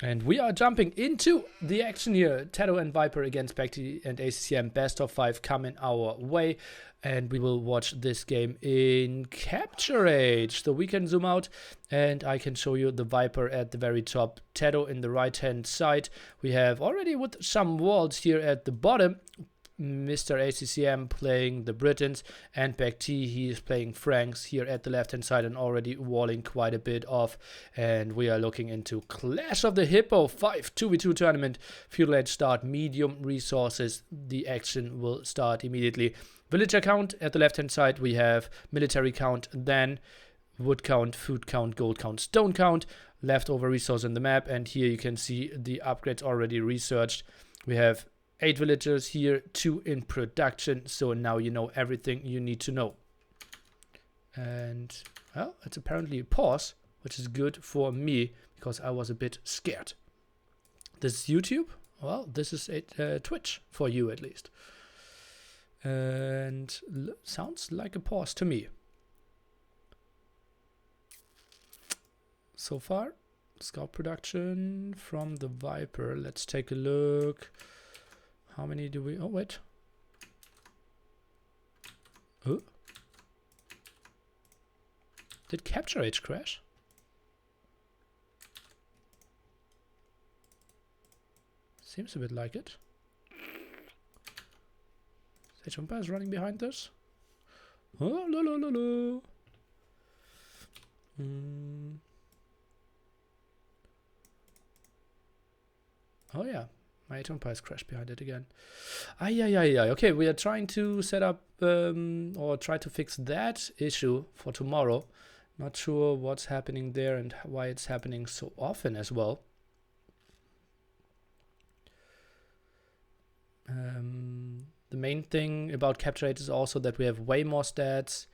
And we are jumping into the action here. TaToH and Viper against BacT and ACCM. Best of 5 coming our way. And we will watch this game in Capture Age. So we can zoom out and I can show you the Viper at the very top. TaToH in the right hand side. We have already with some walls here at the bottom. Mr. ACCM playing the Britons, and BacT, he is playing Franks here at the left hand side and already walling quite a bit off. And we are looking into Clash of the Hippo 5 2v2 tournament. Feudal age start, medium resources. The action will start immediately. Villager count at the left hand side. We have military count, then wood count, food count, gold count, stone count, leftover resource in the map. And here you can see the upgrades already researched. We have 8 villagers here, 2 in production, so now you know everything you need to know. And, well, it's apparently a pause, which is good for me, because I was a bit scared. This is YouTube? Well, this is Twitch, for you at least. And sounds like a pause to me. So far, scout production from the Viper. Let's take a look. How many do we... Oh, wait. Oh. Did Capture Age crash? Seems a bit like it. Sage Umpire is running behind this. Oh, no, no, no, no. Oh, yeah. My Age Umpire's crashed behind it again. Okay, we are trying to set up or try to fix that issue for tomorrow. Not sure what's happening there and why it's happening so often as well. The main thing about Capture Age is also that we have way more stats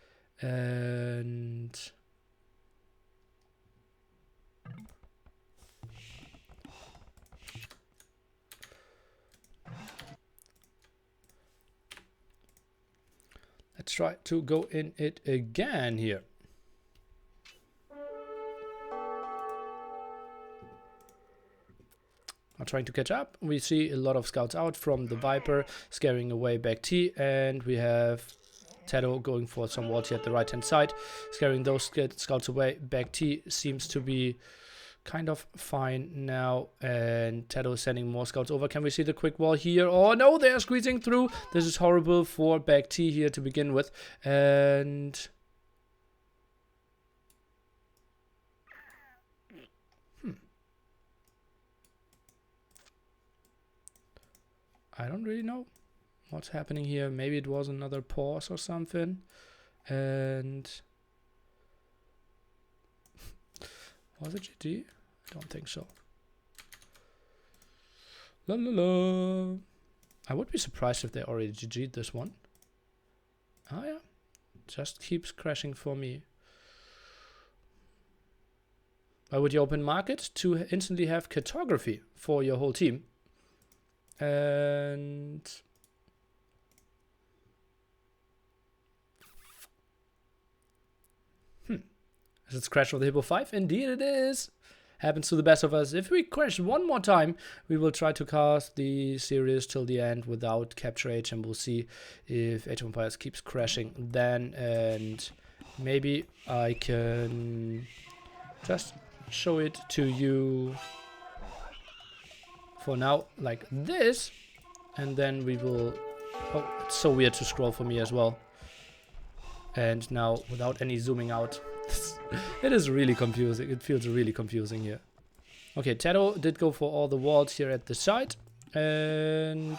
and... Let's try to go in it again here. I'm trying to catch up. We see a lot of scouts out from the Viper, scaring away BacT, and we have TaToH going for some walls here at the right hand side, scaring those scouts away. BacT seems to be kind of fine now, and TaToH is sending more scouts over. Can we see the quick wall here? Oh no, they're squeezing through. This is horrible for BacT here to begin with. And I don't really know what's happening here. Maybe it was another pause or something. And was it GG? I don't think so. La la la. I would be surprised if they already GG'd this one. Oh yeah. Just keeps crashing for me. Why would you open market? To instantly have cartography for your whole team. And is it Crash of the Hippo 5? Indeed it is. Happens to the best of us. If we crash one more time, we will try to cast the series till the end without Capture Age, and we'll see if Age of Empires keeps crashing then. And maybe I can just show it to you for now, like this. And then we will... Oh, it's so weird to scroll for me as well. And now, without any zooming out, it is really confusing. It feels really confusing here. Okay, TaToH did go for all the walls here at the side. And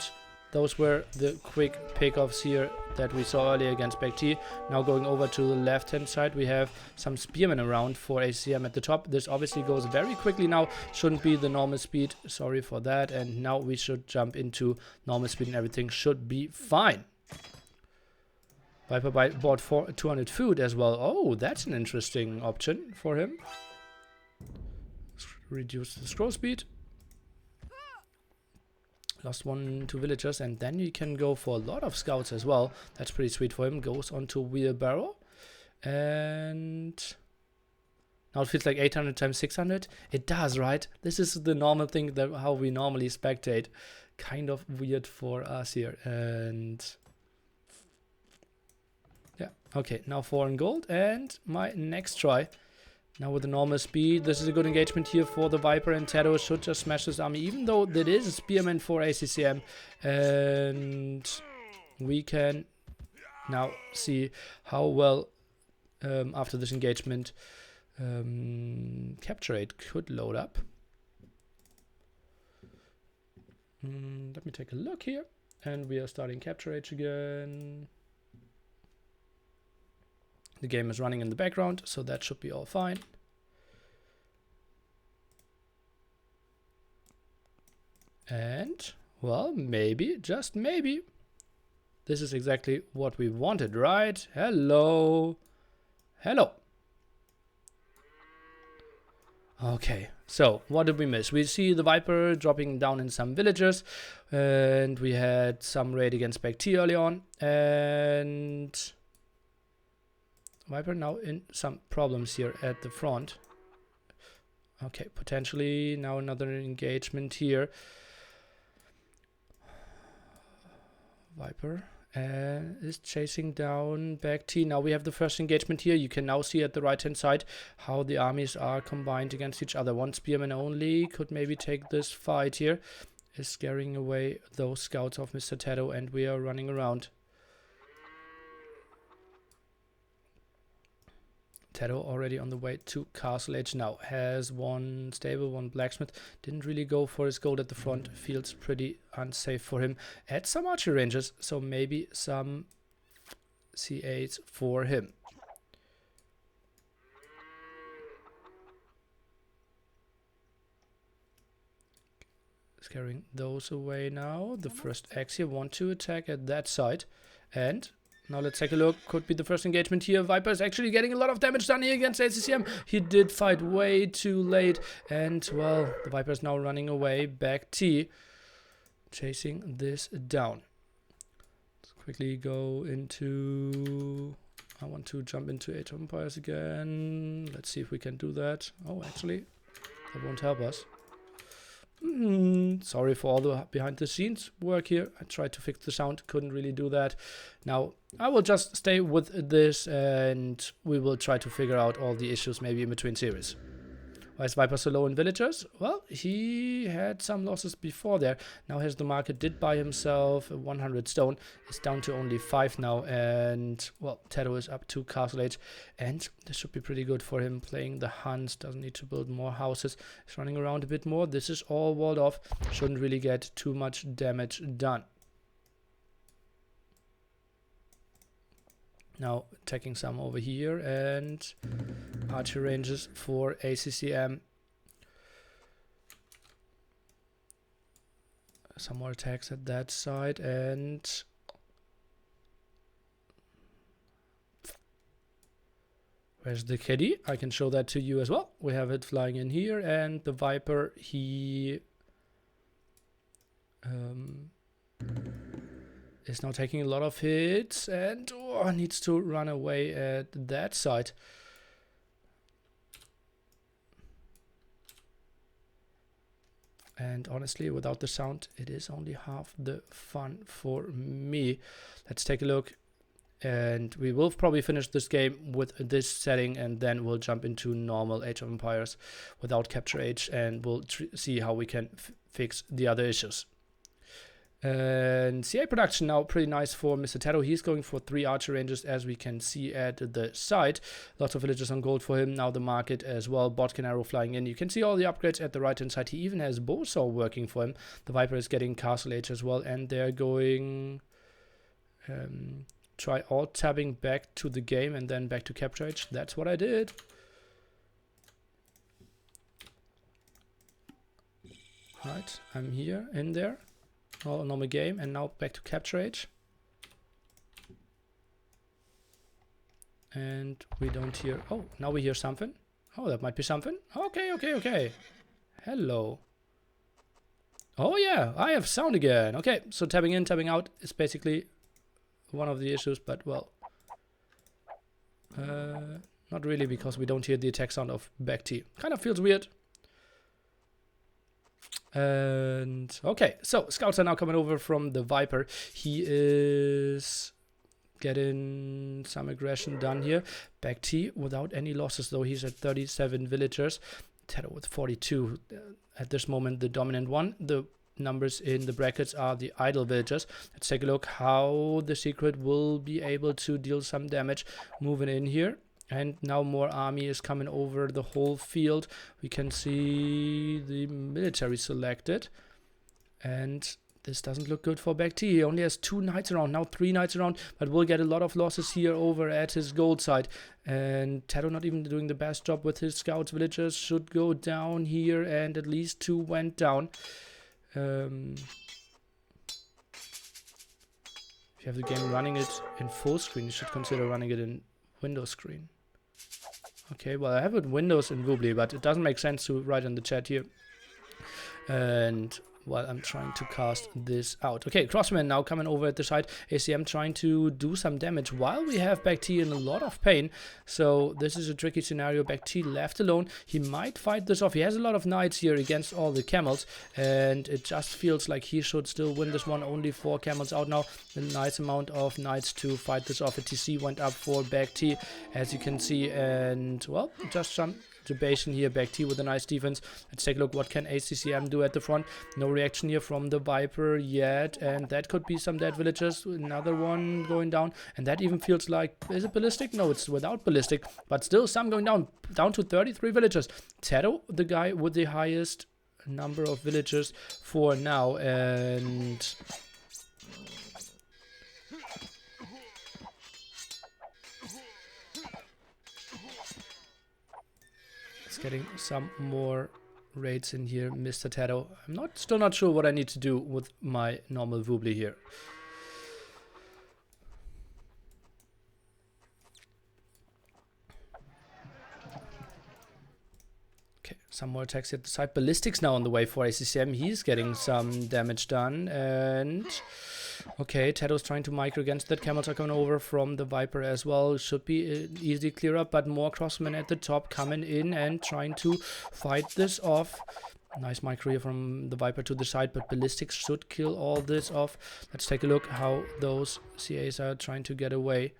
those were the quick pickoffs here that we saw earlier against BacT. Now going over to the left-hand side, we have some spearmen around for ACCM at the top. This obviously goes very quickly now. Shouldn't be the normal speed. Sorry for that. And now we should jump into normal speed and everything should be fine. Viper bought 200 food as well. Oh, that's an interesting option for him. Reduce the scroll speed. Lost 2 villagers, and then you can go for a lot of scouts as well. That's pretty sweet for him. Goes on to wheelbarrow. And Now it feels like 800 times 600. It does, right? This is the normal thing, that how we normally spectate. Kind of weird for us here. And yeah, okay, now 4 in gold. And my next try. Now with the normal speed, this is a good engagement here for the Viper, and TaToH should just smash this army, even though that is a Spearman for ACCM. And we can now see how well, after this engagement, capture rate could load up. Let me take a look here, and we are starting capture rate again. The game is running in the background, so that should be all fine. And, well, maybe, just maybe, this is exactly what we wanted, right? Hello. Hello. Okay, so what did we miss? We see the Viper dropping down in some villagers, and we had some raid against BacT early on, and Viper now in some problems here at the front. Okay, potentially now another engagement here. Viper is chasing down BacT. Now we have the first engagement here. You can now see at the right hand side how the armies are combined against each other. One spearman only could maybe take this fight here. Is scaring away those scouts of Mr. TaToH, and we are running around. TaToH already on the way to Castle Age now. Has one stable, one blacksmith. Didn't really go for his gold at the front. Feels pretty unsafe for him. Had some archery ranges, so maybe some C8s for him. Scaring those away now. The first axe here want to attack at that side. And now let's take a look. Could be the first engagement here. Viper is actually getting a lot of damage done here against ACCM. He did fight way too late. And, well, the Viper is now running away. BacT chasing this down. Let's quickly go into... I want to jump into Age of Empires again. Let's see if we can do that. Oh, actually, that won't help us. Sorry for all the behind the scenes work here. I tried to fix the sound, couldn't really do that. Now I will just stay with this, and we will try to figure out all the issues maybe in between series. Why is Viper so low in villagers? Well, he had some losses before there. Now has the market, did buy himself 100 stone. It's down to only 5 now, and well, TaToH is up to Castle Age, and this should be pretty good for him. Playing the Huns, doesn't need to build more houses. He's running around a bit more. This is all walled off. Shouldn't really get too much damage done. Now attacking some over here, and archery ranges for ACCM. Some more attacks at that side, and where's the kitty? I can show that to you as well. We have it flying in here, and the Viper, he is now taking a lot of hits, and needs to run away at that side. And honestly, without the sound, it is only half the fun for me. Let's take a look. And we will probably finish this game with this setting, and then we'll jump into normal Age of Empires without capture age, and we'll see how we can fix the other issues. And CA production now pretty nice for Mr. TaToH. He's going for 3 archer ranges, as we can see at the side. Lots of villagers on gold for him. Now the market as well. Botkin arrow flying in. You can see all the upgrades at the right hand side. He even has bowsaw working for him. The Viper is getting Castle Age as well, and they're going try alt tabbing back to the game and then back to capture age. That's what I did. Right, I'm here in there. Oh, normal game, and now back to capture age. And we don't hear... Oh, now we hear something. Oh, that might be something. Okay, okay, okay. Hello. Oh yeah, I have sound again. Okay, so tabbing in, tabbing out is basically one of the issues, but well. Not really, because we don't hear the attack sound of BacT. Kind of feels weird. And okay, so scouts are now coming over from the Viper. He is getting some aggression done here. BacT without any losses, though. He's at 37 villagers. TaToH with 42 at this moment, the dominant one. The numbers in the brackets are the idle villagers. Let's take a look how the secret will be able to deal some damage moving in here. And now more army is coming over the whole field. We can see the military selected. And this doesn't look good for BacT. He only has 2 knights around, now 3 knights around, but will get a lot of losses here over at his gold side. And TaToH not even doing the best job with his scouts. Villagers should go down here, and at least 2 went down. If you have the game running it in full screen, you should consider running it in Windows screen. Okay, well, I have it Windows in Woobly, but it doesn't make sense to write in the chat here. And while I'm trying to cast this out. Okay, Crossman now coming over at the side. ACM trying to do some damage while we have BacT in a lot of pain. So this is a tricky scenario. BacT left alone. He might fight this off. He has a lot of knights here against all the camels. And it just feels like he should still win this one. Only 4 camels out now. A nice amount of knights to fight this off. A TC went up for BacT, as you can see. And, well, just some debation here. BacT with a nice defense. Let's take a look. What can ACCM do at the front? No reaction here from the Viper yet, and that could be some dead villagers. Another one going down, and that even feels like, is it ballistic? No, it's without ballistic, but still some going down to 33 villagers. TaToH, the guy with the highest number of villagers for now, and getting some more raids in here, Mr. TaToH. I'm still not sure what I need to do with my normal Woobly here. Okay, some more attacks at the side. Ballistics now on the way for ACCM. He's getting some damage done, and okay, TaToH's trying to micro against that. Camels are coming over from the Viper as well. Should be an easy clear up, but more crossmen at the top coming in and trying to fight this off. Nice micro here from the Viper to the side, but ballistics should kill all this off. Let's take a look how those CAs are trying to get away.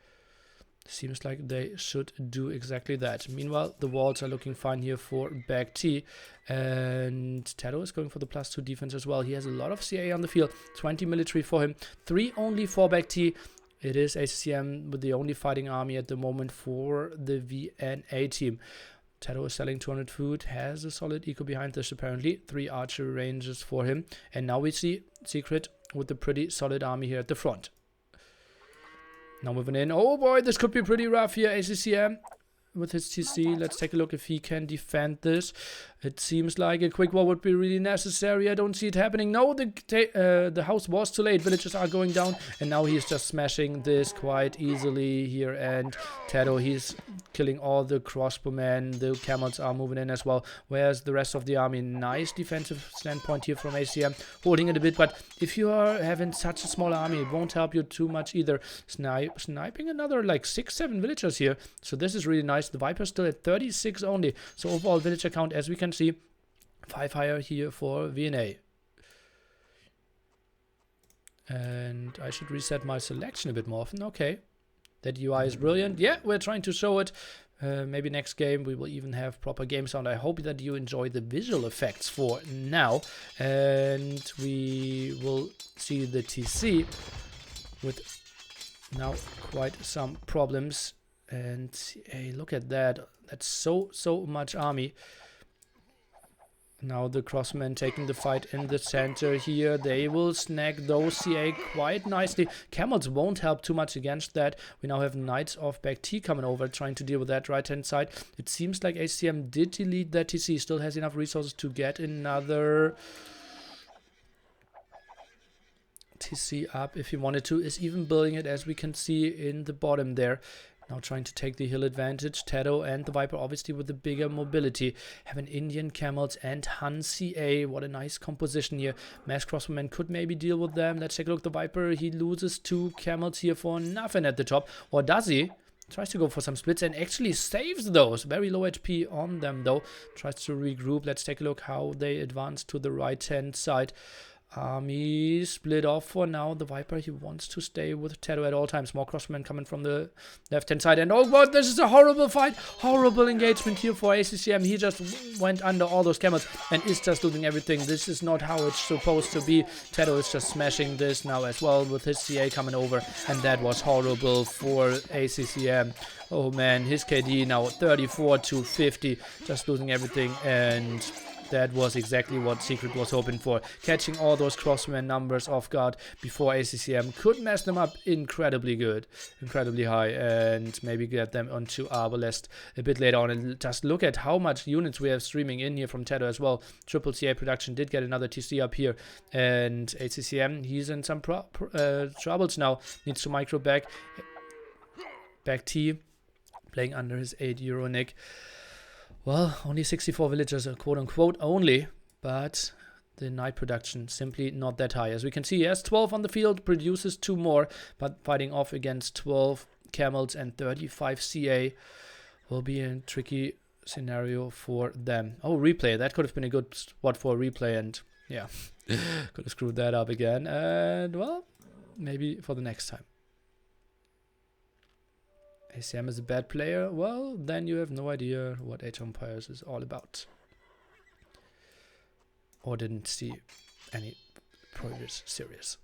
Seems like they should do exactly that. Meanwhile, the walls are looking fine here for BacT. And TaToH is going for the +2 defense as well. He has a lot of CA on the field. 20 military for him. 3 only for BacT. It is ACCM with the only fighting army at the moment for the VNA team. TaToH is selling 200 food. Has a solid eco behind this apparently. 3 archery ranges for him. And now we see Secret with a pretty solid army here at the front. Now moving in. Oh boy, this could be pretty rough here. ACCM with his TC. Let's take a look if he can defend this. It seems like a quick war would be really necessary. I don't see it happening. No, the house was too late. Villagers are going down, and now he's just smashing this quite easily here. And TaToH, he's killing all the crossbowmen. The camels are moving in as well. Whereas the rest of the army, nice defensive standpoint here from ACM, holding it a bit. But if you are having such a small army, it won't help you too much either. Sniping another like 6-7 villagers here. So this is really nice. The Viper still at 36 only. So overall villager count, as we can see, 5 higher here for VNA. And I should reset my selection a bit more often. Okay, that UI is brilliant. Yeah, we're trying to show it. Maybe next game we will even have proper game sound. I hope that you enjoy the visual effects for now. And we will see the TC with now quite some problems. And hey, look at that. That's so much army. Now the crossmen taking the fight in the center here. They will snag those CA quite nicely. Camels won't help too much against that. We now have Knights of BacT coming over, trying to deal with that right-hand side. It seems like ACM did delete that TC. Still has enough resources to get another TC up if he wanted to. Is even building it, as we can see in the bottom there. Now trying to take the hill advantage. TaToH and the Viper obviously with the bigger mobility. Having Indian camels and Han CA. What a nice composition here. Mass crossbowmen could maybe deal with them. Let's take a look. The Viper, he loses 2 camels here for nothing at the top. Or does he? Tries to go for some splits and actually saves those. Very low HP on them though. Tries to regroup. Let's take a look how they advance to the right-hand side. Army split off for now. The Viper, he wants to stay with TaToH at all times. More crossmen coming from the left-hand side. And oh god, this is a horrible fight. Horrible engagement here for ACCM. He just went under all those camels and is just losing everything. This is not how it's supposed to be. TaToH is just smashing this now as well with his CA coming over. And that was horrible for ACCM. Oh man, his KD now 34 to 50. Just losing everything, and that was exactly what Secret was hoping for. Catching all those crossman numbers off guard before ACCM could mess them up incredibly good, incredibly high, and maybe get them onto Arbalest a bit later on. And just look at how much units we have streaming in here from TaToH as well. Triple CA production did get another TC up here, and ACCM, he's in some troubles now. Needs to micro back. BacT playing under his €8 nick. Well, only 64 villagers, quote-unquote only, but the night production simply not that high. As we can see, he has 12 on the field, produces 2 more, but fighting off against 12 camels and 35 CA will be a tricky scenario for them. Oh, replay. That could have been a good spot for a replay, and yeah, could have screwed that up again. And, well, maybe for the next time. ACM is a bad player, well, then you have no idea what Age of Empires is all about. Or didn't see any previous series.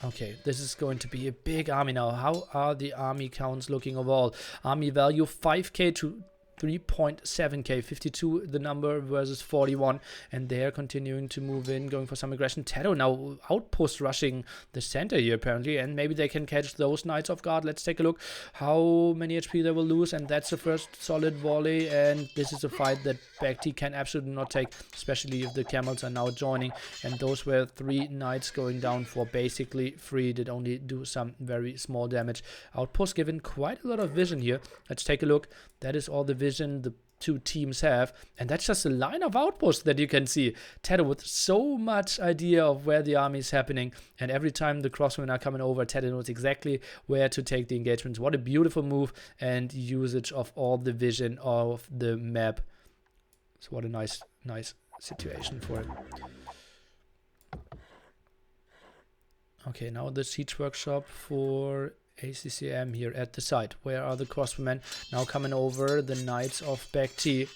Okay, this is going to be a big army now. How are the army counts looking overall? Army value 5k to 3.7k, 52 the number versus 41, and they're continuing to move in, going for some aggression. TaToH now outpost rushing the center here apparently, and maybe they can catch those knights off guard. Let's take a look how many HP they will lose, and that's the first solid volley, and this is a fight that BacT can absolutely not take, especially if the camels are now joining, and those were 3 knights going down for basically free, did only do some very small damage. Outpost given quite a lot of vision here. Let's take a look. That is all the vision the 2 teams have, and that's just a line of outposts that you can see. TaToH with so much idea of where the army is happening, and every time the crossmen are coming over, TaToH knows exactly where to take the engagements. What a beautiful move and usage of all the vision of the map. So what a nice situation for him. Okay, now the siege workshop for ACCM here at the site. Where are the crossbowmen? Now coming over, the knights of BacT.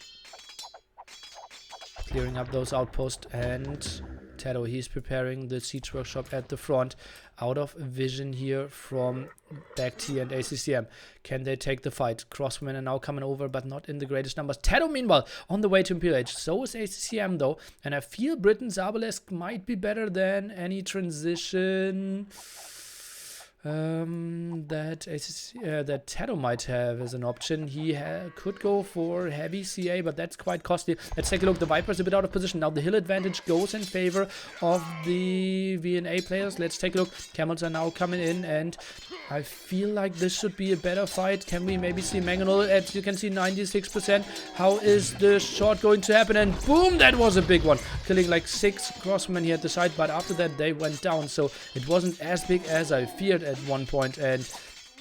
Clearing up those outposts, and TaToH, he's preparing the siege workshop at the front. Out of vision here from BacT and ACCM. Can they take the fight? Crossbowmen are now coming over, but not in the greatest numbers. TaToH, meanwhile, on the way to Imperial Age. So is ACCM, though. And I feel Britain's Arbalest might be better than any transition that TaToH might have as an option. He could go for heavy CA, but that's quite costly. Let's take a look. The Viper's a bit out of position. Now the hill advantage goes in favor of the VNA players. Let's take a look. Camels are now coming in, and I feel like this should be a better fight. Can we maybe see Mangonel? As you can see, 96%. How is the shot going to happen? And boom, that was a big one. Killing like 6 crossmen here at the side, but after that they went down, so it wasn't as big as I feared at one point. And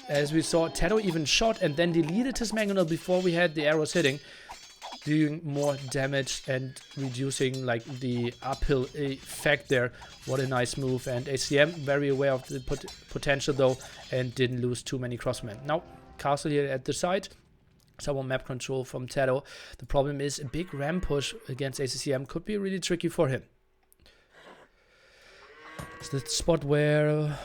as we saw, TaToH even shot and then deleted his Mangonel before we had the arrows hitting, doing more damage and reducing like the uphill effect there. What a nice move. And ACM very aware of the potential though, and didn't lose too many crossmen. Now castle here at the side. Some map control from TaToH. The problem is a big ram push against ACCM could be really tricky for him. It's the spot where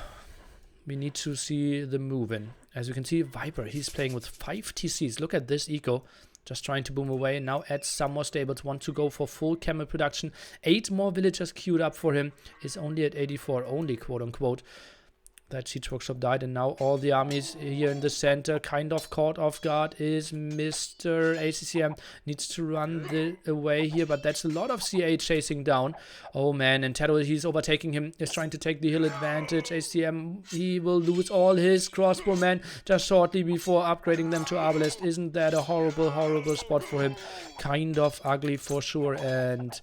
we need to see the move in. As you can see, Viper, he's playing with 5 TCs. Look at this eco. Just trying to boom away. Now adds some more stables. Want to go for full camel production. 8 more villagers queued up for him. Is only at 84 only, quote unquote. That siege workshop died, and now all the armies here in the center kind of caught off guard. Is Mr. ACCM needs to run away here, but that's a lot of CA chasing down. Oh man, and TaToH, he's overtaking him, is trying to take the hill advantage. ACCM, he will lose all his crossbowmen just shortly before upgrading them to Arbalest. Isn't that a horrible, horrible spot for him? Kind of ugly for sure, and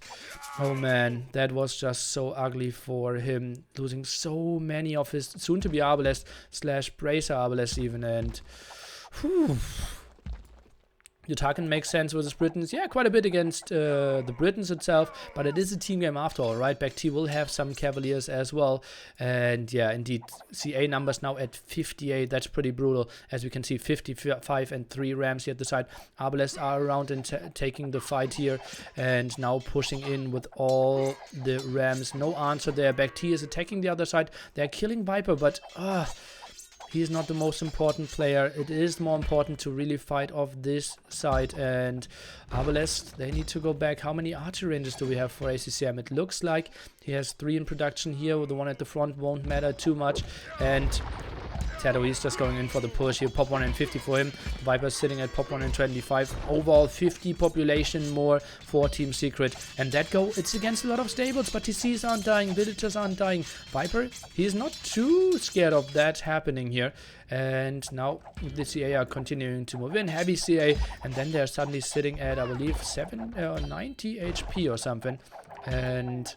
oh man, that was just so ugly for him, losing so many of his soon-to-be Arbalest / Bracer Arbalest even, and Whew. Your target makes sense versus Britons. Yeah, quite a bit against the Britons itself, but it is a team game after all, right? BacT will have some Cavaliers as well. And yeah, indeed, CA numbers now at 58. That's pretty brutal. As we can see, 55 and 3 Rams here at the side. Arbalest are around and taking the fight here. And now pushing in with all the Rams. No answer there. BacT is attacking the other side. They're killing Viper, but... he is not the most important player. It is more important to really fight off this side. And Arbalest, they need to go back. How many archer ranges do we have for ACCM? It looks like he has 3 in production here. The one at the front won't matter too much. And TaToH, he's just going in for the push here. Pop 150 for him. Viper sitting at pop 125. Overall 50 population more for Team Secret. And that go, it's against a lot of stables, but TCs aren't dying, villagers aren't dying. Viper, he's not too scared of that happening here. And now the CA are continuing to move in. Heavy CA. And then they're suddenly sitting at, I believe, 90 HP or something. And...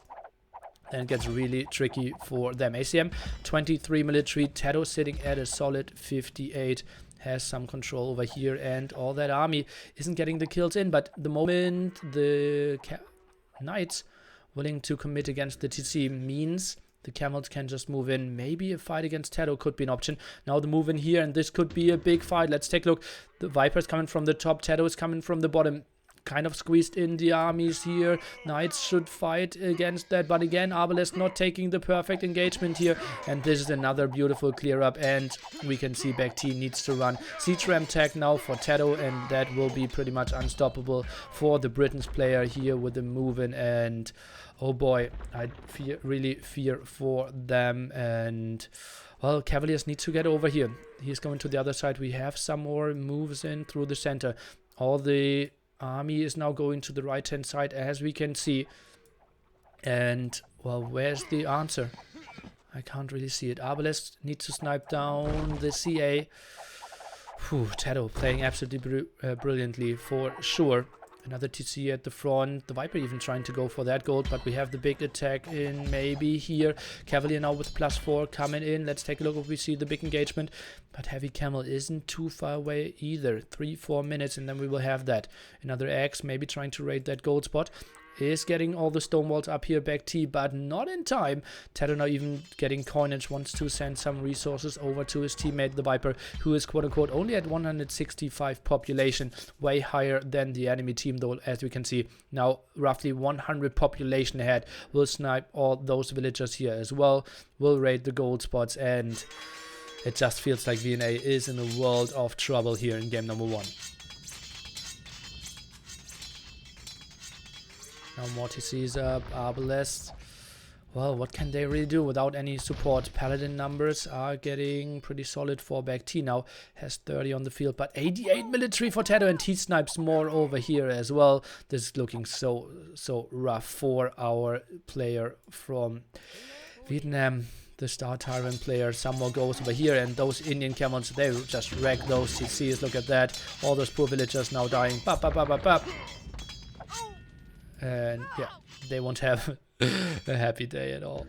then it gets really tricky for them. ACM 23 military. TaToH sitting at a solid 58. Has some control over here, and all that army isn't getting the kills in. But the moment the Knights willing to commit against the TC means the Camels can just move in. Maybe a fight against TaToH could be an option. Now the move in here, and this could be a big fight. Let's take a look. The Viper's coming from the top. TaToH is coming from the bottom. Kind of squeezed in the armies here. Knights should fight against that, but again, Arbalest not taking the perfect engagement here. And this is another beautiful clear up, and we can see BacT needs to run Siege Ram tag now for TaToH, and that will be pretty much unstoppable for the Britons player here with the move in. And oh boy, I really fear for them. And well, Cavaliers need to get over here. He's going to the other side. We have some more moves in through the center. All the army is now going to the right hand side, as we can see. And well, where's the answer? I can't really see it. Arbalest needs to snipe down the CA. TaToH playing absolutely brilliantly for sure. Another TC at the front. The Viper even trying to go for that gold, but we have the big attack in maybe here. Cavalier now with +4 coming in. Let's take a look if we see the big engagement. But Heavy Camel isn't too far away either. 3-4 minutes and then we will have that. Another X maybe trying to raid that gold spot. Is getting all the Stonewalls up here, BacT, but not in time. TaToH now even getting coinage, wants to send some resources over to his teammate, the Viper, who is quote-unquote only at 165 population, way higher than the enemy team, though, as we can see. Now, roughly 100 population ahead. Will snipe all those villagers here as well. Will raid the gold spots, and it just feels like VNA is in a world of trouble here in game number 1. Now Mortis up, Arbalest. Well, what can they really do without any support? Paladin numbers are getting pretty solid for BacT now. Has 30 on the field, but 88 military for TaToH, and he snipes more over here as well. This is looking so rough for our player from Vietnam. The Star Tyrant player. Some more goes over here, and those Indian camels, they just wreck those CCs. Look at that. All those poor villagers now dying. Bap, bap, bap, bap, bap. And yeah, they won't have a happy day at all.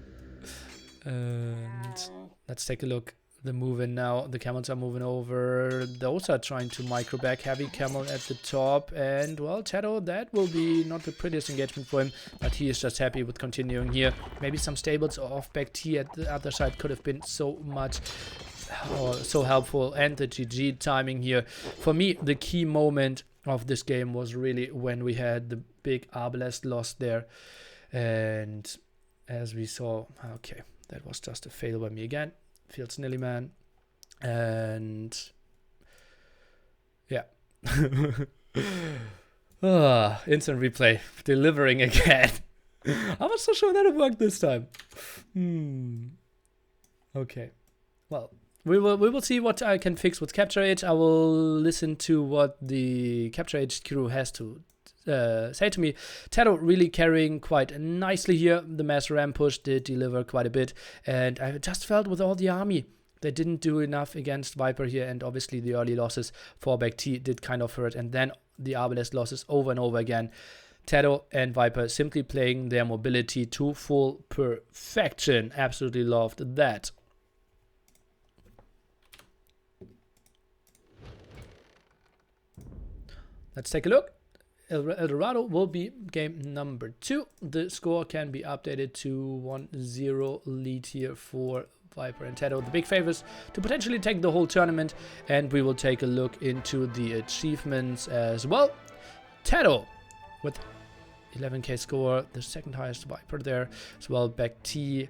And let's take a look. The move in now. The camels are moving over. Those are trying to micro back. Heavy camel at the top. And well, TaToH, that will be not the prettiest engagement for him, but he is just happy with continuing here. Maybe some stables off BacT at the other side could have been so much so helpful. And the GG timing here. For me, the key moment of this game was really when we had the big Arbalest loss there. And as we saw, okay, that was just a fail by me again. Fields Nilly man. And yeah. Instant replay. Delivering again. I was so sure that it worked this time. Okay. Well, we will see what I can fix with Capture Age. I will listen to what the Capture Age crew has to say to me. TaToH really carrying quite nicely here. The mass ram push did deliver quite a bit, and I just felt with all the army they didn't do enough against Viper here, and obviously the early losses for BacT did kind of hurt, and then the Arbalest losses over and over again. TaToH and Viper simply playing their mobility to full perfection. Absolutely loved that. Let's take a look. El Dorado will be game number 2. The score can be updated to 1-0 lead here for Viper and TaToH, the big favorites to potentially take the whole tournament. And we will take a look into the achievements as well. TaToH with 11k score, the second highest Viper there as well. BacT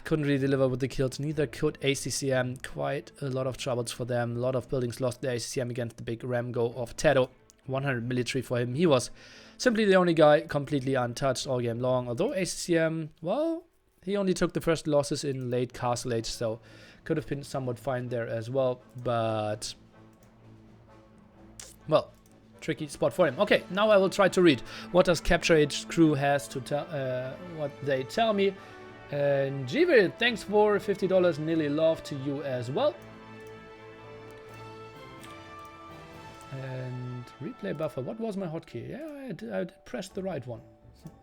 couldn't really deliver with the kills, neither could ACCM. Quite a lot of troubles for them, a lot of buildings lost. The ACCM against the big Ramgo of TaToH. 100 military for him. He was simply the only guy completely untouched all game long. Although ACCM, well, he only took the first losses in late Castle Age, so could have been somewhat fine there as well. But, well, tricky spot for him. Okay, now I will try to read what does Capture Age crew has to tell, what they tell me. And Jivid, thanks for $50. Nearly love to you as well. And replay buffer. What was my hotkey? Yeah, I pressed the right one.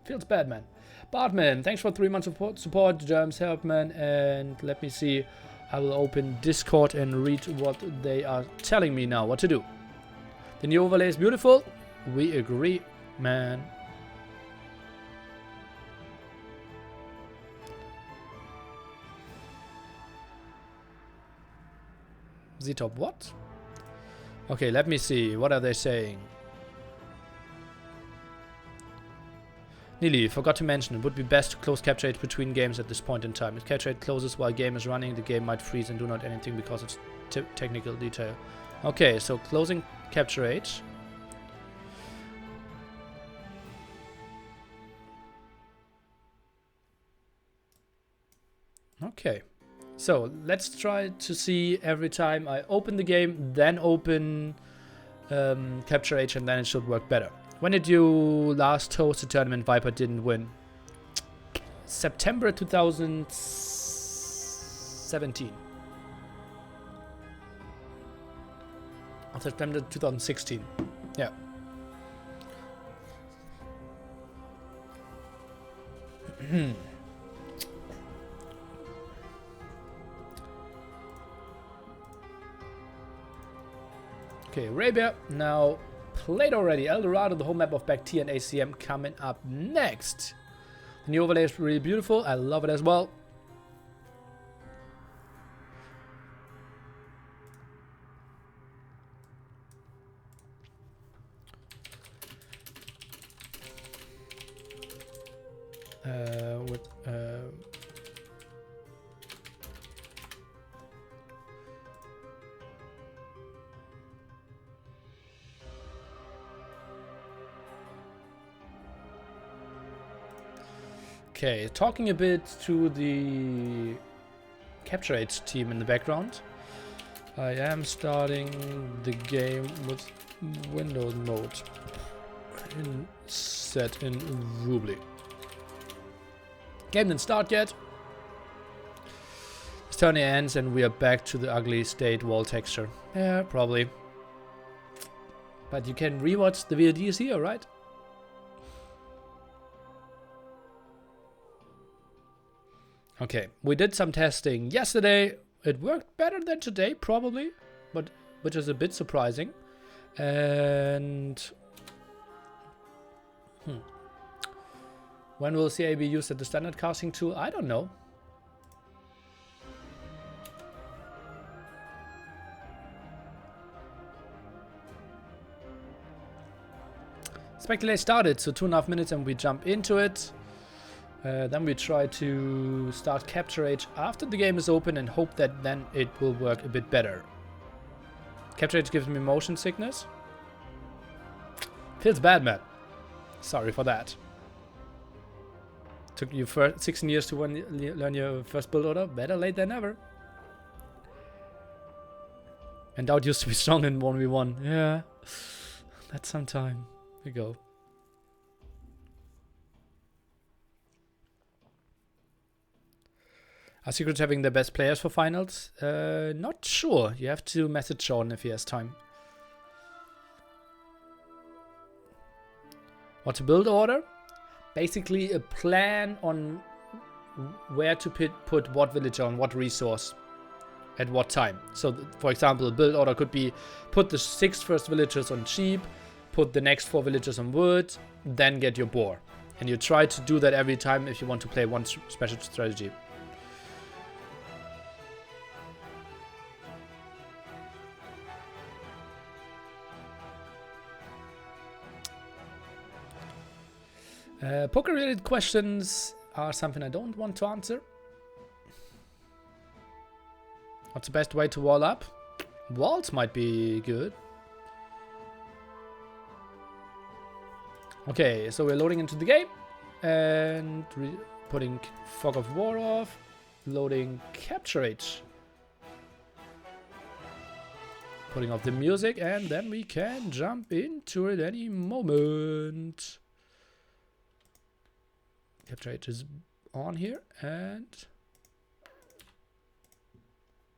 Feels bad, man. Bartman, thanks for 3 months of support. Germs help, man. And let me see. I will open Discord and read what they are telling me now. What to do. The new overlay is beautiful. We agree, man. Z-Top, what? Okay, let me see. What are they saying? Nearly, forgot to mention, it would be best to close Capture Age between games at this point in time. If Capture Age closes while game is running, the game might freeze and do not anything because it's technical detail. Okay, so closing Capture Age. Okay. So, let's try to see every time I open the game, then open Capture Age, and then it should work better. When did you last host a tournament Viper didn't win? September 2017. Or September 2016. Yeah. Okay, Arabia now played already. El Dorado, the whole map of BacT and ACCM coming up next. The new overlay is really beautiful. I love it as well. Okay, talking a bit to the Capture Age team in the background. I am starting the game with Windows mode set in Rubly. Game didn't start yet. This turn ends and we are back to the ugly state wall texture. Yeah, probably. But you can rewatch the VODs here, right? Okay, we did some testing yesterday. It worked better than today, probably, but which is a bit surprising. And when will CA be used as the standard casting tool? I don't know. Spec delay started, so 2.5 minutes, and we jump into it. Then we try to start Capture Age after the game is open and hope that then it will work a bit better. Capture Age gives me motion sickness. Feels bad, man. Sorry for that. Took you 16 years to learn your first build order. Better late than never. And DauT used to be strong in 1v1. Yeah. That's some time ago. Are Secrets having the best players for finals? Not sure. You have to message Sean if he has time. What's a build order? Basically a plan on where to put what villager on what resource. at what time. So, for example, a build order could be put the 6 first villagers on sheep, put the next 4 villagers on wood, then get your boar. And you try to do that every time if you want to play one special strategy. Poker-related questions are something I don't want to answer. What's the best way to wall up? Walls might be good. Okay, so we're loading into the game. And putting Fog of War off. Loading Capture Age. Putting off the music, and then we can jump into it any moment. Capture Age is on here, and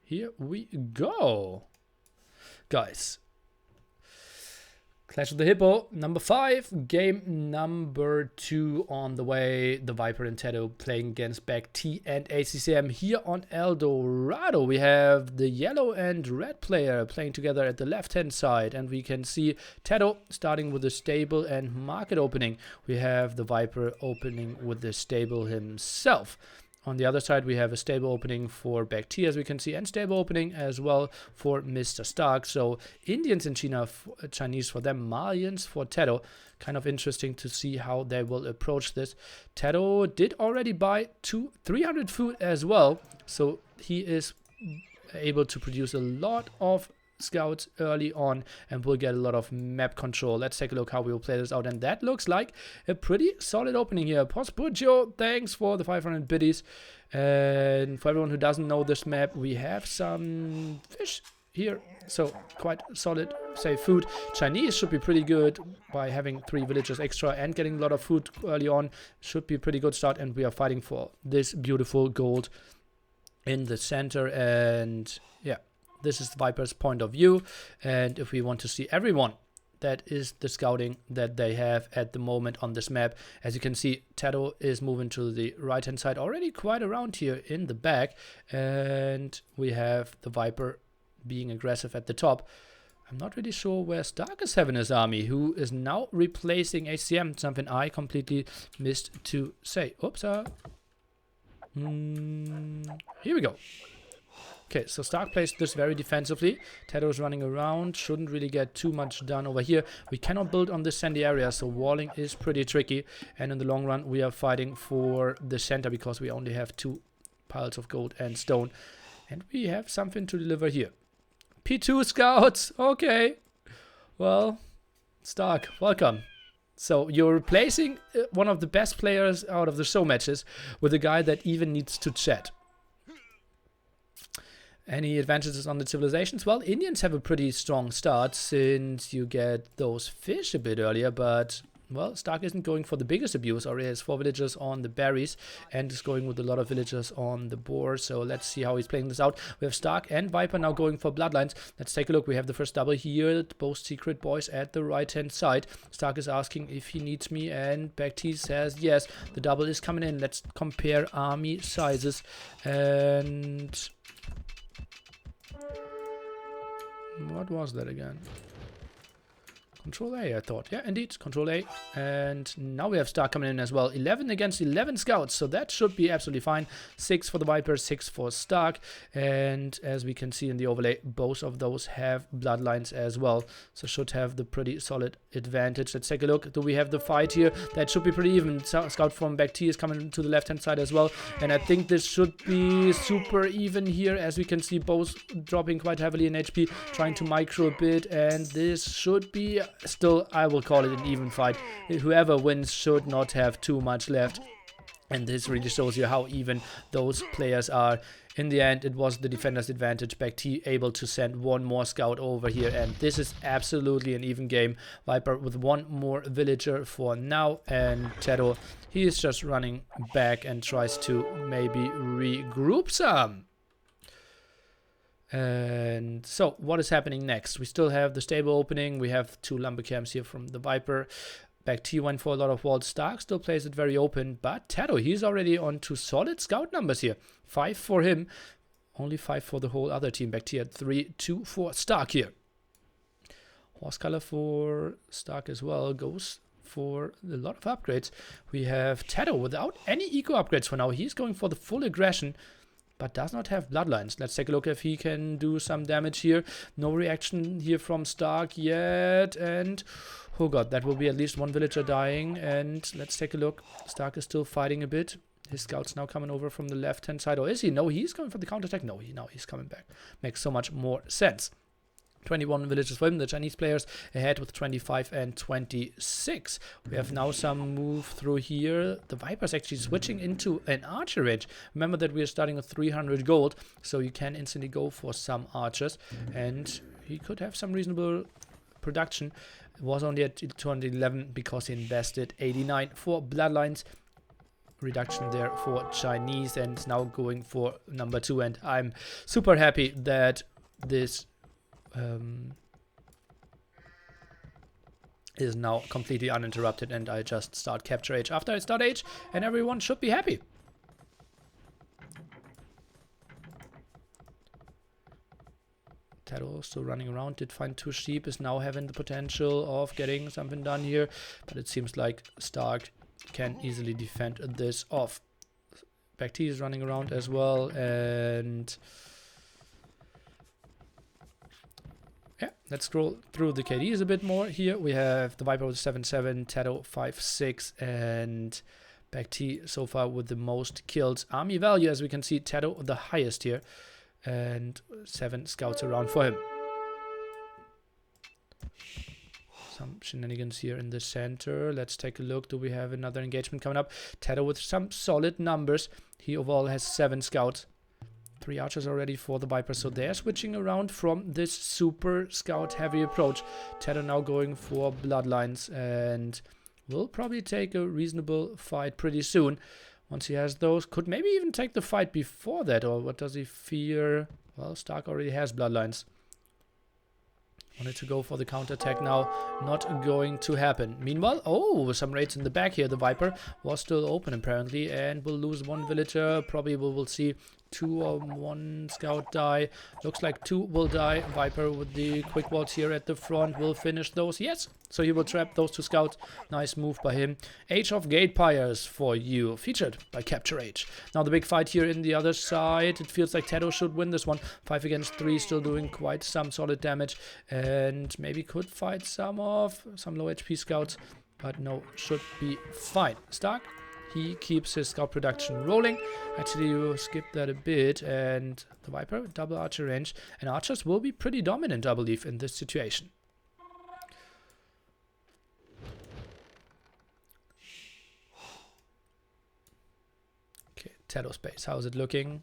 here we go. Guys, Clash of the Hippo, number 5, game number 2 on the way. The Viper and TaToH playing against BacT and ACCM here on El Dorado. We have the yellow and red player playing together at the left-hand side, and we can see TaToH starting with the stable and market opening. We have the Viper opening with the stable himself. On the other side, we have a stable opening for BacT, as we can see, and stable opening as well for Mr. Stark. So Indians in China, Chinese for them, Malians for TaToH. Kind of interesting to see how they will approach this. TaToH did already buy 300 food as well, so he is able to produce a lot of scouts early on and will get a lot of map control. Let's take a look how we will play this out, and that looks like a pretty solid opening here. Pospujo, thanks for the 500 biddies. And for everyone who doesn't know this map, we have some fish here, so quite solid, safe food. Chinese should be pretty good by having 3 villagers extra and getting a lot of food early on. Should be a pretty good start, and we are fighting for this beautiful gold in the center. And yeah, this is Viper's point of view, and if we want to see everyone, that is the scouting that they have at the moment on this map. As you can see, TaToH is moving to the right hand side, already quite around here in the back, and we have the Viper being aggressive at the top. I'm not really sure where Stark is having his army, who is now replacing ACCM, something I completely missed to say. Oops. Here we go. Okay, so Stark plays this very defensively. TaToH is running around, shouldn't really get too much done over here. We cannot build on this sandy area, so walling is pretty tricky. And in the long run, we are fighting for the center because we only have 2 piles of gold and stone. And we have something to deliver here. P2 scouts, okay. Well, Stark, welcome. So you're replacing one of the best players out of the show matches with a guy that even needs to chat. Any advantages on the civilizations? Well, Indians have a pretty strong start since you get those fish a bit earlier, but well, Stark isn't going for the biggest abuse, or he has 4 villagers on the berries and is going with a lot of villagers on the boar. So let's see how he's playing this out. We have Stark and Viper now going for bloodlines. Let's take a look. We have the first double here, both secret boys at the right hand side. Stark is asking if he needs me, and BacT says yes. The double is coming in. Let's compare army sizes. And what was that again? Control A, I thought. Yeah, indeed, Control A. And now we have Stark coming in as well. 11 against 11 scouts, so that should be absolutely fine. 6 for the Viper, 6 for Stark. And as we can see in the overlay, both of those have bloodlines as well, so should have the pretty solid advantage. Let's take a look. Do we have the fight here? That should be pretty even. Scout from BacT is coming to the left-hand side as well. And I think this should be super even here, as we can see both dropping quite heavily in HP, trying to micro a bit. And this should be still, I will call it an even fight. Whoever wins should not have too much left, and this really shows you how even those players are. In the end, it was the defender's advantage. BacT able to send 1 more scout over here, and this is absolutely an even game. Viper with 1 more villager for now, and TaToH, he is just running back and tries to maybe regroup some. And so what is happening next? We still have the stable opening. We have 2 lumber camps here from the Viper. BacT went for a lot of walls. Stark still plays it very open, but TaToH, he's already on to solid scout numbers here. 5 for him Only 5 for the whole other team. BacT at 3, 2 for Stark here. Horse color for Stark as well goes for a lot of upgrades. We have TaToH without any eco upgrades for now. He's going for the full aggression, but does not have bloodlines. Let's take a look if he can do some damage here. No reaction here from Stark yet, and oh god, that will be at least one villager dying. And let's take a look. Stark is still fighting a bit. His scouts now coming over from the left-hand side. Or is he? No, he's going for the counterattack. No, now he's coming back. Makes so much more sense. 21 villagers for him, the Chinese players ahead with 25 and 26. We have now some move through here. The Viper's actually switching into an archer range. Remember that we are starting with 300 gold, so you can instantly go for some archers, and he could have some reasonable production. It was only at 211 because he invested 89 for bloodlines. Reduction there for Chinese, and now going for number 2, and I'm super happy that this is now completely uninterrupted, and I just start capture age after I start age, and everyone should be happy. TaToH still running around, did find 2 sheep, is now having the potential of getting something done here, but it seems like Stark can easily defend this off. BacT is running around as well, and yeah, let's scroll through the KDs a bit more. Here we have the Viper with 7-7, TaToH 5-6, and BacT so far with the most kills. Army value, as we can see, TaToH the highest here, and 7 scouts around for him. Some shenanigans here in the center. Let's take a look. Do we have another engagement coming up? TaToH with some solid numbers. He overall has 7 scouts. 3 archers already for the Viper, so they're switching around from this super scout heavy approach. TaToH now going for bloodlines, and will probably take a reasonable fight pretty soon. Once he has those, could maybe even take the fight before that, or what does he fear? Well, Stark already has bloodlines. Wanted to go for the counterattack now, not going to happen. Meanwhile, oh, some raids in the back here. The Viper was still open apparently, and will lose 1 villager. Probably we will see 2 or 1 scout die. Looks like 2 will die. Viper with the quick walls here at the front will finish those. Yes, so he will trap those 2 scouts. Nice move by him. Age of Gatepires for you, featured by Capture Age. Now the big fight here in the other side. It feels like TaToH should win this one. 5 against 3, still doing quite some solid damage, and maybe could fight some low HP scouts, but no, should be fine. Stark, he keeps his scout production rolling. Actually, you skip that a bit, and the Viper, double archer range, and archers will be pretty dominant, I believe, in this situation. Okay, TaToH space, how's it looking?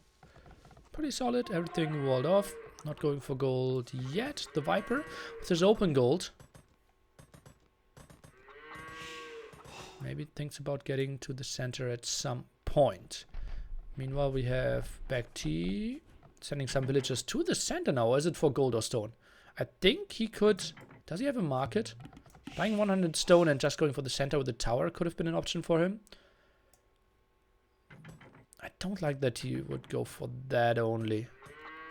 Pretty solid, everything walled off. Not going for gold yet. The Viper with his open gold. Maybe thinks about getting to the center at some point. Meanwhile, we have BacT sending some villagers to the center now. Or is it for gold or stone? I think he could... Does he have a market? Buying 100 stone and just going for the center with the tower could have been an option for him. I don't like that he would go for that only.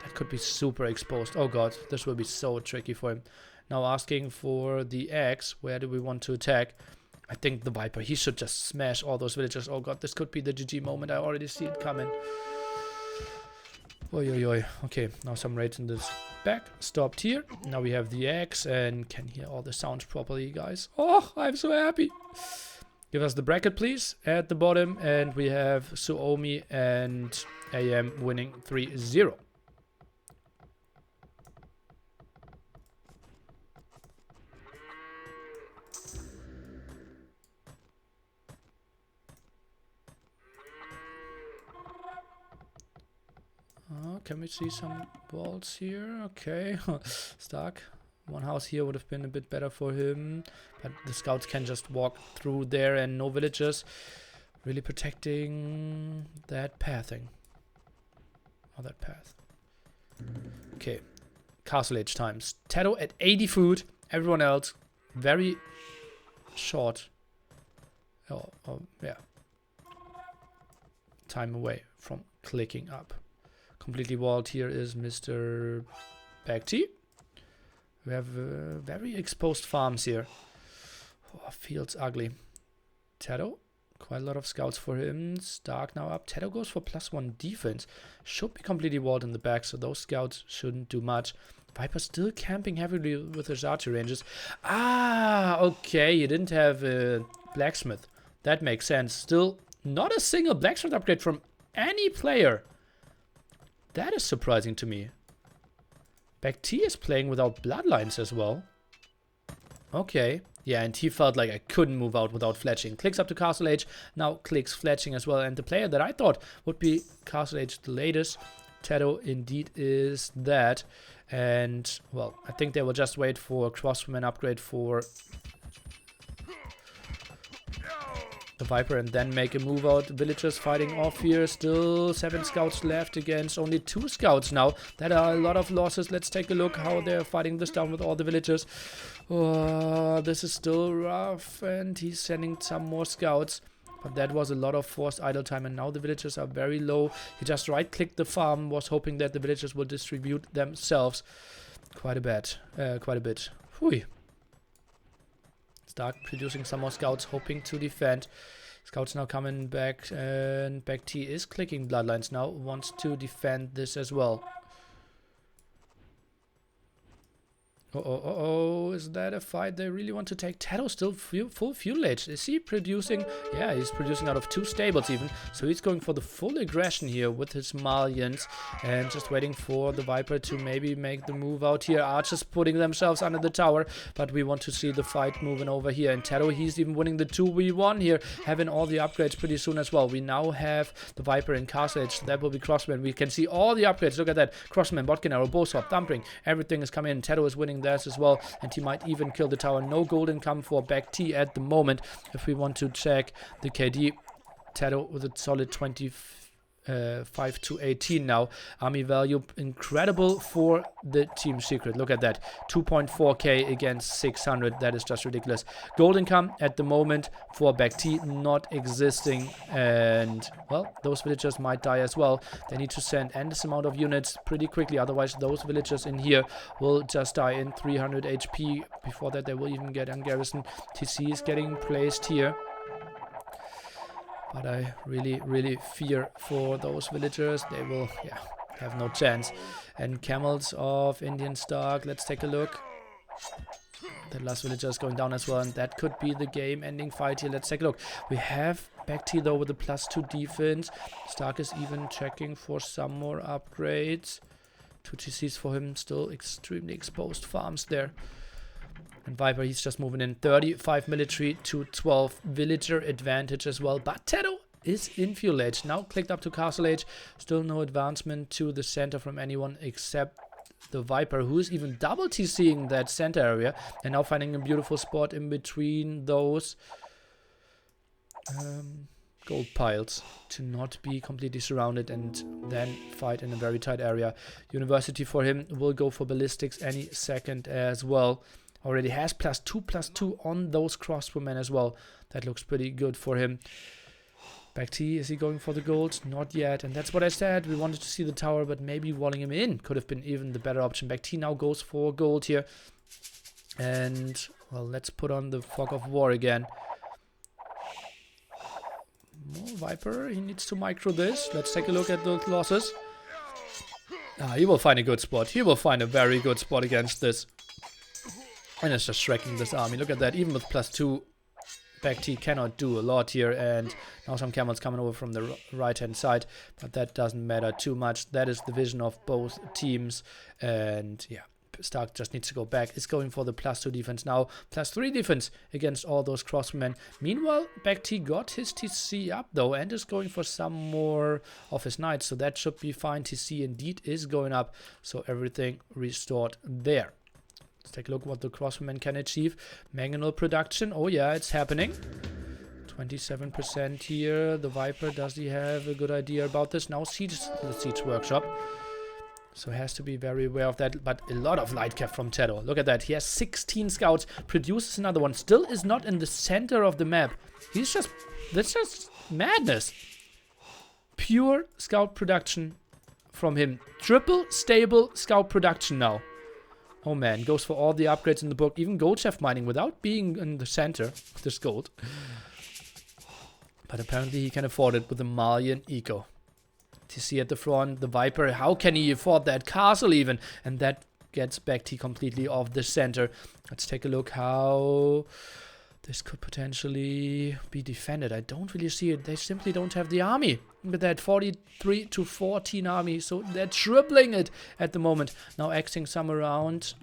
That could be super exposed. Oh god, this will be so tricky for him. Now asking for the X. Where do we want to attack? I think the Viper, he should just smash all those villagers. Oh god, this could be the GG moment. I already see it coming. Oi, oi, oi. Okay, now some raids in this back. Stopped here. Now we have the X and can hear all the sounds properly, guys. Oh, I'm so happy. Give us the bracket, please, at the bottom. And we have Suomi and AM winning 3-0. Can we see some walls here? Okay. Stark. 1 house here would have been a bit better for him. But the scouts can just walk through there and no villagers. Really protecting that pathing. Or that path. Okay. Castle age times. TaToH at 80 food. Everyone else very short. Yeah. Time away from clicking up. Completely walled here is Mr. BacT. We have very exposed farms here. Oh, feels ugly. TaToH, quite a lot of scouts for him. Stark now up. TaToH goes for +1 defense. Should be completely walled in the back, so those scouts shouldn't do much. Viper still camping heavily with his archer ranges. Ah, okay, you didn't have a blacksmith. That makes sense. Still, not a single blacksmith upgrade from any player. That is surprising to me. BacT is playing without bloodlines as well. Okay. Yeah, and he felt like I couldn't move out without fletching. Clicks up to Castle Age. Now clicks fletching as well. And the player that I thought would be Castle Age the latest, TaToH indeed is that. And, well, I think they will just wait for a crossman upgrade for the Viper and then make a move out. Villagers fighting off here. Still 7 scouts left against only 2 scouts now. That are a lot of losses. Let's take a look how they're fighting this down with all the villagers. Oh, this is still rough. And he's sending some more scouts. But that was a lot of forced idle time. And now the villagers are very low. He just right-clicked the farm. Was hoping that the villagers will distribute themselves. Quite a bit. Hui. Start producing some more scouts, hoping to defend. Scouts now coming back, and BacT is clicking bloodlines now, wants to defend this as well. Oh, is that a fight they really want to take? TaToH still full Feudal Age. Is he producing? Yeah, he's producing out of 2 stables even. So he's going for the full aggression here with his Malians and just waiting for the Viper to maybe make the move out here. Archers putting themselves under the tower, but we want to see the fight moving over here. And TaToH, he's even winning the 2v1 here, having all the upgrades pretty soon as well. We now have the Viper in Castle Age. That will be Crossman. We can see all the upgrades. Look at that. Crossman, Botkin Arrow, Bowsword, Thumping. Everything is coming in. TaToH is winning that as well, and he might even kill the tower. No gold income for BacT at the moment. If we want to check the KD, TaToH with a solid 25 to 18 now. Army value incredible for the team secret. Look at that, 2.4k against 600. That is just ridiculous. Gold income at the moment for BacT not existing, and well, those villagers might die as well. They need to send endless amount of units pretty quickly, otherwise those villagers in here will just die in 300 HP. Before that they will even get ungarrisoned. TC is getting placed here. But I really fear for those villagers. They will, yeah, have no chance. And camels of Indian Stark. Let's take a look. The last villager is going down as well. And that could be the game-ending fight here. Let's take a look. We have BacT though with a +2 defense. Stark is even checking for some more upgrades. 2 TCs for him. Still extremely exposed farms there. And Viper, he's just moving in. 35 military to 12 villager advantage as well. But TaToH is in Feudal Age. Now clicked up to Castle Age. Still no advancement to the center from anyone except the Viper, who is even double TCing that center area. And now finding a beautiful spot in between those gold piles to not be completely surrounded and then fight in a very tight area. University for him will go for ballistics any second as well. Already has +2/+2 on those crossbowmen as well. That looks pretty good for him. BacT, is he going for the gold? Not yet. And that's what I said. We wanted to see the tower, but maybe walling him in could have been even the better option. BacT now goes for gold here. And, well, let's put on the Fog of War again. More Viper. He needs to micro this. Let's take a look at those losses. He will find a good spot. He will find a very good spot against this. And it's just shrekking this army. Look at that. Even with +2, BacT cannot do a lot here. And now some camels coming over from the right-hand side. But that doesn't matter too much. That is the vision of both teams. And yeah, Stark just needs to go back. It's going for the +2 defense now. +3 defense against all those crossmen. Meanwhile, BacT got his TC up though. And is going for some more of his knights. So that should be fine. TC indeed is going up. So everything restored there. Let's take a look what the crossbowmen can achieve. Mangonel production. Oh yeah, it's happening. 27% here. The Viper, does he have a good idea about this? Now siege, the siege workshop. So he has to be very aware of that. But a lot of light cap from TaToH. Look at that. He has 16 scouts. Produces another one. Still is not in the center of the map. He's just... That's just madness. Pure scout production from him. Triple stable scout production now. Oh man, goes for all the upgrades in the book. Even gold chef mining without being in the center of this gold. But apparently he can afford it with the Malian eco. TC at the front, the Viper. How can he afford that castle even? And that gets BacT completely off the center. Let's take a look how this could potentially be defended. I don't really see it. They simply don't have the army. Look at that, 43 to 14 army. So they're tripling it at the moment. Now axing some around.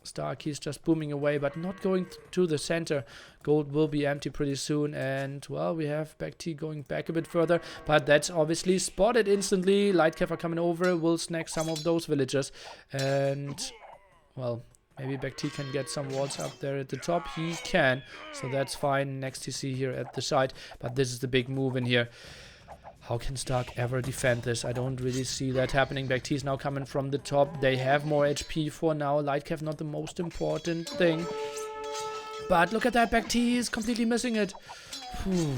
Stark, he's just booming away, but not going to the center. Gold will be empty pretty soon. And, well, we have BacT going back a bit further. But that's obviously spotted instantly. Lightcav are coming over. Will snag some of those villagers. And, well, maybe BacT can get some wards up there at the top. He can. So that's fine. Next TC here at the side. But this is the big move in here. How can Stark ever defend this? I don't really see that happening. BacT is now coming from the top. They have more HP for now. Lightcav not the most important thing. But look at that. BacT is completely missing it. Whew.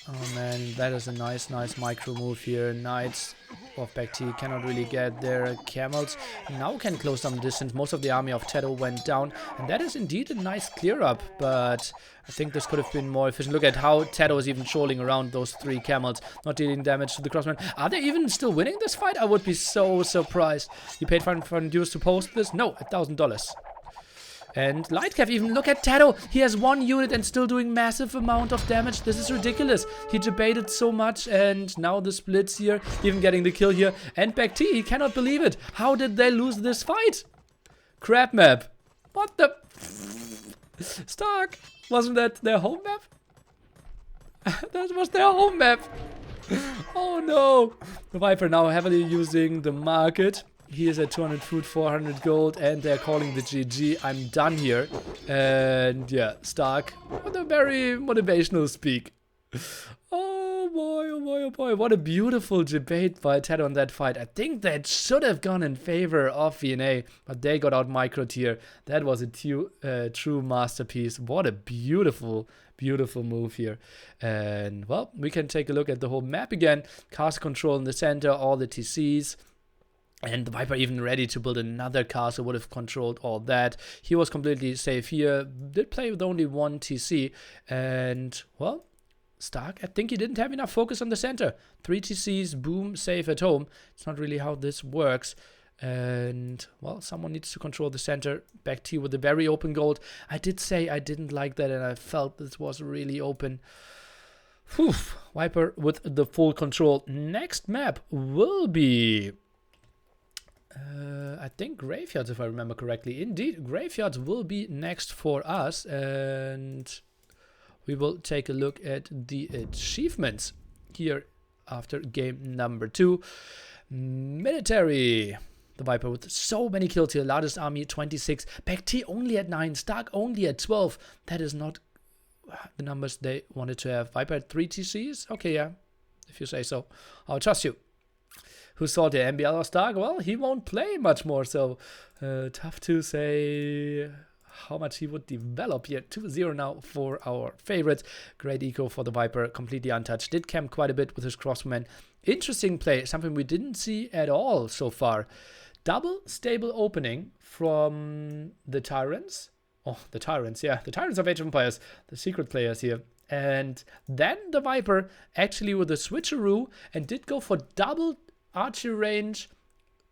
Oh man, that is a nice micro move here. Knights of BacT cannot really get their camels. Now can close some distance. Most of the army of TaToH went down. And that is indeed a nice clear up. But I think this could have been more efficient. Look at how TaToH is even trolling around those 3 camels. Not dealing damage to the crossman. Are they even still winning this fight? I would be so surprised. You paid $500 to post this? No, $1,000. And Lightcav even, look at TaToH. He has 1 unit and still doing massive amount of damage. This is ridiculous. He debated so much and now the splits here. Even getting the kill here. And BacT, he cannot believe it. How did they lose this fight? Crab map. What the... Stark. Wasn't that their home map? That was their home map. Oh no. The Viper now heavily using the market. He is at 200 food, 400 gold, and they're calling the GG. I'm done here. And yeah, Stark, what a very motivational speak. Oh boy, oh boy, oh boy. What a beautiful debate by TaToH on that fight. I think that should have gone in favor of VNA, but they got out micro tier. That was a true masterpiece. What a beautiful move here. And well, we can take a look at the whole map again. Castle control in the center, all the TCs. And the Viper even ready to build another castle, would have controlled all that. He was completely safe here. Did play with only 1 TC. And, well, Stark, I think he didn't have enough focus on the center. 3 TCs, boom, safe at home. It's not really how this works. And, well, someone needs to control the center. BacT with a very open gold. I did say I didn't like that, and I felt this was really open. Whew. Viper with the full control. Next map will be... I think Graveyards, if I remember correctly. Indeed, Graveyards will be next for us. And we will take a look at the achievements here after game number 2. Military. The Viper with so many kills here. Largest army, 26. BacT only at 9. Stark only at 12. That is not the numbers they wanted to have. Viper at 3 TCs? Okay, yeah. If you say so. I'll trust you. Who saw the MBL or Stark? Well, he won't play much more, so tough to say how much he would develop here. 2-0 now for our favorites. Great eco for the Viper, completely untouched. Did camp quite a bit with his crossman. Interesting play, something we didn't see at all so far. Double stable opening from the Tyrants. Oh, the Tyrants, yeah. The Tyrants of Age of Empires, the secret players here. And then the Viper actually with a switcheroo and did go for double archery range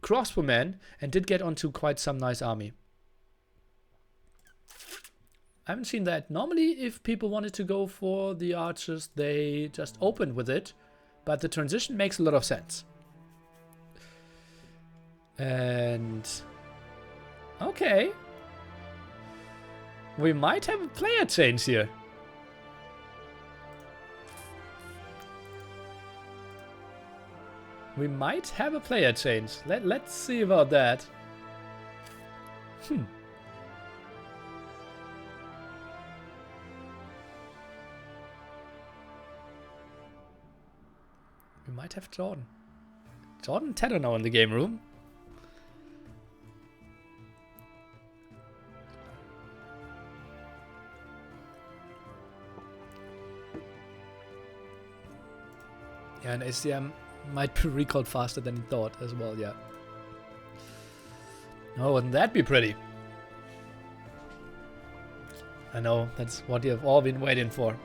crossbowman and did get onto quite some nice army. I haven't seen that. Normally, if people wanted to go for the archers, they just opened with it. But the transition makes a lot of sense. And... okay. We might have a player change here. We might have a player change. Let's see about that. We might have JorDan. JorDan TaToH now in the game room. Yeah, and ACCM might be recalled faster than he thought as well, yeah. Oh, wouldn't that be pretty? I know, that's what you have all been waiting for.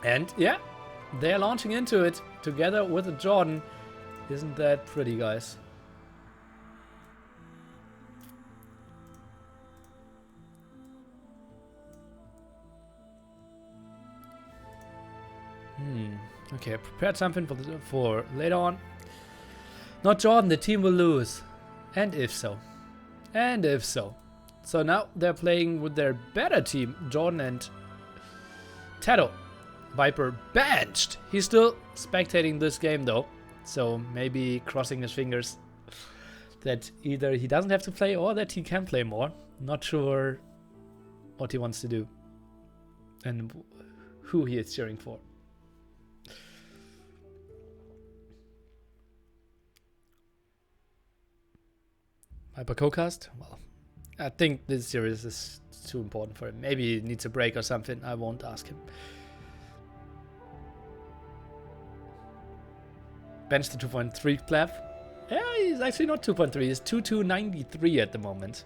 And yeah, they're launching into it together with the Jordan. Isn't that pretty, guys? Okay, I prepared something for later on. Not Jordan, the team will lose. And if so. And if so. So now they're playing with their better team, Jordan and TaToH. Viper benched. He's still spectating this game though. So maybe crossing his fingers that either he doesn't have to play or that he can play more. Not sure what he wants to do. And who he is cheering for. Viper co-cast? Well, I think this series is too important for him. Maybe he needs a break or something. I won't ask him. Bench to 2.3 Clef. Yeah, he's actually not 2.3. He's 2293 at the moment.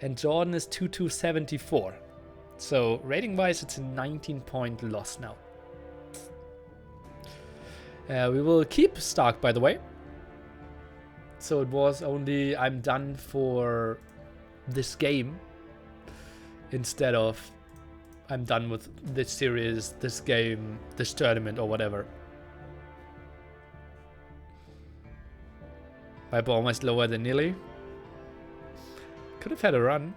And Jordan is 2274. So rating-wise, it's a 19-point loss now. We will keep Stark, by the way. So it was only I'm done for this game instead of I'm done with this series, this game, this tournament or whatever. Viper almost lower than Liereyy. Could have had a run.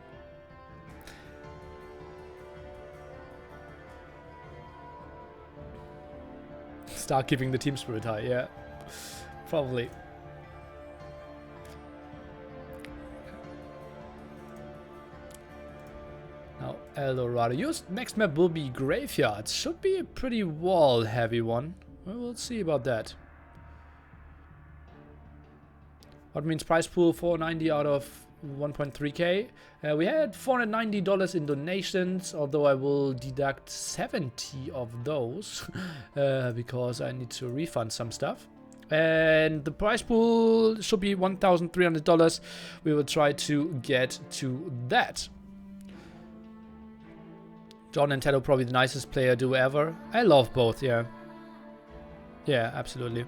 Start keeping the team spirit high, yeah. Probably. Now, Eldorado. Your next map will be Graveyards. Should be a pretty wall-heavy one. We'll see about that. What means prize pool 490 out of 1.3k. We had $490 in donations, although I will deduct 70 of those because I need to refund some stuff. And the prize pool should be $1,300. We will try to get to that. Jordan and TaToH probably the nicest player duo ever. I love both, yeah. Yeah, absolutely.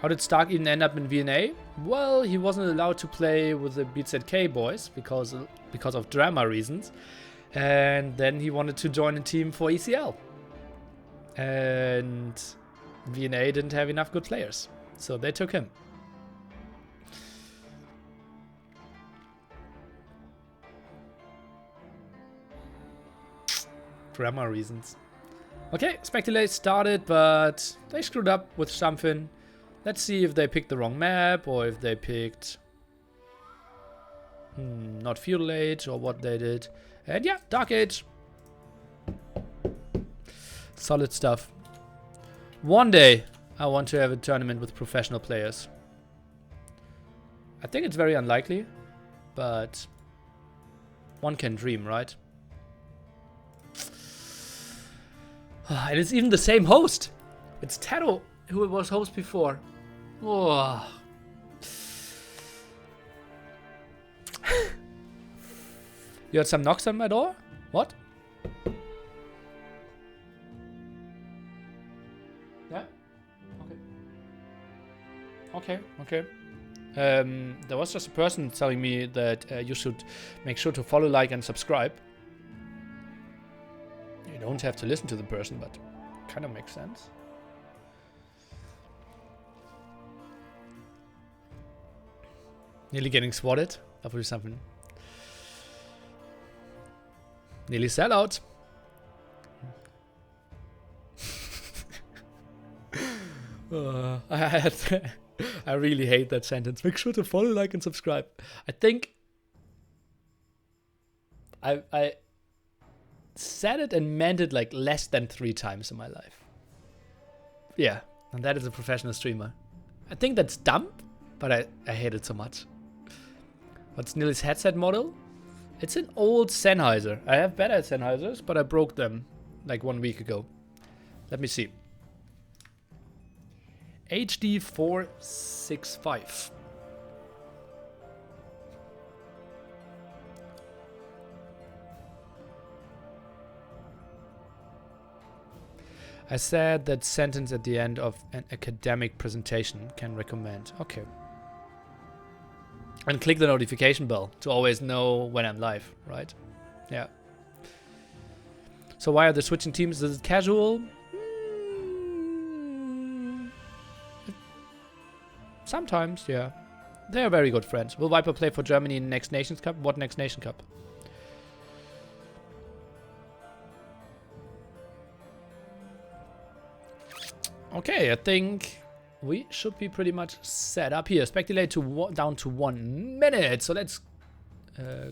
How did Stark even end up in VNA? Well, he wasn't allowed to play with the BZK boys because of drama reasons. And then he wanted to join a team for ECL. And VNA didn't have enough good players. So they took him. Drama reasons. Okay, Speculate started, but they screwed up with something. Let's see if they picked the wrong map or if they picked not Feudal Age or what they did. And yeah, Dark Age. Solid stuff. One day I want to have a tournament with professional players. I think it's very unlikely, but one can dream, right? And it's even the same host. It's TaToH who was host before. Oh. You had some knocks on my door? What? Yeah? Okay. Okay. There was just a person telling me that you should make sure to follow, like, and subscribe. You don't have to listen to the person, but kind of makes sense. Nearly getting swatted. That would be something. Nearly sell out. I had I really hate that sentence. Make sure to follow, like, and subscribe. I think I said it and meant it like less than 3 times in my life. Yeah, and that is a professional streamer. I think that's dumb, but I hate it so much. What's Nils' headset model? It's an old Sennheiser. I have better Sennheisers, but I broke them like 1 week ago. Let me see. HD465. I said that sentence at the end of an academic presentation. Can recommend. Okay. And click the notification bell to always know when I'm live, right? Yeah. So why are they switching teams? Is it casual? Sometimes, yeah. They are very good friends. Will Viper play for Germany in Next Nations Cup? What Next Nation Cup? Okay, I think we should be pretty much set up here. Spec delay down to 1 minute. So let's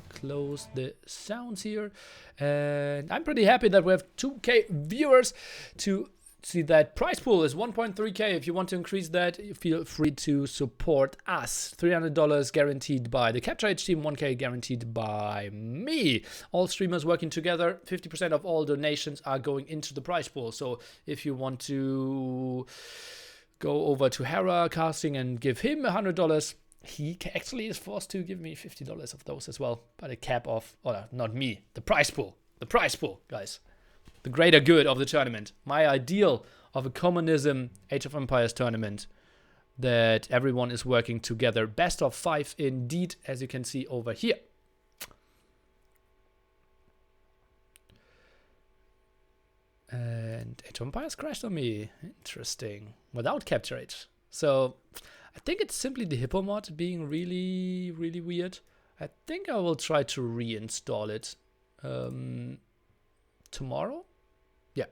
close the sounds here. And I'm pretty happy that we have 2K viewers to see that prize pool is 1.3K. If you want to increase that, feel free to support us. $300 guaranteed by the CaptureAge team, 1K guaranteed by me. All streamers working together, 50% of all donations are going into the prize pool. So if you want to go over to Hera casting and give him $100, he actually is forced to give me $50 of those as well. But a cap of, or not me, the prize pool. The prize pool, guys. The greater good of the tournament. My ideal of a communism Age of Empires tournament that everyone is working together. Best of 5 indeed, as you can see over here. And Age of Empires crashed on me. Interesting. Without CaptureAge. So I think it's simply the Hippo mod being really, really weird. I think I will try to reinstall it tomorrow. Yeah.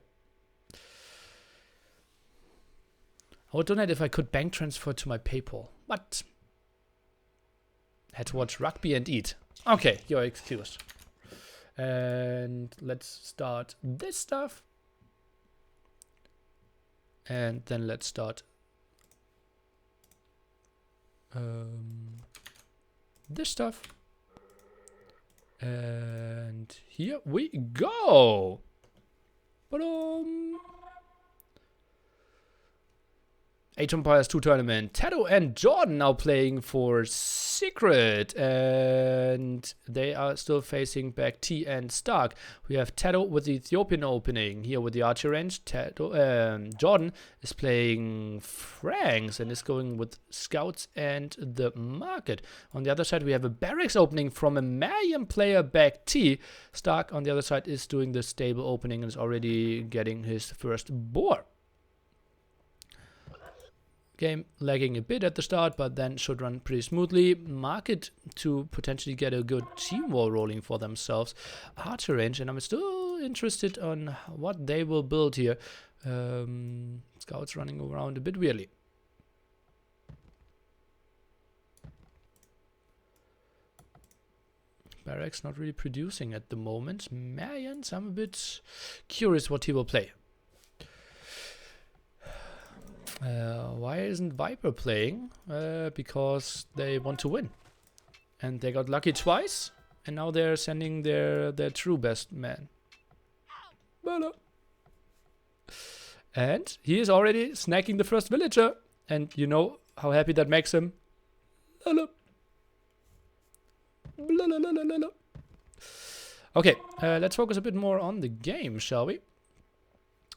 I would donate if I could bank transfer to my PayPal. But had to watch rugby and eat. Okay, you're excused. And let's start this stuff. And then let's start this stuff. And here we go. Age of Empires 2 tournament. TaToH and JorDan now playing for Secret. And they are still facing BacT and st4rk. We have TaToH with the Ethiopian opening. Here with the archer range. JorDan is playing Franks and is going with scouts and the market. On the other side, we have a barracks opening from a Malian player, BacT. st4rk on the other side is doing the stable opening and is already getting his first boar. Game lagging a bit at the start, but then should run pretty smoothly. Market to potentially get a good team war rolling for themselves. Archer range, and I'm still interested on what they will build here. Scouts running around a bit weirdly. Barracks not really producing at the moment. Marians, I'm a bit curious what he will play. Why isn't Viper playing? Because they want to win. And they got lucky twice. And now they're sending their true best man. And he is already snacking the first villager. And you know how happy that makes him. Okay, let's focus a bit more on the game, shall we?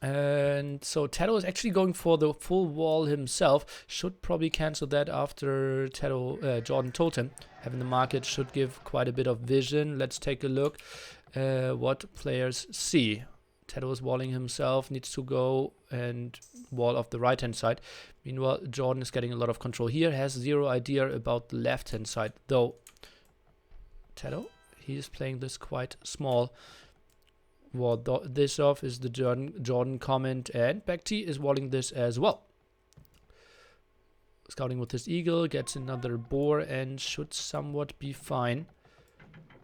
And so TaToH is actually going for the full wall himself. Should probably cancel that after TaToH JorDan told him. Having the market should give quite a bit of vision. Let's take a look what players see. TaToH is walling himself, needs to go and wall off the right hand side. Meanwhile, JorDan is getting a lot of control here. Has zero idea about the left hand side though. TaToH, he is playing this quite small. Wall this off is the JorDan comment, and BacT is walling this as well. Scouting with his eagle, gets another boar and should somewhat be fine.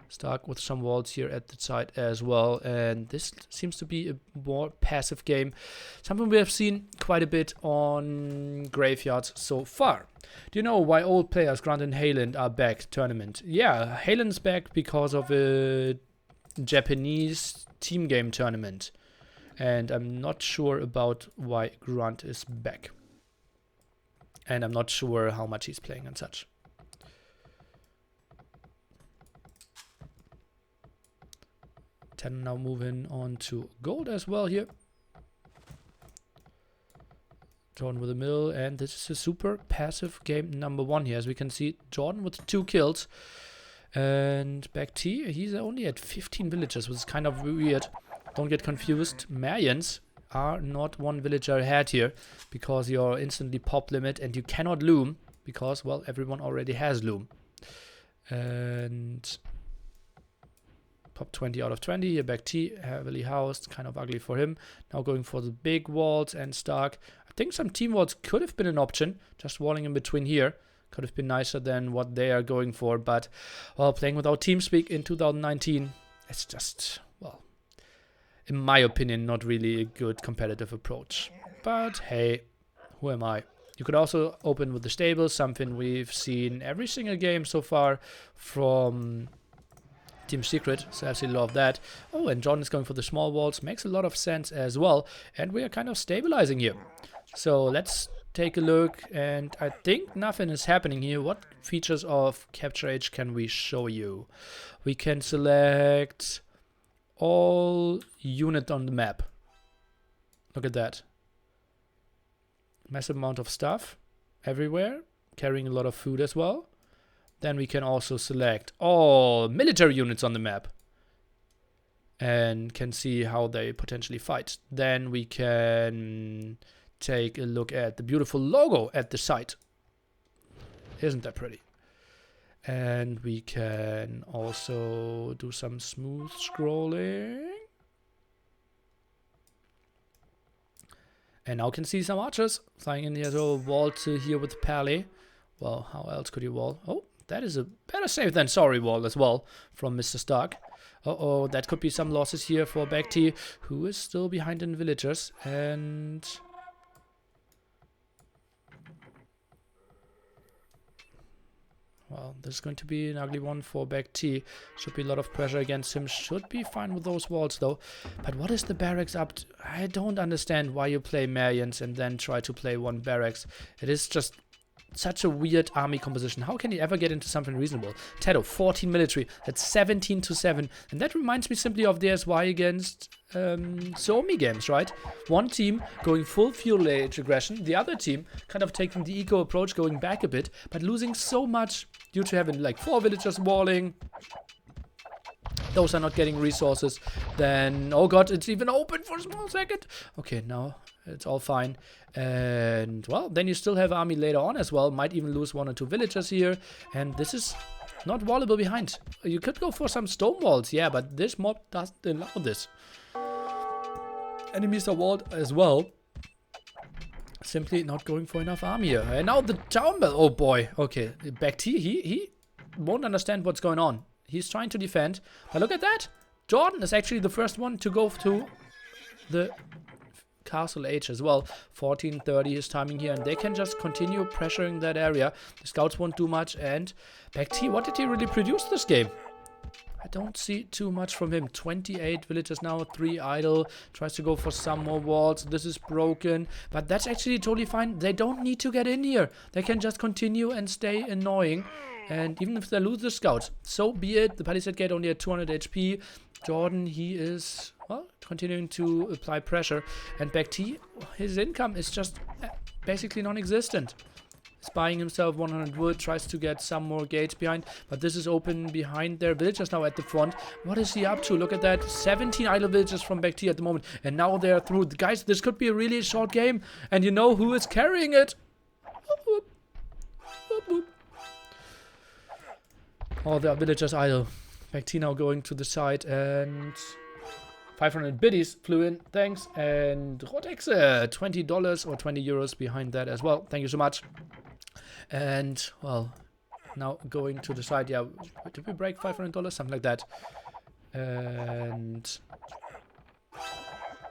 st4rk with some walls here at the side as well, and this seems to be a more passive game, something we have seen quite a bit on graveyards so far. Do you know why old players Grunt and Hayland are back tournament? Yeah, Hayland's back because of a Japanese team game tournament, and I'm not sure about why Grunt is back, and I'm not sure how much he's playing and such. Ten now moving on to gold as well here. Jordan with a mill, and this is a super passive game number 1 here. As we can see, Jordan with 2 kills. And BacT, he's only at 15 villagers, which is kind of weird. Don't get confused. Marians are not 1 villager ahead here, because you're instantly pop limit and you cannot loom, because, well, everyone already has loom. And pop 20 out of 20 here. BacT heavily housed, kind of ugly for him. Now going for the big walls, and st4rk. I think some team walls could have been an option. Just walling in between here could have been nicer than what they are going for. But, well, playing without TeamSpeak in 2019, it's just, well, in my opinion, not really a good competitive approach. But hey, who am I? You could also open with the stable, something we've seen every single game so far from Team Secret, so I absolutely love that. Oh, and Jordan is going for the small walls, makes a lot of sense as well, and we are kind of stabilizing here. So let's take a look, and I think nothing is happening here. What features of Capture Age can we show you? We can select all units on the map. Look at that. Massive amount of stuff everywhere, carrying a lot of food as well. Then we can also select all military units on the map and can see how they potentially fight. Then we can take a look at the beautiful logo at the site. Isn't that pretty? And we can also do some smooth scrolling. And now can see some archers flying in here. So wall to here with Pally. Well, how else could you wall? Oh, that is a better save than sorry wall as well from Mr. st4rk. Uh-oh, that could be some losses here for BacT, who is still behind in villagers. And well, this is going to be an ugly one for BacT. Should be a lot of pressure against him. Should be fine with those walls though. But what is the barracks up to? I don't understand why you play Marians and then try to play 1 barracks. It is just such a weird army composition. How can you ever get into something reasonable? TaToH, 14 military. That's 17-7. And that reminds me simply of the SY against Suomi games, right? One team going full Feudal Age aggression. The other team kind of taking the eco approach, going back a bit, but losing so much due to having like 4 villagers walling. Those are not getting resources. Then, oh god, it's even open for a small second. Okay, now it's all fine. And, well, then you still have army later on as well. Might even lose 1 or 2 villagers here. And this is not wallable behind. You could go for some Stonewalls, yeah, but this mob doesn't allow this. Enemies are walled as well. Simply not going for enough army here. And now the town bell. Oh boy. Okay, BacT, he won't understand what's going on. He's trying to defend. But look at that. Jordan is actually the first one to go to the castle age as well. 14:30 is timing here, and they can just continue pressuring that area. The scouts won't do much, and BacT, what did he really produce this game? I don't see too much from him. 28 villagers now, 3 idle. Tries to go for some more walls. This is broken, but that's actually totally fine. They don't need to get in here. They can just continue and stay annoying. And even if they lose the scouts, so be it. The Palisade Gate only at 200 HP. Jordan, he is, well, continuing to apply pressure. And BacT, his income is just basically non-existent. He's buying himself 100 wood, tries to get some more gates behind, but this is open behind their villagers now at the front. What is he up to? Look at that. 17 idle villagers from BacT at the moment. And now they're through. Guys, this could be a really short game. And you know who is carrying it? All the villagers idle. BacT now going to the side, and 500 biddies flew in. Thanks. And Rotex, $20 or €20 behind that as well. Thank you so much. And, well, now going to the side. Yeah, did we break $500? Something like that. And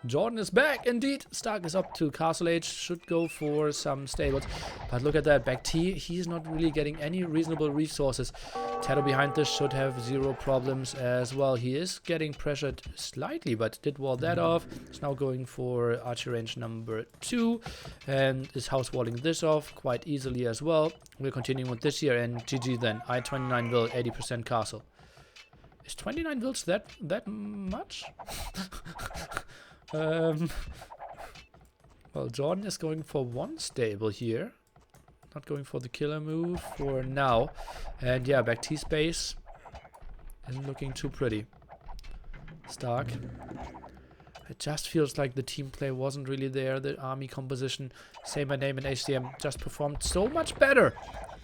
Jordan is back, indeed. Stark is up to Castle Age. Should go for some stables. But look at that. BacT, he's not really getting any reasonable resources. TaToH behind this should have zero problems as well. He is getting pressured slightly, but did wall that off. He's now going for archer range number 2. And is house walling this off quite easily as well. We're continuing with this here. And GG then. I-29 will 80% castle. Is 29 vills that much? Well, Jordan is going for one stable here. Not going for the killer move for now. And yeah, BacT space isn't looking too pretty. Stark. It just feels like the team play wasn't really there. The army composition, same by name and ACCM, just performed so much better,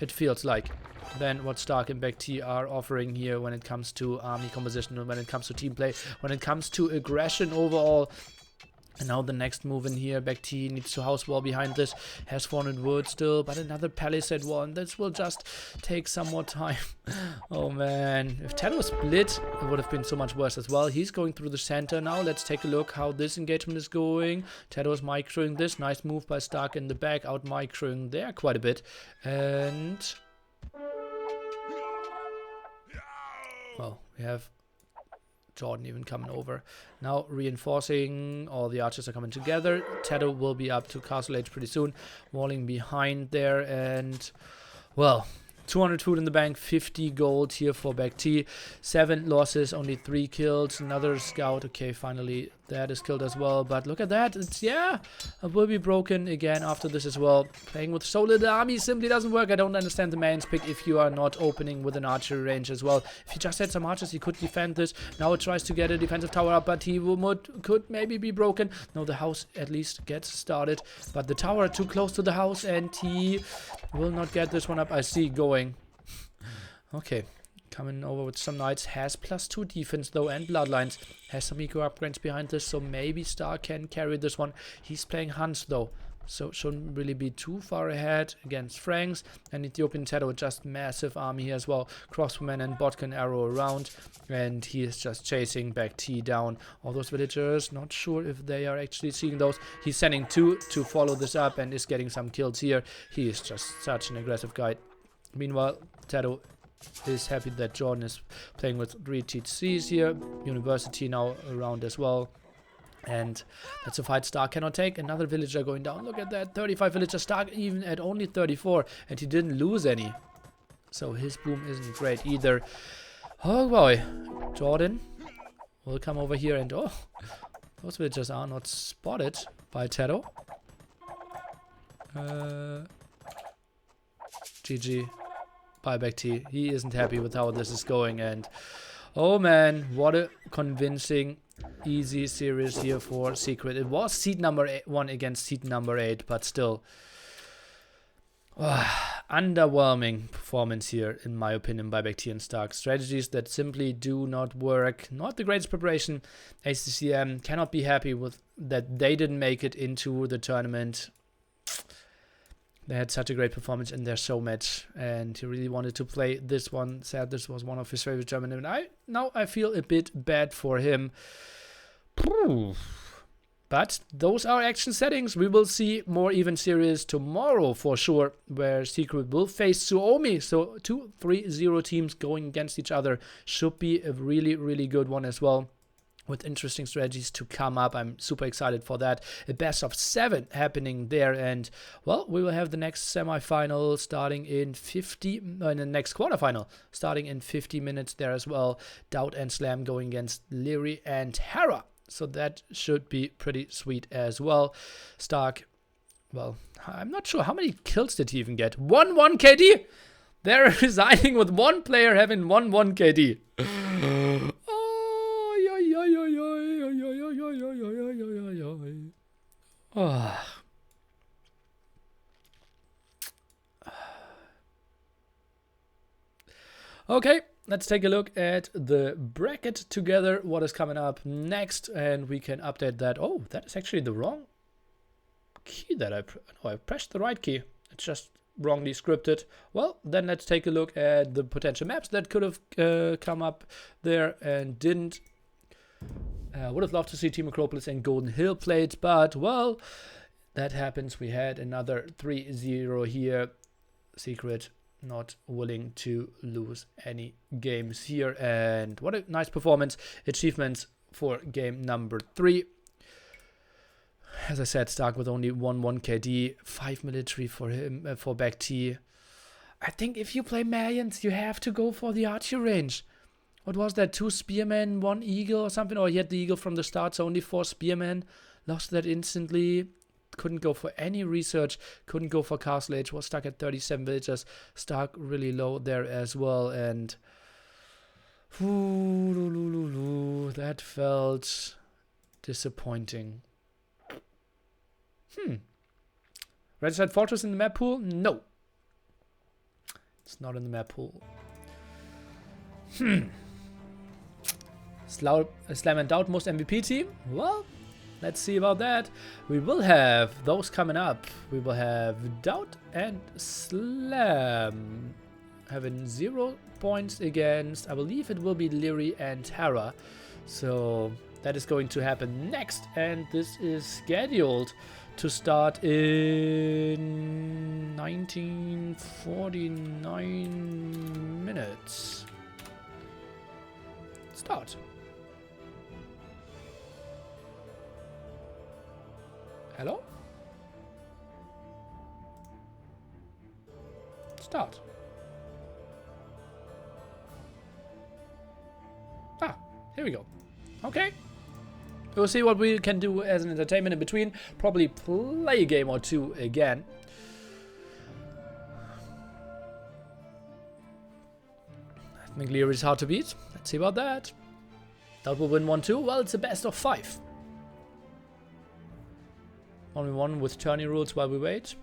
it feels like, than what Stark and BacT are offering here when it comes to army composition, and when it comes to team play, when it comes to aggression overall. And now the next move in here, BacT needs to house wall behind this, has 400 wood still, but another palisade wall, and this will just take some more time. Oh man, if TaToH split, it would have been so much worse as well. He's going through the center now. Let's take a look how this engagement is going. TaToH is microing this, nice move by Stark in the back, out microing there quite a bit. And well, we have Jordan even coming over. Now reinforcing, all the archers are coming together. TaToH will be up to Castle Age pretty soon. Walling behind there, and well, 200 food in the bank, 50 gold here for BacT. 7 losses, only 3 kills. Another scout. Okay, finally that is killed as well. But look at that. It's, yeah, it will be broken again after this as well. Playing with so little army simply doesn't work. I don't understand the man's pick if you are not opening with an archery range as well. If he just had some archers, he could defend this. Now it tries to get a defensive tower up, but he could maybe be broken. No, the house at least gets started. But the tower too close to the house, and he will not get this one up. I see going. Okay. Coming over with some knights, has +2 defense though, and bloodlines, has some eco upgrades behind this, so maybe Star can carry this one. He's playing Huns though, so shouldn't really be too far ahead against Franks. And Ethiopian TaToH, just massive army here as well, crossbowmen and botcan arrow around, and he is just chasing BacT down. All those villagers, not sure if they are actually seeing those. He's sending 2 to follow this up and is getting some kills here. He is just such an aggressive guy. Meanwhile, TaToH is happy that Jordan is playing with 3 TCs here. University now around as well. And that's a fight Stark cannot take. Another villager going down. Look at that. 35 villagers. Stark even at only 34. And he didn't lose any. So his boom isn't great either. Oh boy. Jordan will come over here and oh, those villagers are not spotted by TaToH. GG. By BacT. He isn't happy with how this is going, and oh man, what a convincing easy series here for Secret. It was seed number 1 against seed number 8, but still underwhelming performance here in my opinion by BacT and Stark. Strategies that simply do not work, not the greatest preparation. ACCM cannot be happy with that they didn't make it into the tournament. They had such a great performance in their show match, and he really wanted to play this one. Said this was one of his favorite German, and now I feel a bit bad for him. But those are action settings. We will see more even series tomorrow for sure, where Secret will face Suomi. So 2-3-0 teams going against each other should be a really, really good one as well, with interesting strategies to come up. I'm super excited for that. A best of 7 happening there, and well, we will have the next semi-final starting in the next quarterfinal starting in 50 minutes there as well. DauT and Slam going against Liereyy and Hera, so that should be pretty sweet as well. Stark, well, I'm not sure how many kills did he even get. 1-1 KD. They're resigning with 1 player having 1-1 KD. Okay, let's take a look at the bracket together, what is coming up next, and we can update that. Oh, that is actually the wrong key that I pressed the right key. It's just wrongly scripted. Well, then let's take a look at the potential maps that could have come up there and didn't. Would have loved to see Team Acropolis and Golden Hill played, but well, that happens. We had another 3-0 here. Secret not willing to lose any games here, and what a nice performance. Achievements for game number 3. As I said, Stark with only 1 KD, 5 military for him, for BacT. I think if you play Malians, you have to go for the archer range. What was that? 2 spearmen, 1 eagle or something? Or he had the eagle from the start, so only 4 spearmen. Lost that instantly. Couldn't go for any research. Couldn't go for Castle Age. Was stuck at 37 villagers. Stark really low there as well. And that felt disappointing. Red Side Fortress in the map pool? No. It's not in the map pool. Slam and DauT most MVP team? Well, let's see about that. We will have those coming up. We will have DauT and Slam having 0 points against, I believe it will be Liereyy and Hera. So that is going to happen next, and this is scheduled to start in 1949 minutes. Start. Hello? Start. Ah, here we go. Okay. We'll see what we can do as an entertainment in between. Probably play a game or 2 again. I think Liereyy is hard to beat. Let's see about that. DauT will win 1-2. Well, it's a best of 5. Only 1 with tourney rules while we wait.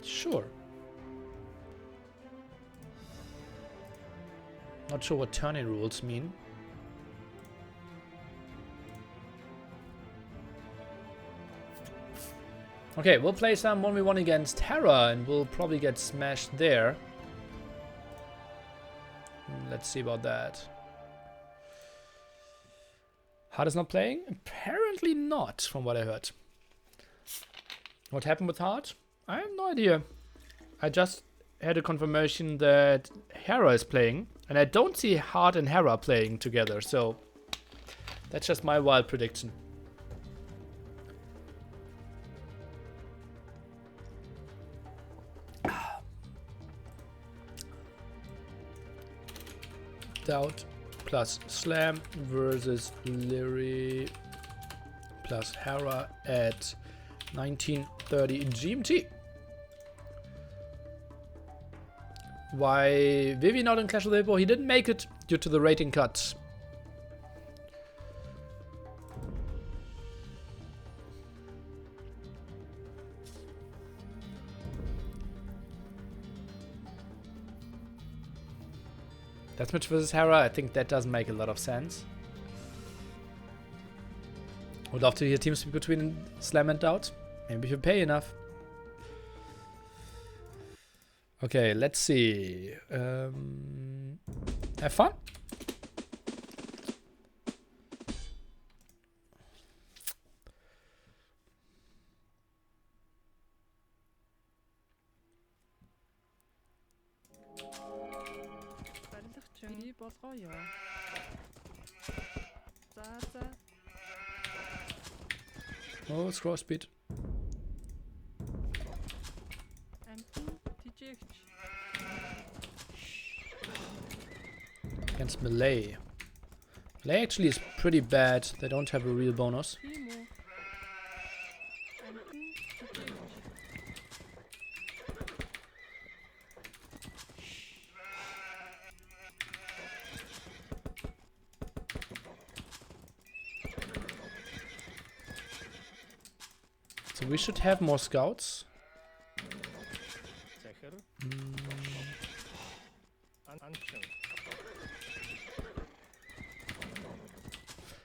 Sure. Not sure what tourney rules mean. Okay, we'll play some 1v1 against Hera and we'll probably get smashed there. Let's see about that. Hearttt is not playing? Apparently not, from what I heard. What happened with Hearttt? I have no idea. I just had a confirmation that Hera is playing, and I don't see Hearttt and Hera playing together, so that's just my wild prediction. DauT plus Slam versus Liereyy plus Hera at 1930 GMT. Why Vivi not in Clash of the Hippo? He didn't make it due to the rating cuts. Deathmatch versus Hera, I think that doesn't make a lot of sense. Would love to hear team speak between Slam and DauT. Maybe if you pay enough. Okay, let's see. Have fun. Oh, scroll speed. Against melee. Melee actually is pretty bad. They don't have a real bonus. So we should have more scouts.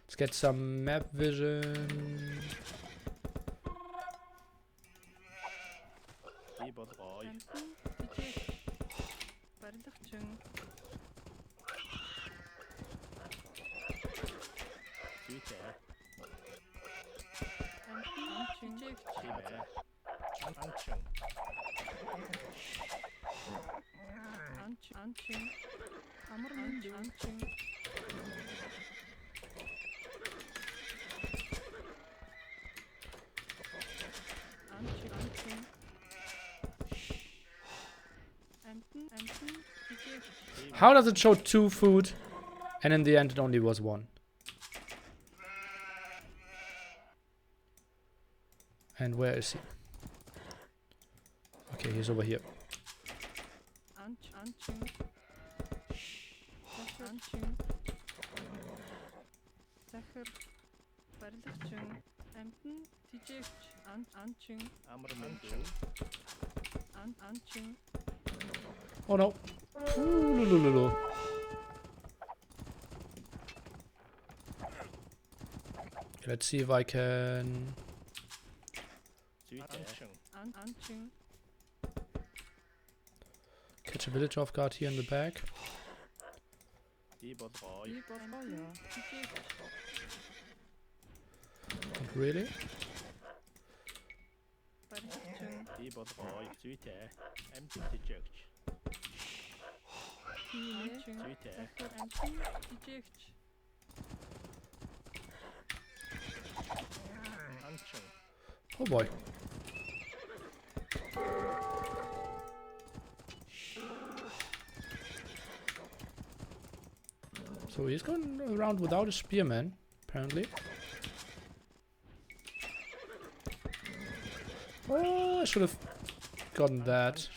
Let's get some map vision. How does it show 2 food and in the end it only was 1? And where is he? Okay, he's over here. Oh no. Ooh, let's see if I can catch a village off guard here in the back. Not really. Oh boy. So he's going around without a spearman, apparently. Oh, I should have gotten that.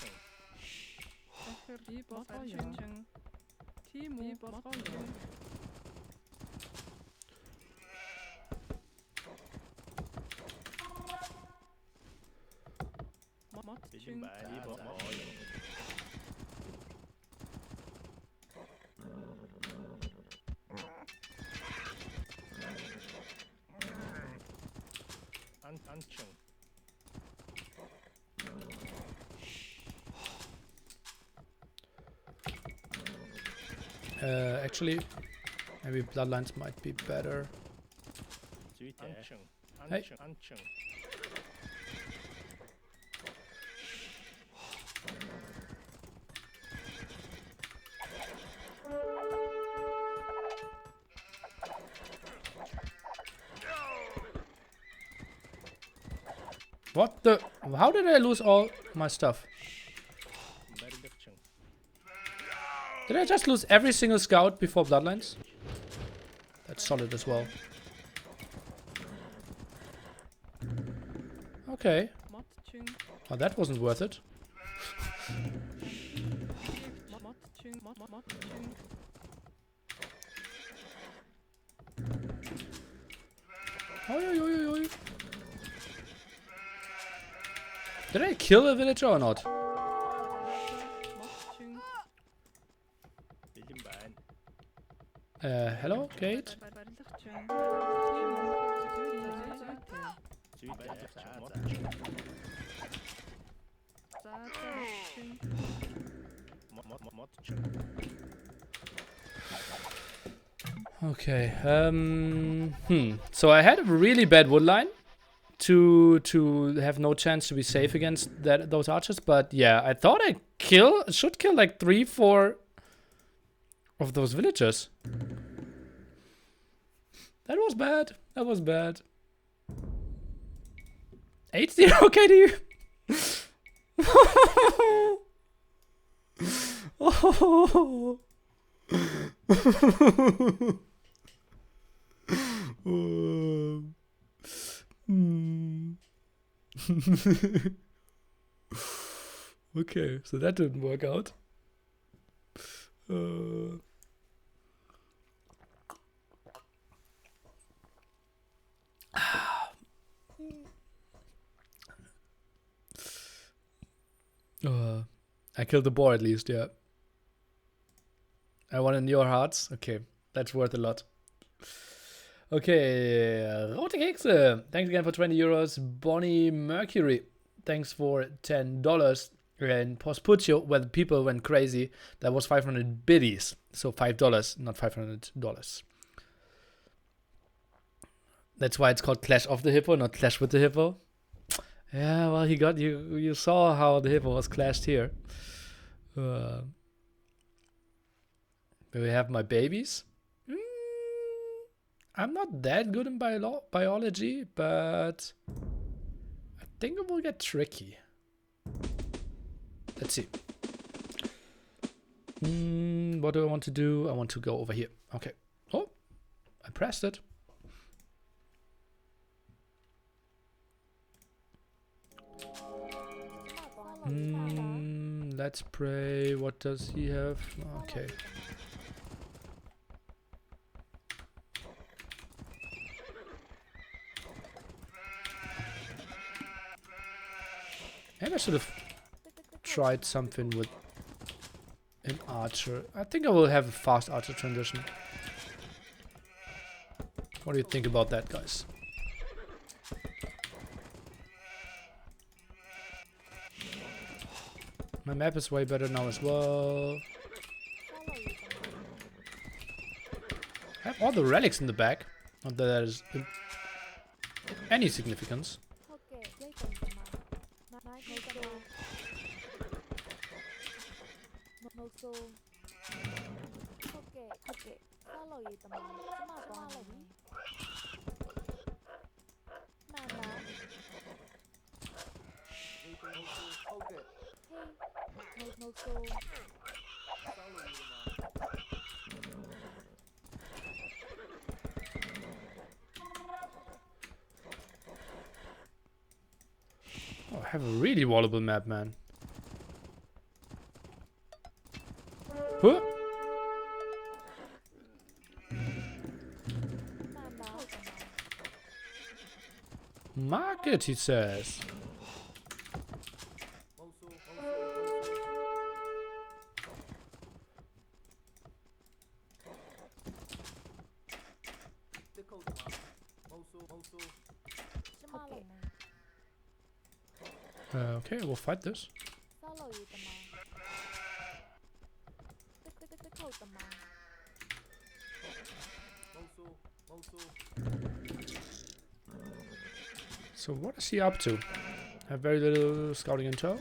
Actually, maybe bloodlines might be better. Hey. What the? How did I lose all my stuff? Did I just lose every single scout before Bloodlines? That's solid as well. Okay. Oh, that wasn't worth it. Oi, oi, oi, oi. Did I kill a villager or not? Hello, Kate? Okay, so I had a really bad wood line to have no chance to be safe against those archers, but yeah, I thought I should kill like 3-4 of those villagers. That was bad. That was bad. 8-0 KD. Oh. Okay, so that didn't work out. I killed the boar at least, yeah. I won in your hearts. Okay, that's worth a lot. Okay, Rote Kekse, thanks again for 20 euros. Bonnie Mercury, thanks for $10. And Posputio, where the people went crazy, that was 500 biddies. So $5, not $500. That's why it's called Clash of the Hippo, not Clash with the Hippo. Yeah, well, he got you saw how the Hippo was clashed here. Will we have my babies? I'm not that good in biology, but I think it will get tricky. Let's see. What do I want to do? I want to go over here. Okay. Oh, I pressed it. Let's pray. What does he have? Okay. Maybe I should have tried something with an archer. I think I will have a fast archer transition. What do you think about that, guys? My map is way better now as well. I have all the relics in the back. Not that that is any significance. Oh, I have a really wallable map, man. Huh? Market, he says. Okay, we'll fight this. So what is he up to? Have very little scouting intel.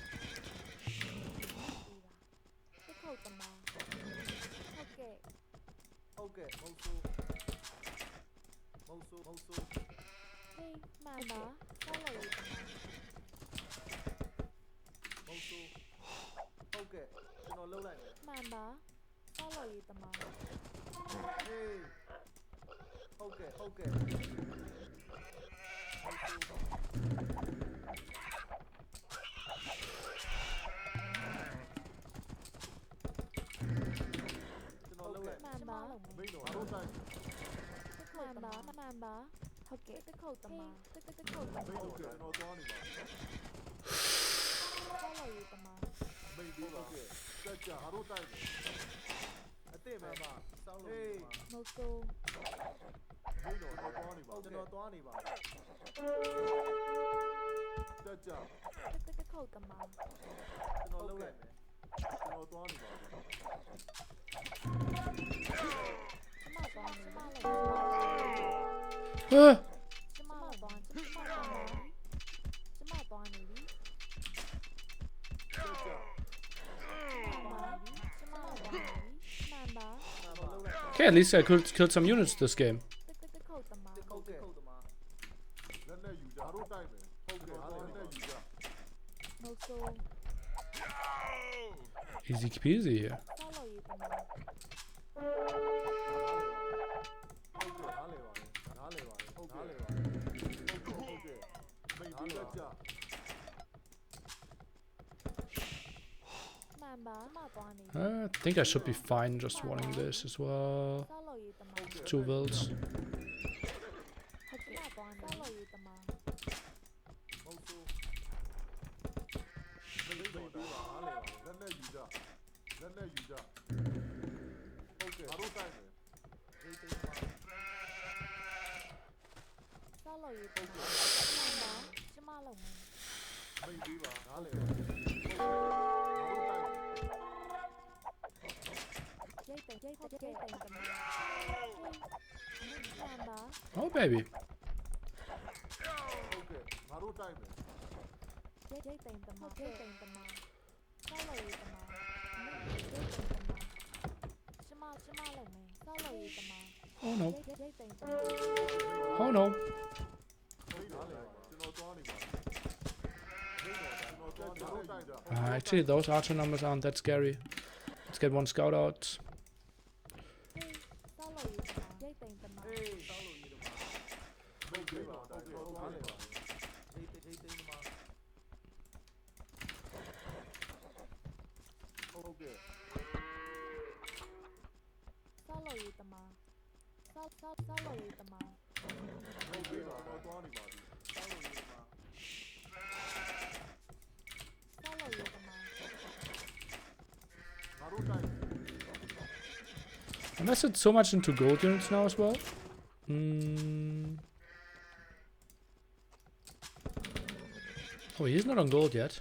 Okay, at least I could kill some units this game. Easy peasy here. I think I should be fine just wanting this as well. 2 wills. Oh baby. Oh no. Oh no. Actually, those archer numbers aren't that scary. Let's get one scout out. Invested so much into gold units now as well. Oh, he's not on gold yet.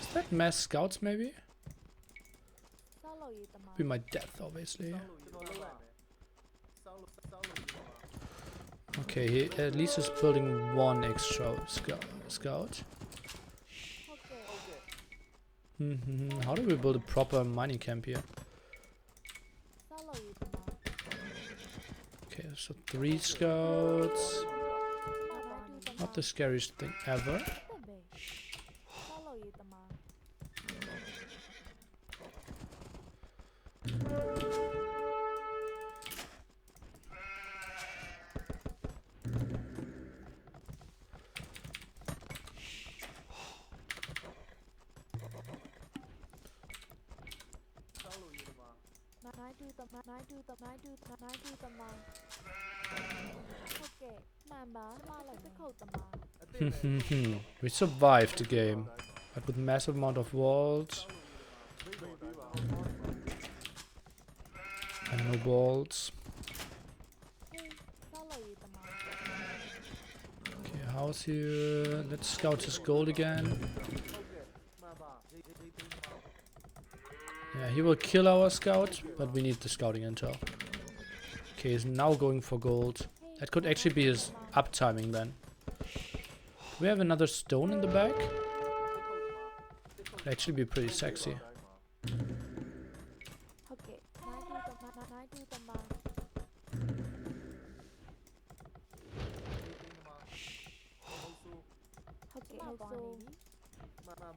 Is that mass scouts maybe? Be my death, obviously. Okay, he at least is building one extra scout. How do we build a proper mining camp here? Okay, so 3 scouts. Not the scariest thing ever. We survived the game, but with massive amount of walls and no balls. Okay, house here. Let's scout his gold again. Yeah, he will kill our scout, but we need the scouting intel. Okay, he's now going for gold. That could actually be his uptiming then. Do we have another stone in the back? Could actually be pretty sexy.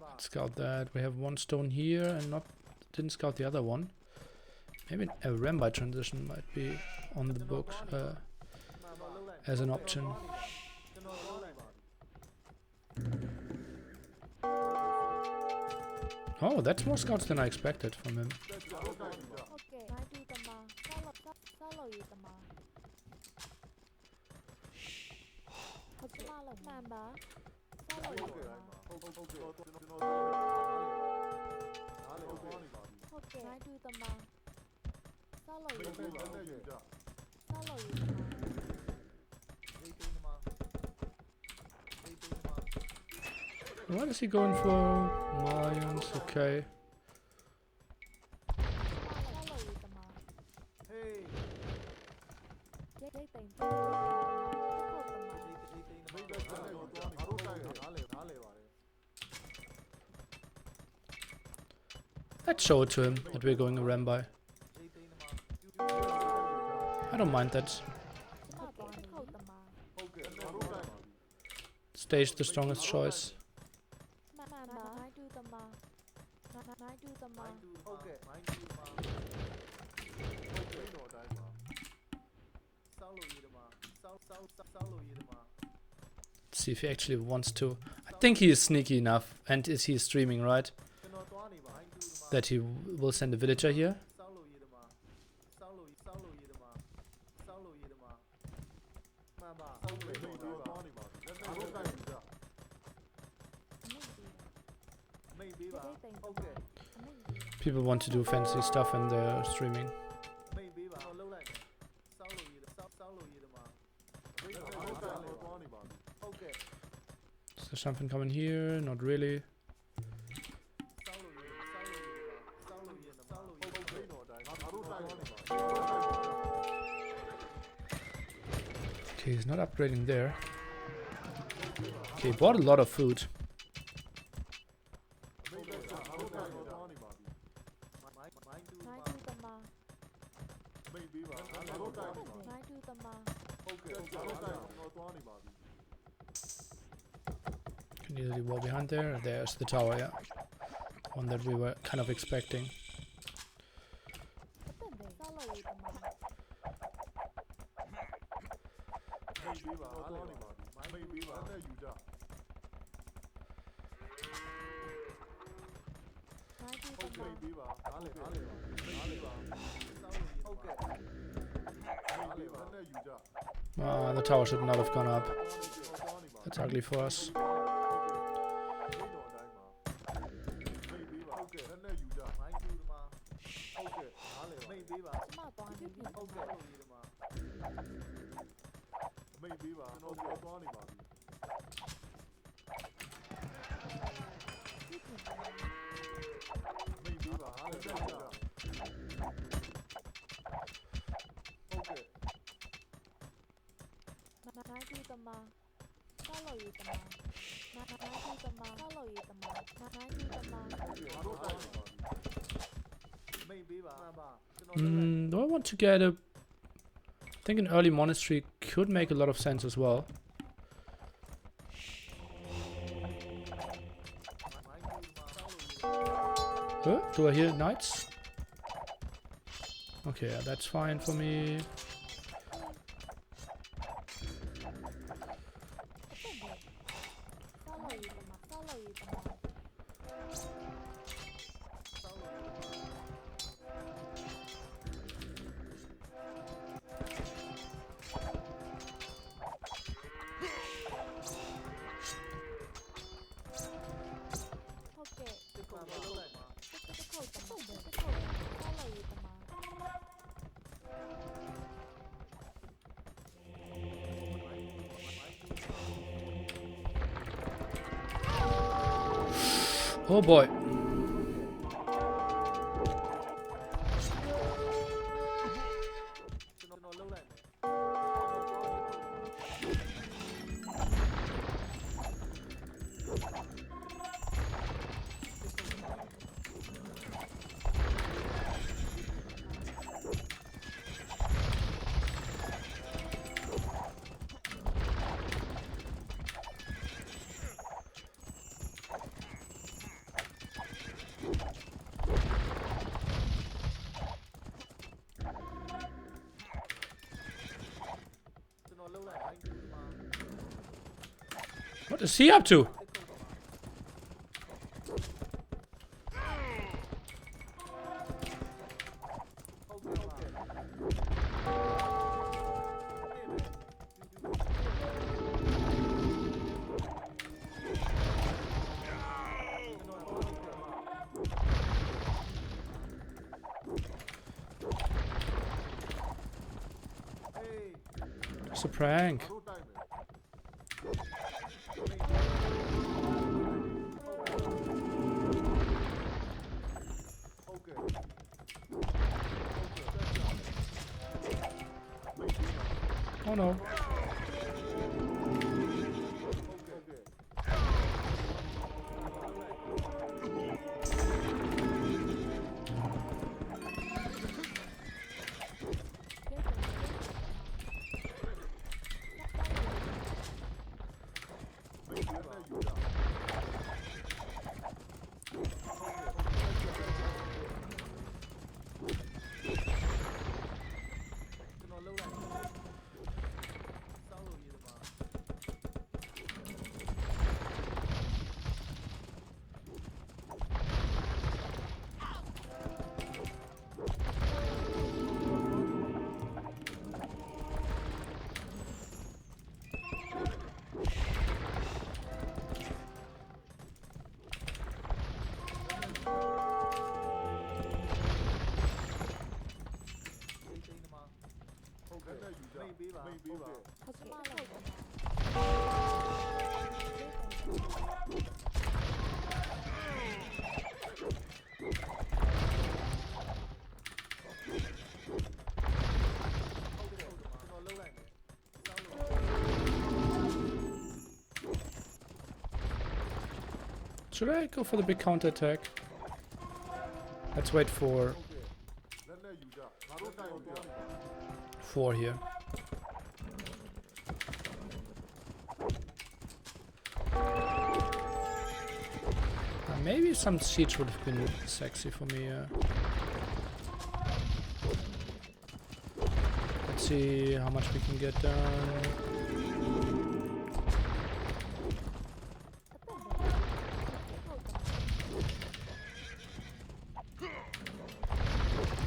Let's scout that. We have one stone here and didn't scout the other one. Maybe a Rambai transition might be on the books as an option. Oh, that's more scouts than I expected from him. What is he going for? Lions, okay. Let's show it to him that we're going a Rambai. I don't mind that. Stage the strongest choice. Let's see if he actually wants to. I think he is sneaky enough, and is he streaming, right? That he will send a villager here. People want to do fancy stuff when they're streaming. Is there something coming here? Not really. Okay, he's not upgrading there. Okay, he bought a lot of food. Can easily wall behind there. There's the tower, yeah. One that we were kind of expecting. The tower should not have gone up. That's ugly for us. Do I want to get a... I think an early monastery could make a lot of sense as well. Do I hear knights? Okay, yeah, that's fine for me. Oh boy. What is he up to? It's a prank. Oh no. Should I go for the big counter attack? Let's wait for 4 here. Maybe some siege would have been sexy for me. Let's see how much we can get done.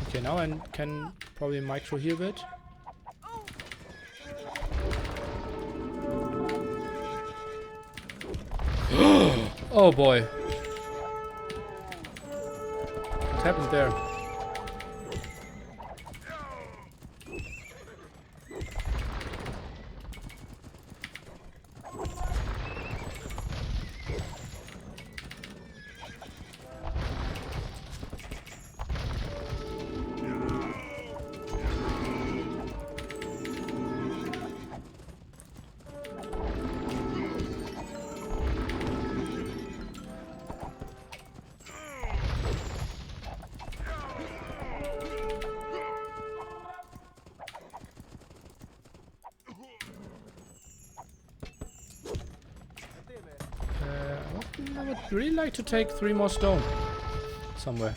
Okay, now I can probably micro here a bit. Oh boy. What happened there? I would really like to take 3 more stone somewhere.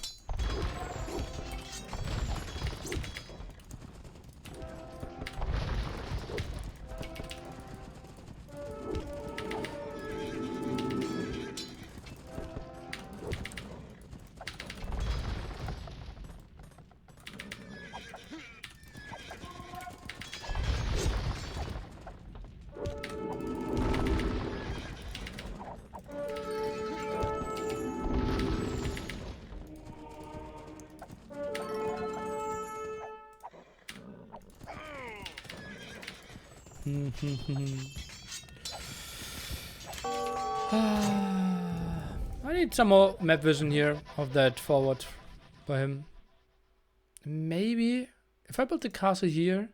I need some more map vision here of that forward by him. Maybe if I build the castle here.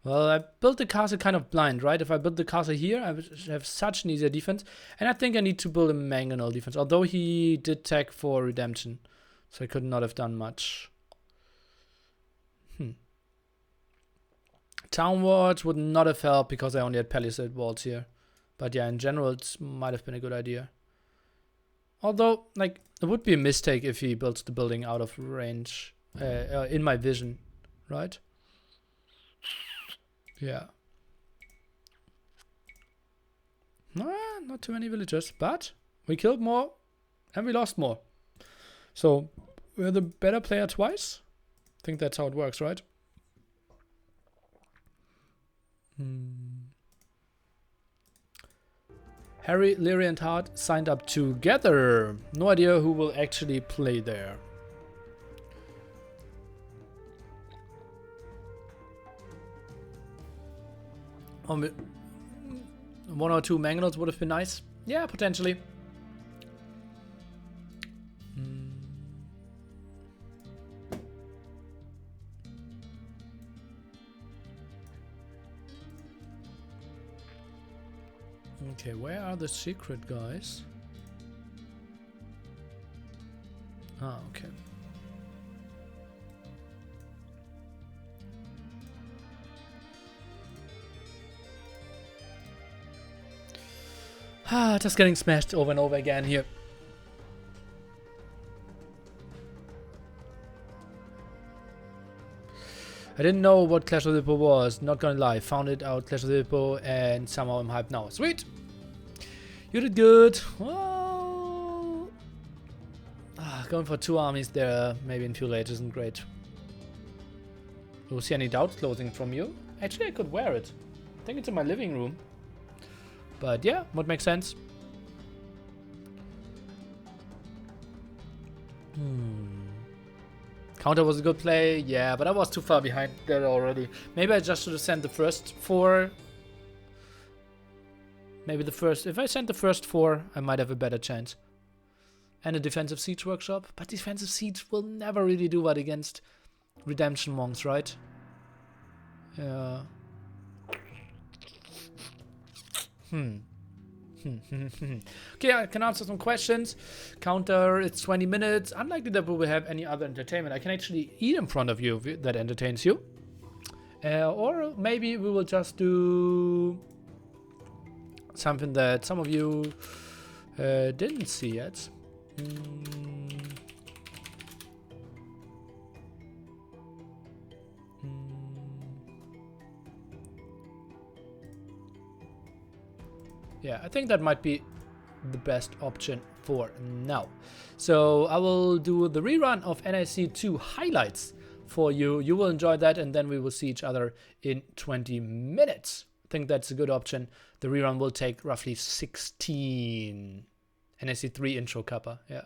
Well, I built the castle kind of blind, right? If I build the castle here, I would have such an easier defense. And I think I need to build a mangonel defense. Although he did tag for redemption. So I could not have done much. Town walls would not have helped because I only had palisade walls here. But yeah, in general, it might have been a good idea. Although, like, it would be a mistake if he builds the building out of range, in my vision, right? Yeah. Not too many villagers, but we killed more and we lost more. So, we're the better player twice? I think that's how it works, right? Harry, Liereyy and Hearttt signed up together. No idea who will actually play there. One or two mangonels would have been nice. Yeah, potentially. Okay, where are the secret guys? Ah, okay. Just getting smashed over and over again here. I didn't know what Clash of the Hippo was, not gonna lie. Found it out, Clash of the Hippo, and somehow I'm hyped now. Sweet! You did good. Well, going for 2 armies there, maybe in Feudal Age isn't great. Do you see any DauT clothing from you? Actually, I could wear it. I think it's in my living room. But yeah, would make sense. Counter was a good play, yeah, but I was too far behind there already. Maybe I just should have sent the first 4. Maybe the first, if I sent the first 4, I might have a better chance. And a defensive siege workshop, but defensive siege will never really do what against redemption monks, right? Yeah. Okay, I can answer some questions. Counter, it's 20 minutes. Unlikely that we will have any other entertainment. I can actually eat in front of you if that entertains you. Or maybe we will just do something that some of you didn't see yet. Yeah, I think that might be the best option for now. So I will do the rerun of NIC 2 highlights for you. You will enjoy that, and then we will see each other in 20 minutes. I think that's a good option. The rerun will take roughly 16. NIC 3 intro kappa, yeah.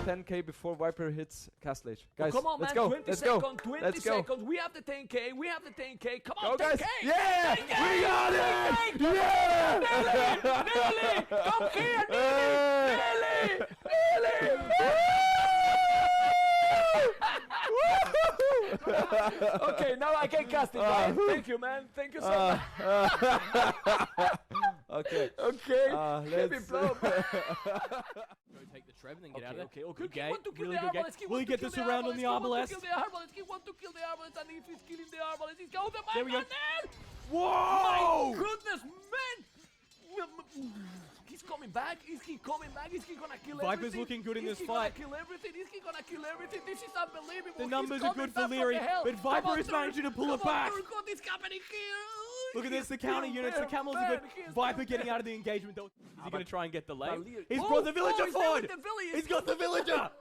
$10K before Viper hits Castle Age. Oh, Guys, come on, let's man. go. 20 Let's seconds, go. 20 Let's go. seconds. We have the 10K. We have the 10K. Come on, Go, 10K. guys. Yeah! 10K. We got it! Yeah! Nearly! Come here, nearly! Okay, now I can cast it, guys. Thank you, man. Thank you so much. Okay. Okay. Let's blow. Go take the Trev and then get out of there. Okay. Good He game. want to kill Really the good game. arbalest. He Will want he to get kill this the around on the arbalest. arbalest? He want to kill the arbalest, and if he's killing the arbalest, he's going to There we go. Whoa! My goodness, man! He's coming back. Is he coming back? Is he gonna kill everything? Viper's looking good in this Is he fight. gonna kill everything? Is he gonna kill everything? This is unbelievable. The He's numbers are coming good for back from Liereyy, the hell. but Viper Come on, is managing to pull it come on, back. Third, what is happening here? Look at this, the counter units, the camels are good. Viper getting out of the engagement though. Is he going to try and get the lane? He's brought the villager forward! He's got the villager!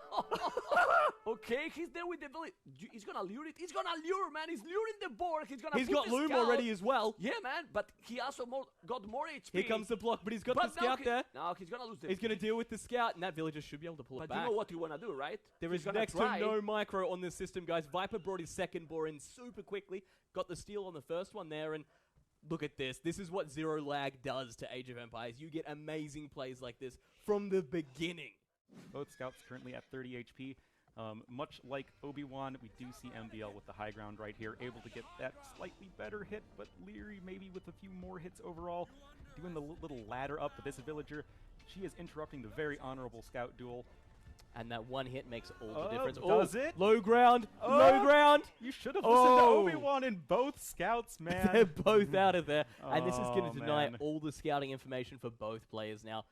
Okay, he's there with the village. He's gonna lure it. He's gonna lure, man. He's luring the board. He's He's got the Loom scout. already as well. Yeah, man, but he also got more HP. Here comes the block, but he's got But the scout there. No, he's gonna lose the He's going to deal with the scout, and that villager should be able to pull But it back. you know what you wanna do, right? There He's is gonna next try. to no micro on this system, guys. Viper brought his second boar in super quickly. Got the steal on the first one there, and look at this. This is what zero lag does to Age of Empires. You get amazing plays like this from the beginning. Both scouts currently at 30 HP. Much like Obi-Wan, we do see MBL with the high ground right here, able to get that slightly better hit, but Liereyy maybe with a few more hits overall, doing the little ladder up, but this villager, she is interrupting the very honorable scout duel. And that one hit makes all the difference. Does it? Low ground, low ground. You should have listened to Obi-Wan in both scouts, man. They're both out of there. And this is going Oh, to deny man. all the scouting information for both players now.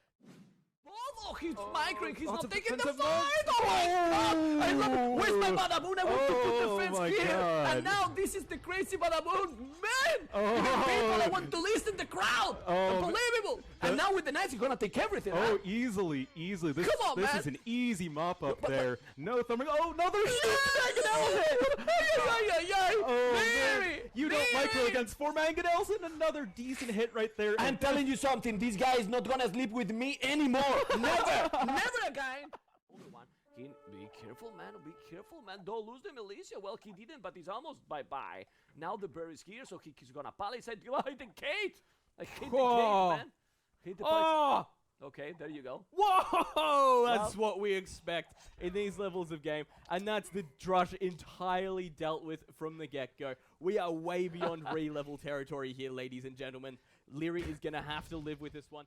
Oh, he's microing. He's not it's a taking the defensive fight. Oh my God! I love. Where's my Badaboon? I want to put defense my here. God. And now this is the crazy Badaboon. Man! Even people, I want to listen the crowd. Unbelievable. And now with the Knights, you're gonna take everything. Oh, huh? easily. This, Come on, this man. is an easy mop up there. No thumbing. Oh, no, there's Liereyy! You don't micro against 4 mangonels, and another decent hit right there. I'm telling you something. This guy is not gonna sleep with me anymore. Never, never again. Be careful, man. Be careful, man. Don't lose the militia. Well, he didn't, but he's almost bye-bye. Now the bear is here, so he's gonna palisade. Oh, hit the gate. I hit the gate, man. Hit the palisade. Okay, there you go. Whoa! That's what we expect in these levels of game. And that's the Drush entirely dealt with from the get-go. We are way beyond re-level territory here, ladies and gentlemen. Liereyy is going to have to live with this one.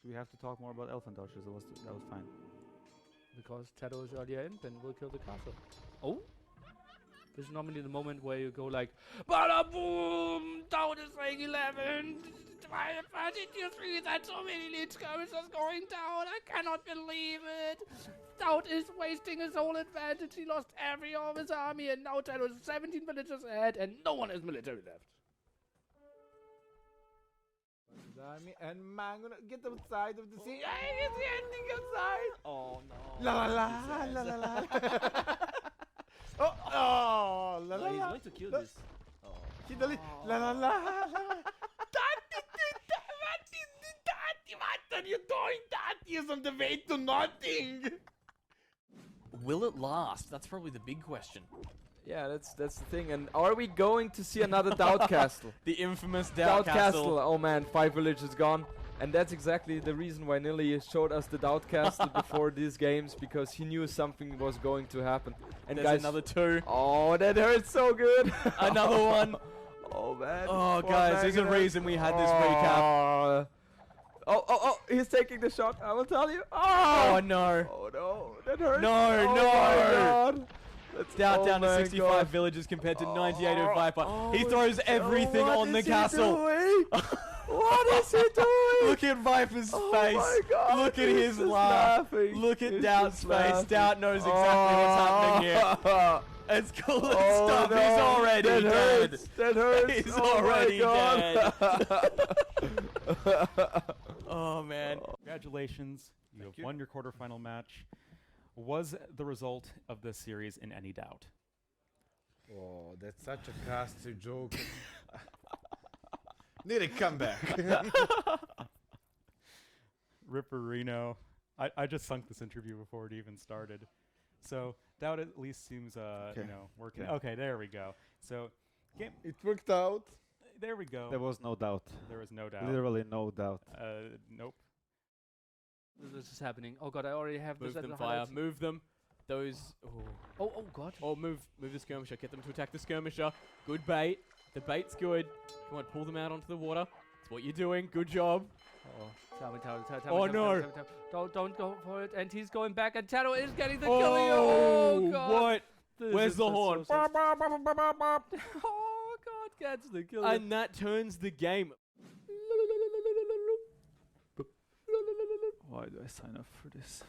Do we have to talk more about Elephant Dodgers? That was fine. Because TaToH is earlier in, then we'll kill the castle. Oh? This is normally the moment where you go like, Bada boom! Down is rank 11! Why did you see that so many lead skirmishers going down? I cannot believe it! DauT is wasting his whole advantage. He lost every of his army, and now TaToH is 17 villagers ahead, and no one has military left. And man, gonna get outside of the scene. It's the ending outside. Oh no. La la la la la la. Oh, oh, la la He's la. going to kill this. Oh. Hit the lead. La la la la. What are you doing? That is on the way to nothing. Will it last? That's probably the big question. Yeah, that's the thing. And are we going to see another DauT castle? The infamous DauT DauT castle. Oh man, 5 villages gone. And that's exactly the reason why Nilly showed us the DauT castle before these games, because he knew something was going to happen. And There's guys, another 2. oh, that hurts so good. Another one. Oh man. Oh, Poor guys, there's a Magnet. reason we had this recap. Oh, he's taking the shot. I will tell you. Oh no. Oh no, that hurts. No, oh no. My God. DauT down to my 65 God. villages compared to 98 of Viper. He Oh, throws everything what on the is he castle. doing? What is he doing? Look at Viper's Oh face. my God, Look at he's his just laugh. laughing. Look at He's DauT's just face. laughing. DauT knows exactly what's happening here. It's cool and Oh, stuff. no. He's already that dead. Hurts. That hurts. He's oh already my God. Oh man. Congratulations, you have won your quarterfinal match. Was the result of this series in any doubt? Oh, that's such a caster joke. Need a comeback. Ripperino. I just sunk this interview before it even started. So DauT at least seems Okay. you know, working. Okay. Okay, there we go. So game It worked out. there we go. There was no doubt. There was no doubt. Literally no doubt. Nope. This is happening. Oh god, I already have Move this. them, fire. Move them. Those. Oh. Oh god. Oh, move the skirmisher. Get them to attack the skirmisher. Good bait. The bait's good. Come on, pull them out onto the water. That's what you're doing. Good job. Oh no. Don't go for it. And he's going back, and TaToH is getting the kill. Oh god. What? This Where's is the just horn? so sad. Oh god, gets the kill. And that turns the game. Why do I sign up for this?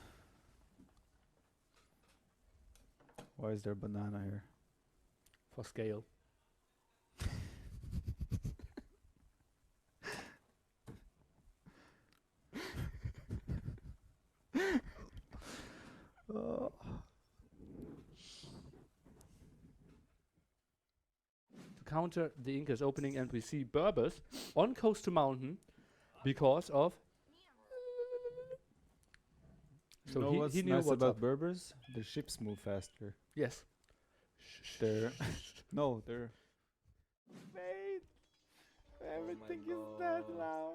Why is there banana here? For scale. Oh. To counter the Inca's opening, and we see Berbers on coast to mountain because of. You So know what's he knew nice what's about up. Berbers? Their ships move faster. Yes. They're no, they're. Wait, everything is dead now.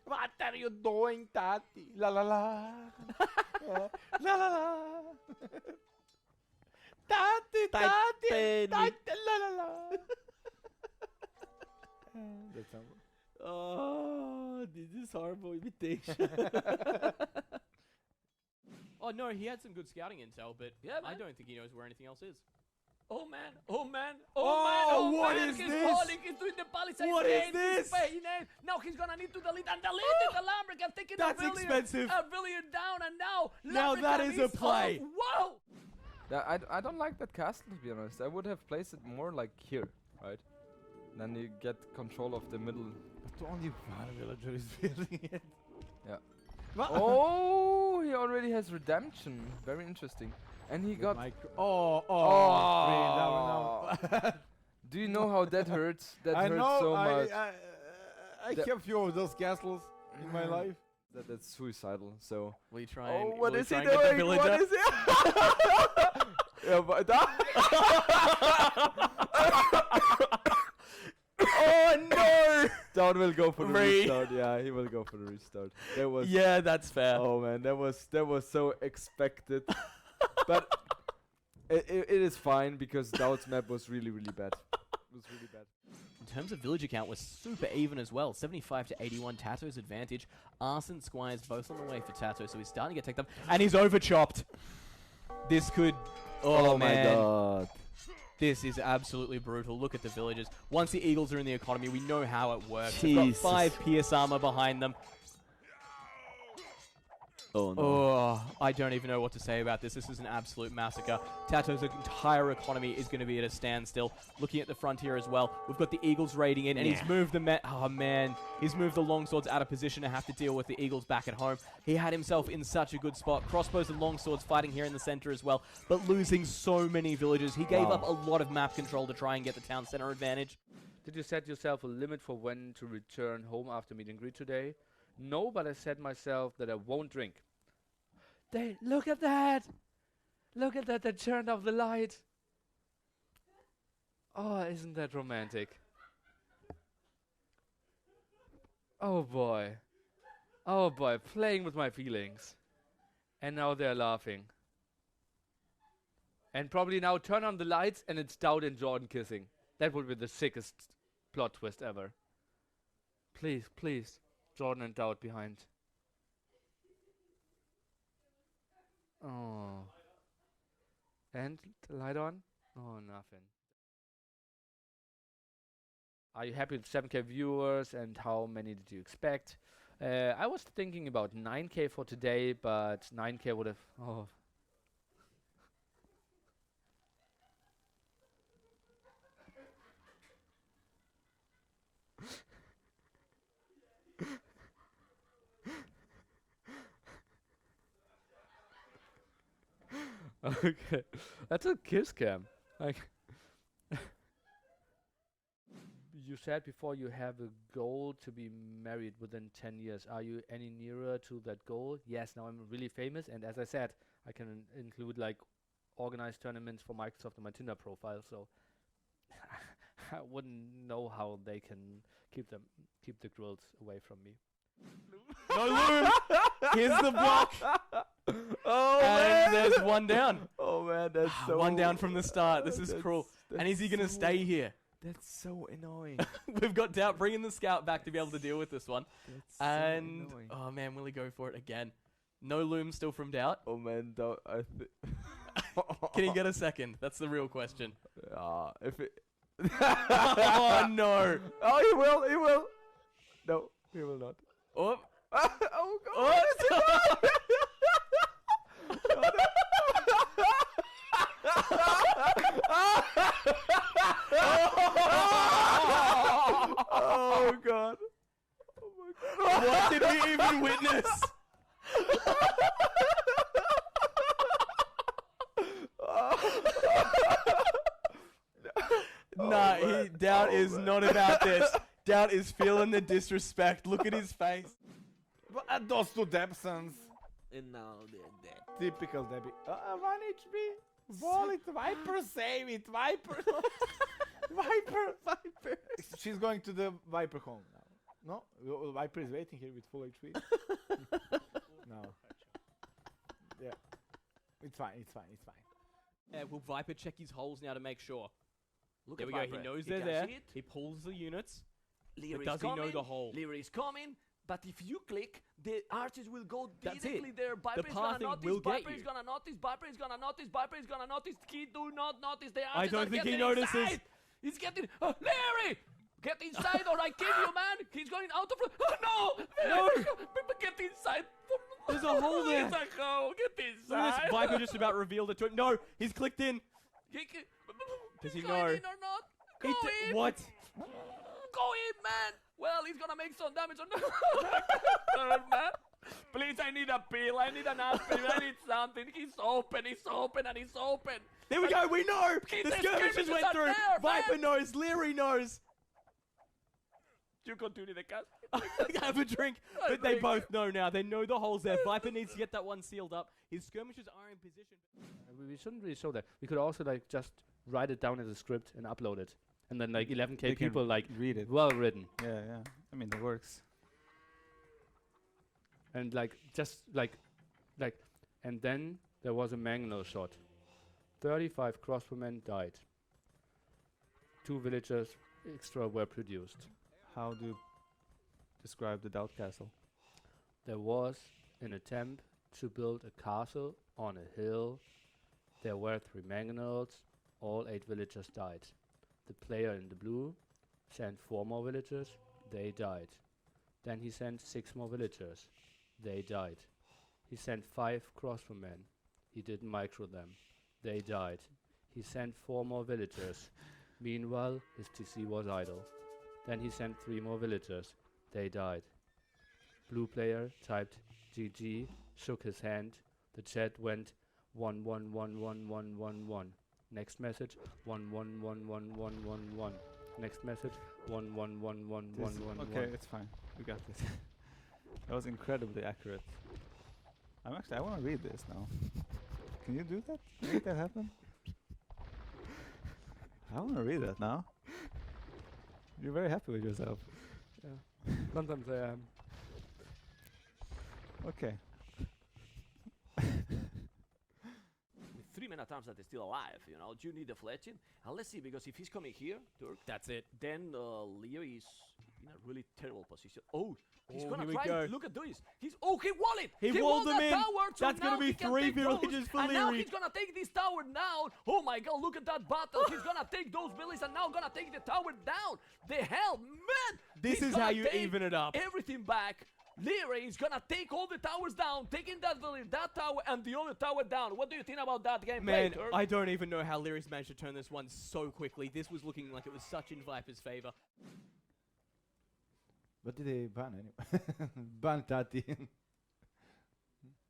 What are you doing, Tati? La la la, la la la. Tati, Tati, Tati, la la la. That's how. Oh, this is horrible imitation. Oh no, he had some good scouting intel, but Yeah, I man. don't think he knows where anything else is. Oh man! Oh man! Oh, man! what is He's this? falling. He's doing the palisade What again. is this? He's failing. Now he's gonna need to delete and deleted the Lambrick and taking That's a billion, expensive. A billion down, and now Now that is a play. Whoa! Yeah, I don't like that castle, to be honest. I would have placed it more like here, right? Then you get control of the middle. But only one villager is building it. Yeah. Oh, he already has redemption. Very interesting. And he got. Oh. Do you know how that hurts? That I hurts know. so much. I have few of those castles in my life. That's suicidal. So. Will you try and, what will you is he try and get the doing? villager? What is he? Yeah, but oh no! DauT will go for the restart. Yeah, he will go for the restart. That was. Yeah, that's fair. Oh man, that was so expected. But it is fine because DauT's map was really bad. It was really bad. In terms of villager count, we're super even as well. 75 to 81, TaToH's advantage. Arson, Squires both on the way for TaToH, so he's starting to get teched up. And he's overchopped. This could... Oh, man. My god. This is absolutely brutal. Look at the villagers. Once the Eagles are in the economy, we know how it works. Jesus. They've got 5 Pierce armor behind them. Oh no. Oh, I don't even know what to say about this. This is an absolute massacre. TaToH's entire economy is going to be at a standstill. Looking at the frontier as well, we've got the Eagles raiding in, and he's moved the he's moved the longswords out of position to have to deal with the Eagles back at home. He had himself in such a good spot. Crossbows and longswords fighting here in the center as well, but losing so many villages. He gave up a lot of map control to try and get the town center advantage. Did you set yourself a limit for when to return home after meet and greet today? No, but I said myself that I won't drink. Look at that! Look at that, they turned off the light. Oh, isn't that romantic? Oh boy. Oh boy, playing with my feelings. And now they're laughing. And probably now turn on the lights and it's DauT and Jordan kissing. That would be the sickest plot twist ever. Please, please. Jordan and DauT behind. Oh. And the light on? Oh, nothing. Are you happy with 7K viewers and how many did you expect? I was thinking about 9K for today, but 9K would have... Oh. Okay, that's a kiss cam. Like, you said before you have a goal to be married within 10 years. Are you any nearer to that goal? Yes, now I'm really famous, and as I said, I can include like organized tournaments for Microsoft on my Tinder profile. So I wouldn't know how they can keep the girls away from me. No loom! Here's the block! Oh And there's one down. Oh man, that's so... One down from the start. This is cruel. And is he going to stay here? That's so annoying. We've got DauT bringing the scout back to be able to deal with this one. That's so annoying. Oh man, will he go for it again? No loom still from DauT. Oh man, DauT, Can he get a second? That's the real question. If it... Oh no! Oh, he will, he will. No, he will not. Oh, Oh god! Oh god! Oh my god! What did we even witness? Nah, DauT is not about this. DauT is feeling the disrespect. Look at his face. But those two Debsons. And now they're dead. Typical Debbie. 1 HP. Ball it, Viper, save it, Viper. Viper. She's going to the Viper home now. No? Viper is waiting here with full HP. No. Yeah. It's fine. Will Viper check his holes now to make sure? Look There at we go. Viper. He knows He they're can there. see it. He pulls the units. Lierey's does he know coming. the hole? Lierey's coming. But if you click, the archers will go That's directly it. there. Viper is gonna pathing notice. will get Viper is you. gonna notice. Viper is gonna notice. Viper is gonna notice. He do not notice. The I archers don't are think he getting notices. inside. He's getting. Liereyy! Get inside or I kill you, man! He's going out of. No! No! Get inside! There's a hole there. There's a hole. Get Look at inside! this. Viper just about revealed it to him. No, he's clicked in. Does he He's know? going in or not? Go in! What? Go in, man! Well, he's gonna make some damage on man. Please, I need a pill. I need an aspirin. I need something. He's open, and he's open. There we go. We know. Keep The the skirmishes skirmishes went are through. there, Viper man. knows. Liereyy knows. You continue the cast. Have a drink. But they both know now. They know the hole's there. Viper needs to get that one sealed up. His skirmishes are in position. We shouldn't really show that. We could also like just write it down as a script and upload it. And then like 11K They can people like read it. well written. Yeah. I mean, that works. And like just like and then there was a mangonel shot. 35 crossbowmen died. 2 villagers extra were produced. How do you describe the DauT castle? There was an attempt to build a castle on a hill. There were 3 mangonels. All 8 villagers died. The player in the blue sent 4 more villagers. They died. Then he sent 6 more villagers. They died. He sent 5 crossbowmen. He didn't micro them. They died. He sent 4 more villagers. Meanwhile, his TC was idle. Then he sent 3 more villagers. They died. Blue player typed GG, shook his hand. The chat went 11111111. Next message 11111111. Next message 11111111. Okay, it's fine. We got this. That was incredibly accurate. I want to read this now. Can you do that? Make that happen? I want to read that now. You're very happy with yourself. Yeah. Sometimes I am. Okay. 3 men at arms that are still alive, you know. Do you need a fletching? Let's see, because if he's coming here, Turk, That's it. then Liereyy is in a really terrible position. Oh, he's Oh, gonna here we try. go. Look at this. He walled it. He walled walled them that in. tower, so That's gonna now be he can 3 take those, villages for and now Liereyy. he's gonna take this tower down. Oh my God! Look at that battle. He's gonna take those villages and now gonna take the tower down. The hell, man! This He's is how gonna you take even it up. everything back. Liereyy is gonna take all the towers down, taking that village, that tower, and the other tower down. What do you think about that gameplay, Man, Turk? I don't even know how Lierey's managed to turn this one so quickly. This was looking like it was such in Viper's favor. What did they ban anyway? Ban Tati.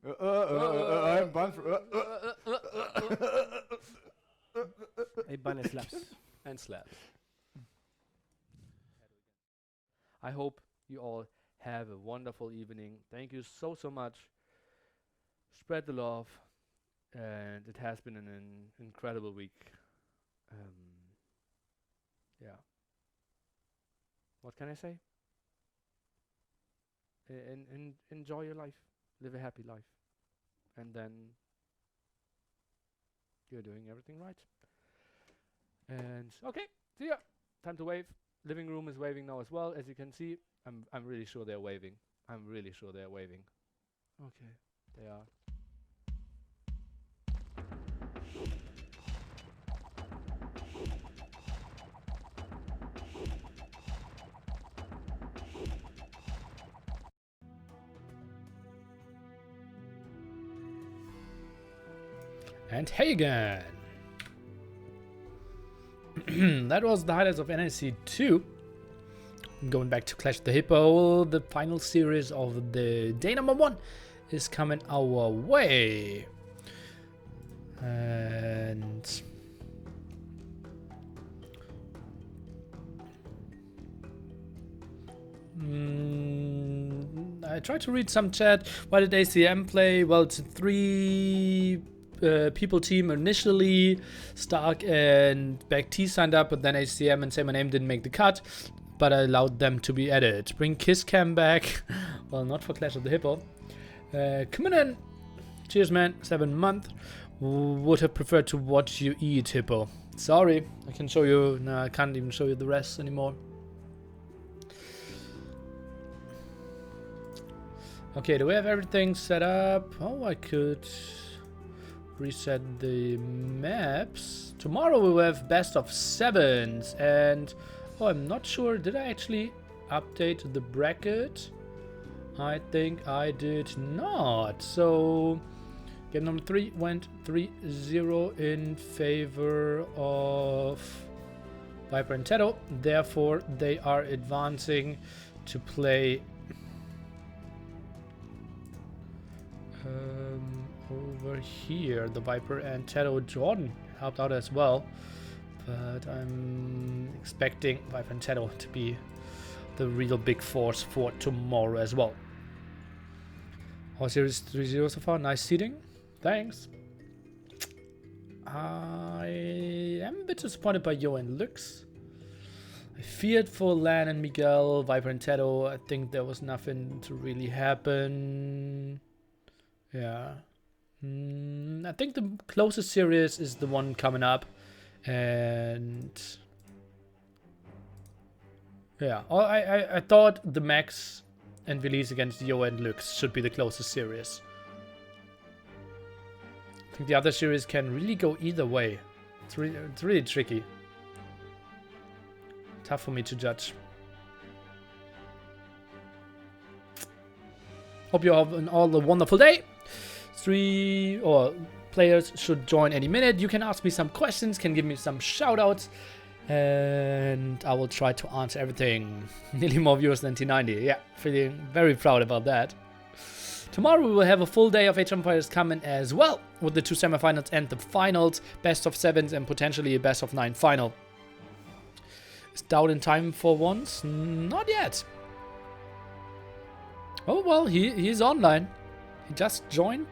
I'm banned for. A bunny slaps. And slaps. I hope you all have a wonderful evening. Thank you so much. Spread the love. And it has been an incredible week. Yeah. What can I say? Enjoy your life. Live a happy life. And then you're doing everything right. And okay, see ya. Time to wave. Living room is waving now as well, as you can see. I'm really sure they're waving. I'm really sure they're waving. Okay, they are. And hey again! That was the highlights of NIC 2. Going back to Clash the Hippo, the final series of the day number 1 is coming our way. And I tried to read some chat. Why did ACM play? Well, it's a 3 people team initially. Stark and BacT signed up, but then ACM and Say My Name didn't make the cut, but I allowed them to be added. Bring KissCam back. Well, not for Clash of the Hippo. Coming in. Cheers, man. 7 month. Would have preferred to watch you eat, Hippo. Sorry. I can show you. No, I can't even show you the rest anymore. Okay, do we have everything set up? Oh, I could reset the maps. Tomorrow we will have best of 7s, and oh, I'm not sure, did I actually update the bracket? I think I did not. So game number 3 went 3-0 in favor of Viper and TaToH. Therefore they are advancing to play over here. The Viper and TaToH+JorDan helped out as well, but I'm expecting Viper and TaToH to be the real big force for tomorrow as well. All series 3-0 so far. Nice seeding. Thanks. I am a bit disappointed by Yo and Lux. I feared for LaaaN and Miguel, Viper and TaToH. I think there was nothing to really happen. Yeah. I think the closest series is the one coming up. And yeah, I thought TheMax and Villese against Yo and Lux should be the closest series. I think the other series can really go either way. It's really tricky. Tough for me to judge. Hope you have all a wonderful day. 3 or players should join any minute. You can ask me some questions, can give me some shout outs, and I will try to answer everything. Nearly more viewers than T90. Yeah, feeling very proud about that. Tomorrow we will have a full day of Age of Empires coming as well, with the 2 semifinals and the finals, best of 7s and potentially a best of 9 final. Is DauT in time for once? Not yet. Oh well, he's online. He just joined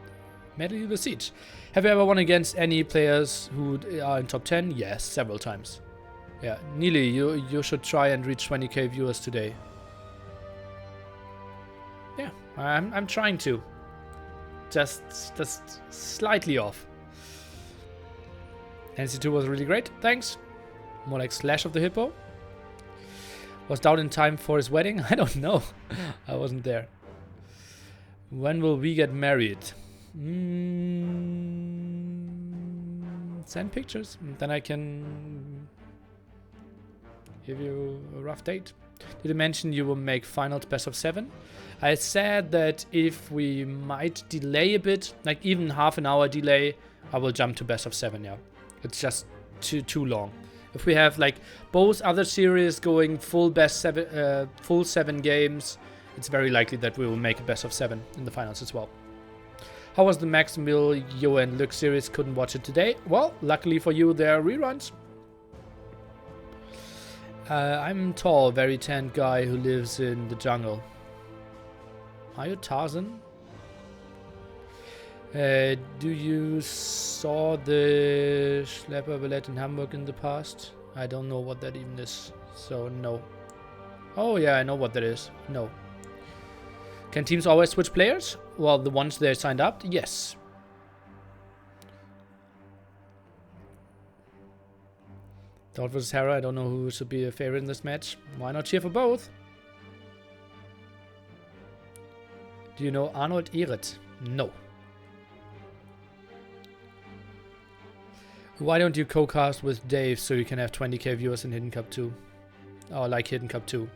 Medieval Siege. Have you ever won against any players who are in top 10? Yes, several times. Yeah, Neely, you should try and reach 20k viewers today. Yeah, I'm trying to. Just slightly off. NC2 was really great, thanks. More like Slash of the Hippo. Was DauT in time for his wedding? I don't know. I wasn't there. When will we get married? Send pictures, then I can give you a rough date. Did you mention you will make finals best of 7? I said that if we might delay a bit, like even half an hour delay, I will jump to best of 7. Yeah, it's just too long. If we have like both other series going full 7 games, it's very likely that we will make a best of 7 in the finals as well. How was the Max, Mill, Yo and Luke series? Couldn't watch it today. Well, luckily for you, there are reruns. I'm tall, very tanned guy who lives in the jungle. Are you Tarzan? Do you saw the Schlepper Ballet in Hamburg in the past? I don't know what that even is, so no. Oh yeah, I know what that is. No. Can teams always switch players? Well, the ones they signed up, yes. DauT vs Hera, I don't know who should be a favorite in this match. Why not cheer for both? Do you know Arnold Ehret? No. Why don't you co-cast with Dave so you can have 20k viewers in Hidden Cup 2? Or like Hidden Cup 2.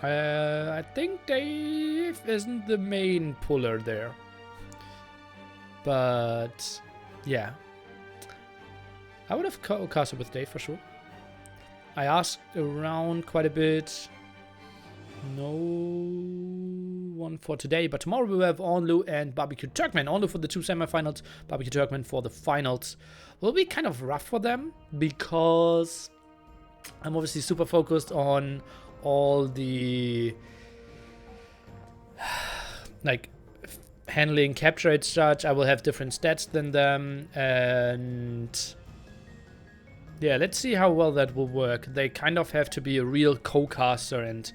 I think Dave isn't the main puller there. But yeah. I would have co-casted with Dave for sure. I asked around quite a bit. No one for today, but tomorrow we will have Onlu and BacT+st4rk+, Onlu for the 2 semifinals, BacT+st4rk+ for the finals. Will be kind of rough for them because I'm obviously super focused on all the like handling capture rate such. I will have different stats than them, and yeah, let's see how well that will work. They kind of have to be a real co-caster and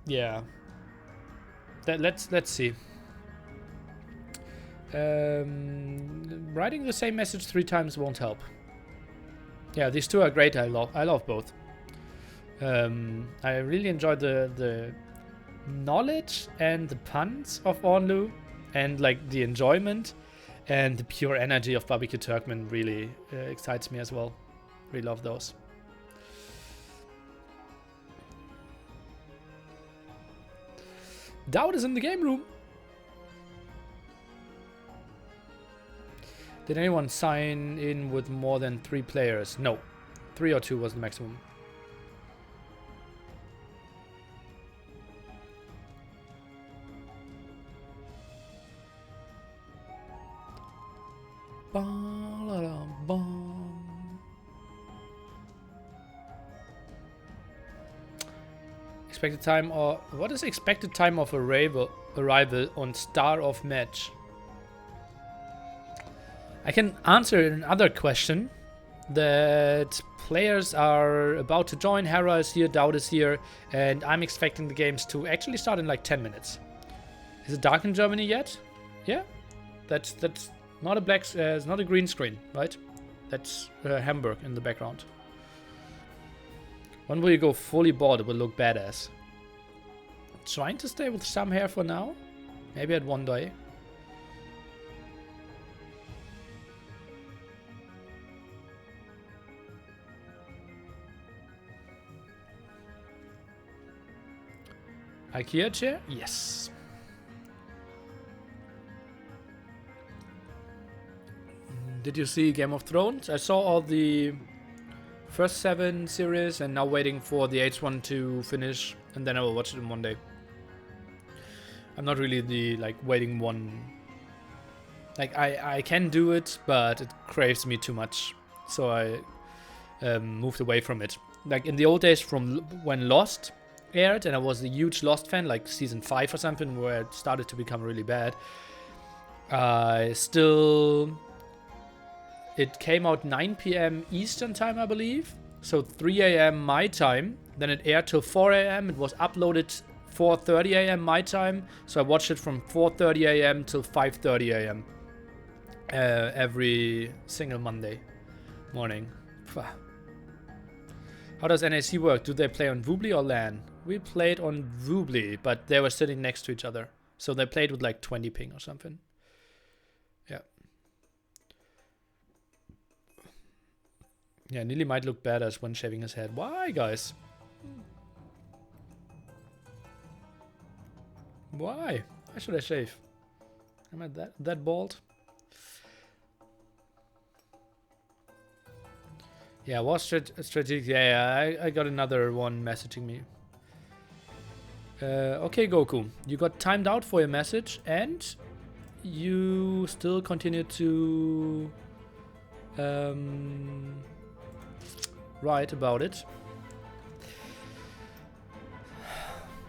yeah. Let's see. Writing the same message 3 times won't help. Yeah, these two are great. I love both. I really enjoyed the knowledge and the puns of Onlu, and like the enjoyment and the pure energy of BacT+st4rk+ really excites me as well. Really love those. DauT is in the game room. Did anyone sign in with more than 3 players? No. 3 or 2 was the maximum. Expected time, or what is expected time of arrival on start of match? I can answer another question that players are about to join. Hera is here, DauT is here, and I'm expecting the games to actually start in like 10 minutes. Is it dark in Germany yet? Yeah, that's not a black, it's not a green screen, right? That's Hamburg in the background. When will you go fully bald? It will look badass. Trying to stay with some hair for now. Maybe at one day. IKEA chair? Yes. Did you see Game of Thrones? I saw all the first 7 series and now waiting for the 8th one to finish, and then I will watch it in one day. I'm not really the like waiting one. Like I can do it, but it craves me too much, so I moved away from it. Like in the old days, from when Lost aired, and I was a huge Lost fan, like season 5 or something, where it started to become really bad. It came out 9 p.m. Eastern time, I believe. So 3 a.m. my time. Then it aired till 4 a.m. It was uploaded 4:30 a.m. my time. So I watched it from 4:30 a.m. till 5:30 a.m. Every single Monday morning. How does NAC work? Do they play on Woobly or LAN? We played on Woobly, but they were sitting next to each other. So they played with like 20 ping or something. Yeah. Yeah, Neely might look badass when shaving his head. Why, guys? Why? Why should I shave? Am I that bald? Yeah, was strategic. Yeah, I got another one messaging me. Okay, Goku, you got timed out for your message, and you still continue to write about it.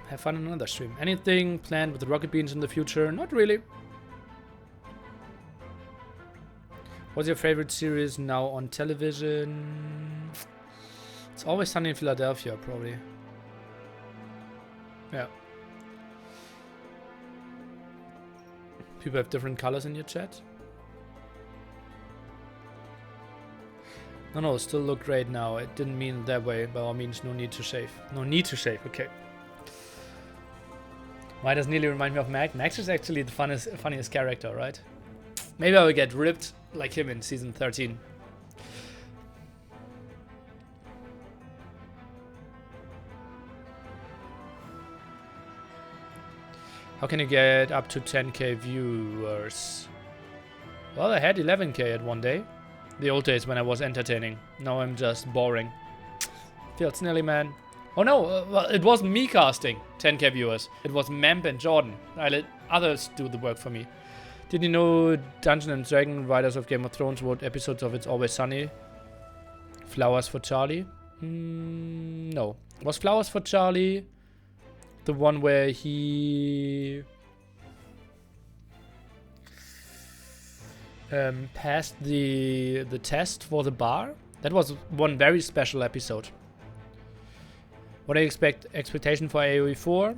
Have fun on another stream. Anything planned with the rocket beans in the future? Not really. What's your favorite series now on television? It's Always Sunny in Philadelphia, probably. Yeah. People have different colors in your chat. No, still look great now. It didn't mean that way. By all means, no need to shave. No need to shave, okay. Why does Neely remind me of Max? Max is actually the funniest character, right? Maybe I will get ripped like him in season 13. How can you get up to 10k viewers? Well, I had 11k at one day. The old days when I was entertaining. Now I'm just boring. Feels nearly, man. Oh no, well, it wasn't me casting 10k viewers. It was Memp and Jordan. I let others do the work for me. Did you know Dungeons & Dragons writers of Game of Thrones wrote episodes of It's Always Sunny? Flowers for Charlie? No. Was Flowers for Charlie the one where he passed the test for the bar? That was one very special episode. What do you expectation for AoE 4?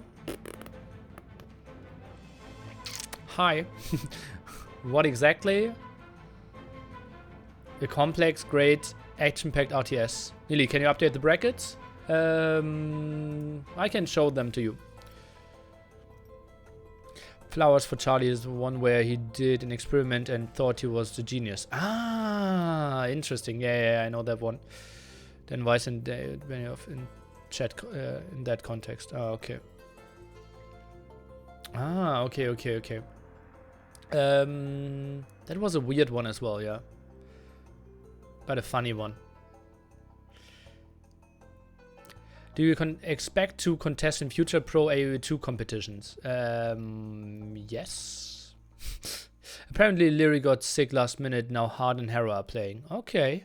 Hi. What exactly? A complex, great, action-packed RTS. Neely, can you update the brackets? I can show them to you. Flowers for Charlie is the one where he did an experiment and thought he was the genius. Ah, interesting. Yeah, I know that one. Then Vice and Benioff in chat in that context. Ah, okay. Ah, okay. That was a weird one as well, yeah. But a funny one. Do you expect to contest in future Pro AoE 2 competitions? Yes. Apparently Liereyy got sick last minute, now Hearttt and Hera are playing. Okay.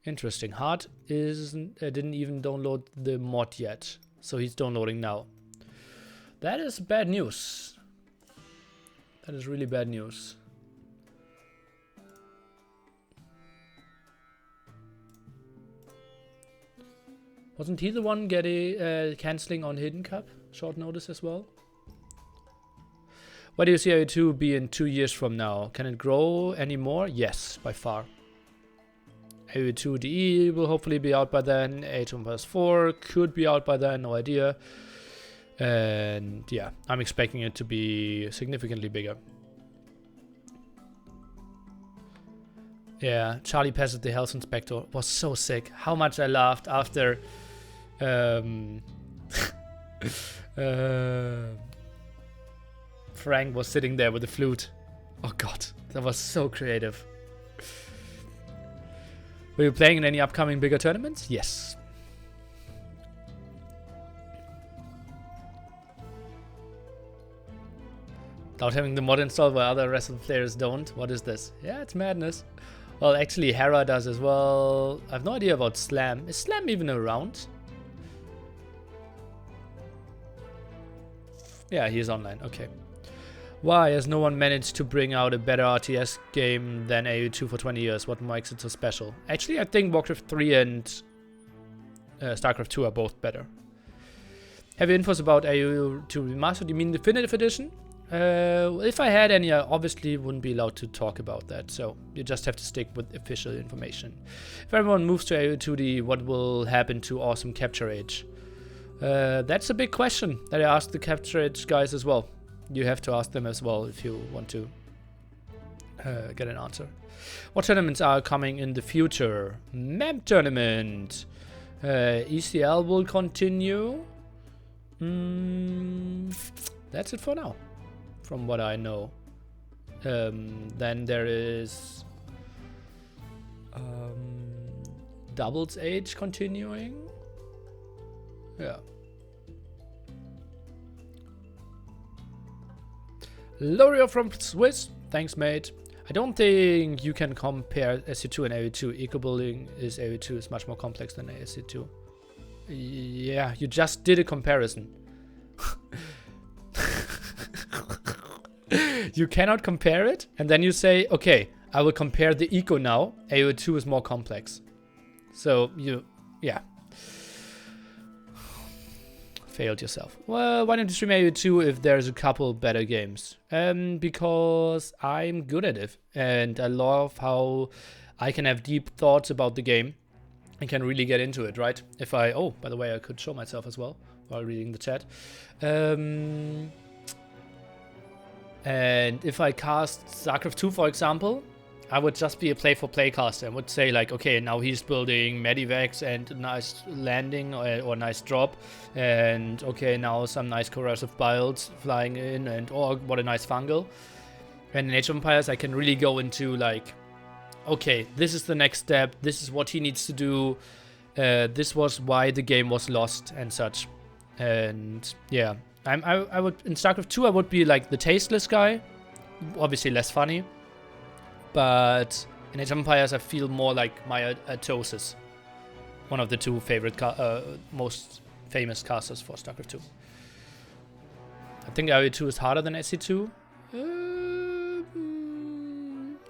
Interesting. Hearttt didn't even download the mod yet, so he's downloading now. That is bad news. That is really bad news. Wasn't he the one getting cancelling on Hidden Cup? Short notice as well. Where do you see AoE2 be in 2 years from now? Can it grow anymore? Yes, by far. AoE2 DE will hopefully be out by then. BacT+st4rk could be out by then, no idea. And yeah, I'm expecting it to be significantly bigger. Yeah, Charlie passes the health inspector. Was so sick. How much I laughed after Frank was sitting there with the flute. Oh god, that was so creative. Were you playing in any upcoming bigger tournaments? Yes. Without having the mod installed while other wrestling players don't. What is this? Yeah, it's madness. Well, actually, Hera does as well. I have no idea about Slam. Is Slam even around? Yeah, he is online. Okay. Why has no one managed to bring out a better RTS game than AU2 for 20 years? What makes it so special? Actually, I think Warcraft 3 and StarCraft 2 are both better. Have you infos about AU2 Remastered? You mean the Definitive Edition? If I had any, I obviously wouldn't be allowed to talk about that, so you just have to stick with official information. If everyone moves to AU2D, what will happen to Awesome Capture Age? That's a big question that I asked the Capture Age guys as well. You have to ask them as well if you want to get an answer. What tournaments are coming in the future? Map tournament. ECL will continue. That's it for now, from what I know. Then there is Doubles Age continuing. Yeah. Lorio from Swiss, thanks mate. I don't think you can compare SC2 and AU2. Eco-building is AU2 is much more complex than SC2. Yeah, you just did a comparison. You cannot compare it, and then you say, okay, I will compare the eco now. AU2 is more complex. So yeah. Failed yourself. Well, why don't you stream AU2 if there's a couple better games? Because I'm good at it, and I love how I can have deep thoughts about the game and can really get into it, right? If I, oh, by the way, I could show myself as well while reading the chat. And if I cast StarCraft 2, for example, I would just be a play-for-play caster and would say like, okay, now he's building Medivacs and a nice landing or nice drop, and okay, now some nice corrosive builds flying in, and oh, what a nice fungal. And in Age of Empires, I can really go into like, okay, this is the next step, this is what he needs to do, this was why the game was lost and such. And yeah, I would, in StarCraft 2, I would be like the tasteless guy, obviously less funny. But in Age of Empires, I feel more like my Atosis, one of the two favorite, most famous casters for StarCraft 2. I think AU2 is harder than SC2.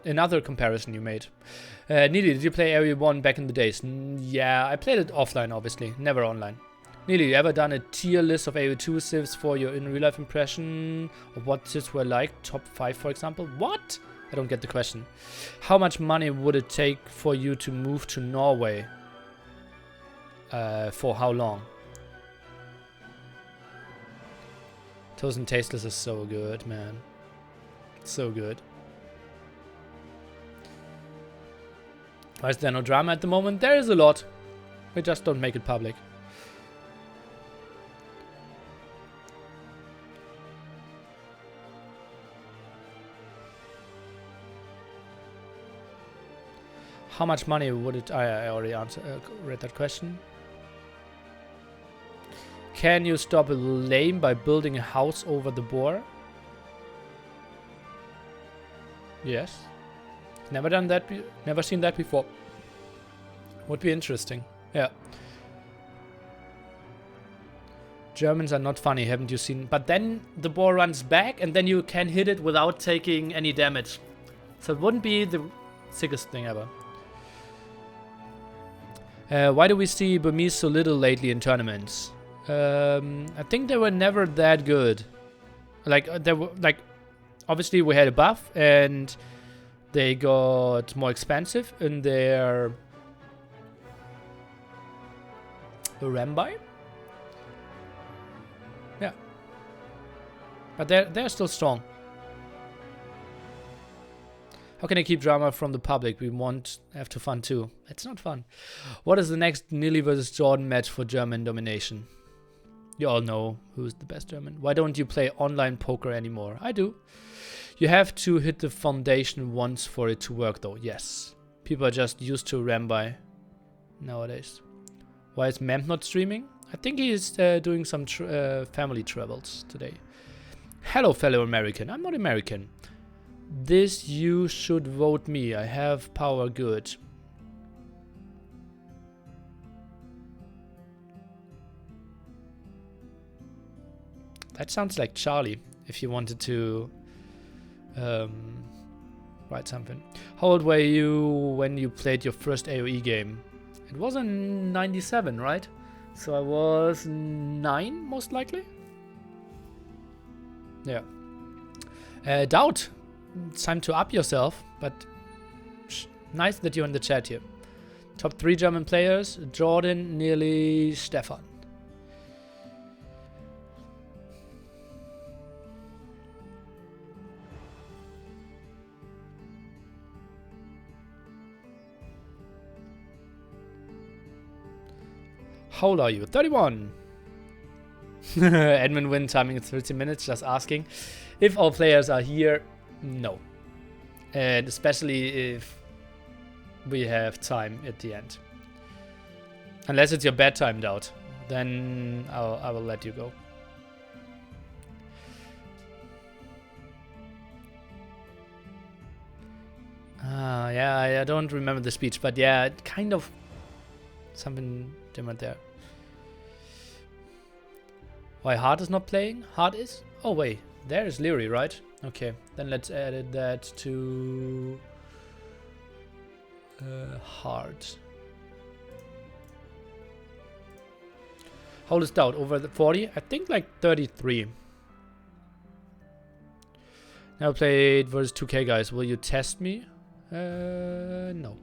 Another comparison you made. Neely, did you play AU1 back in the days? Yeah, I played it offline, obviously, never online. Neely, you ever done a tier list of AU2 civs for your in real life impression of what civs were like? Top 5, for example? What? I don't get the question. How much money would it take for you to move to Norway? For how long? Toast and Tasteless is so good, man. So good. Why is there no drama at the moment? There is a lot. We just don't make it public. How much money would it... I already read that question. Can you stop a lane by building a house over the boar? Yes. Never done that. Never seen that before. Would be interesting. Yeah. Germans are not funny, haven't you seen? But then the boar runs back and then you can hit it without taking any damage. So it wouldn't be the sickest thing ever. Why do we see Burmese so little lately in tournaments? I think they were never that good. Like, they were, like, obviously we had a buff and they got more expensive in their Rambai. Yeah. But they're still strong. How can I keep drama from the public? We want have to fun too. It's not fun. What is the next Liereyy versus Jordan match for German domination? You all know who's the best German. Why don't you play online poker anymore? I do. You have to hit the foundation once for it to work though, yes. People are just used to Ramby nowadays. Why is Memp not streaming? I think he is doing some family travels today. Hello, fellow American. I'm not American. This you should vote me. I have power good. That sounds like Charlie, if you wanted to write something. How old were you when you played your first AoE game? It was in 97, right? So I was 9, most likely. Yeah. DauT, it's time to up yourself, but nice that you're in the chat here. Top 3 German players, JorDan, nearly Stefan. How old are you? 31. Admin win timing is 30 minutes, just asking. If all players are here, no. And especially if we have time at the end. Unless it's your bedtime, DauT. Then I will let you go. Yeah, I don't remember the speech, but yeah, kind of something different there. Why Hearttt is not playing? Hearttt is? Oh wait, there is Liereyy, right? Okay, then let's add that to Hearttt. How old is DauT? Over the 40? I think like 33. Now played versus 2K guys. Will you test me? No.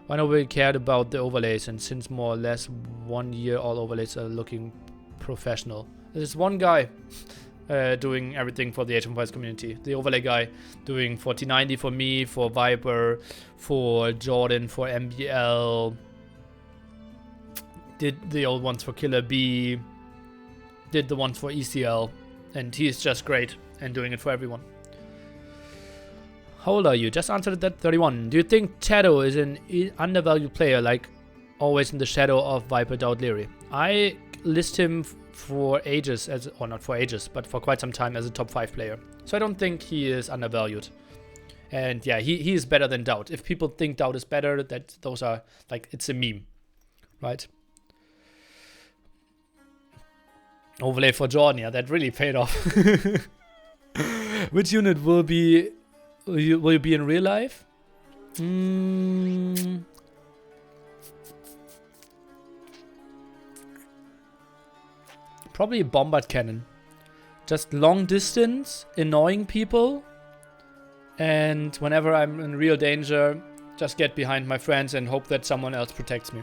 Why nobody cared about the overlays, and since more or less 1 year all overlays are looking professional. There's one guy doing everything for the H1 community. The overlay guy doing 4090 for me, for Viper, for JorDan, for MBL. Did the old ones for Killer B. Did the ones for ECL. And he's just great and doing it for everyone. How old are you? Just answered that, 31. Do you think TaToH is an undervalued player, like always in the shadow of Viper, DauT, Liereyy? I list him for ages, or not for ages, but for quite some time as a top 5 player. So I don't think he is undervalued. And yeah, he is better than DauT. If people think DauT is better, those are like, it's a meme, right? Overlay for JorDan, yeah, that really paid off. Which unit will you be in real life? Probably a bombard cannon. Just long distance, annoying people. And whenever I'm in real danger, just get behind my friends and hope that someone else protects me.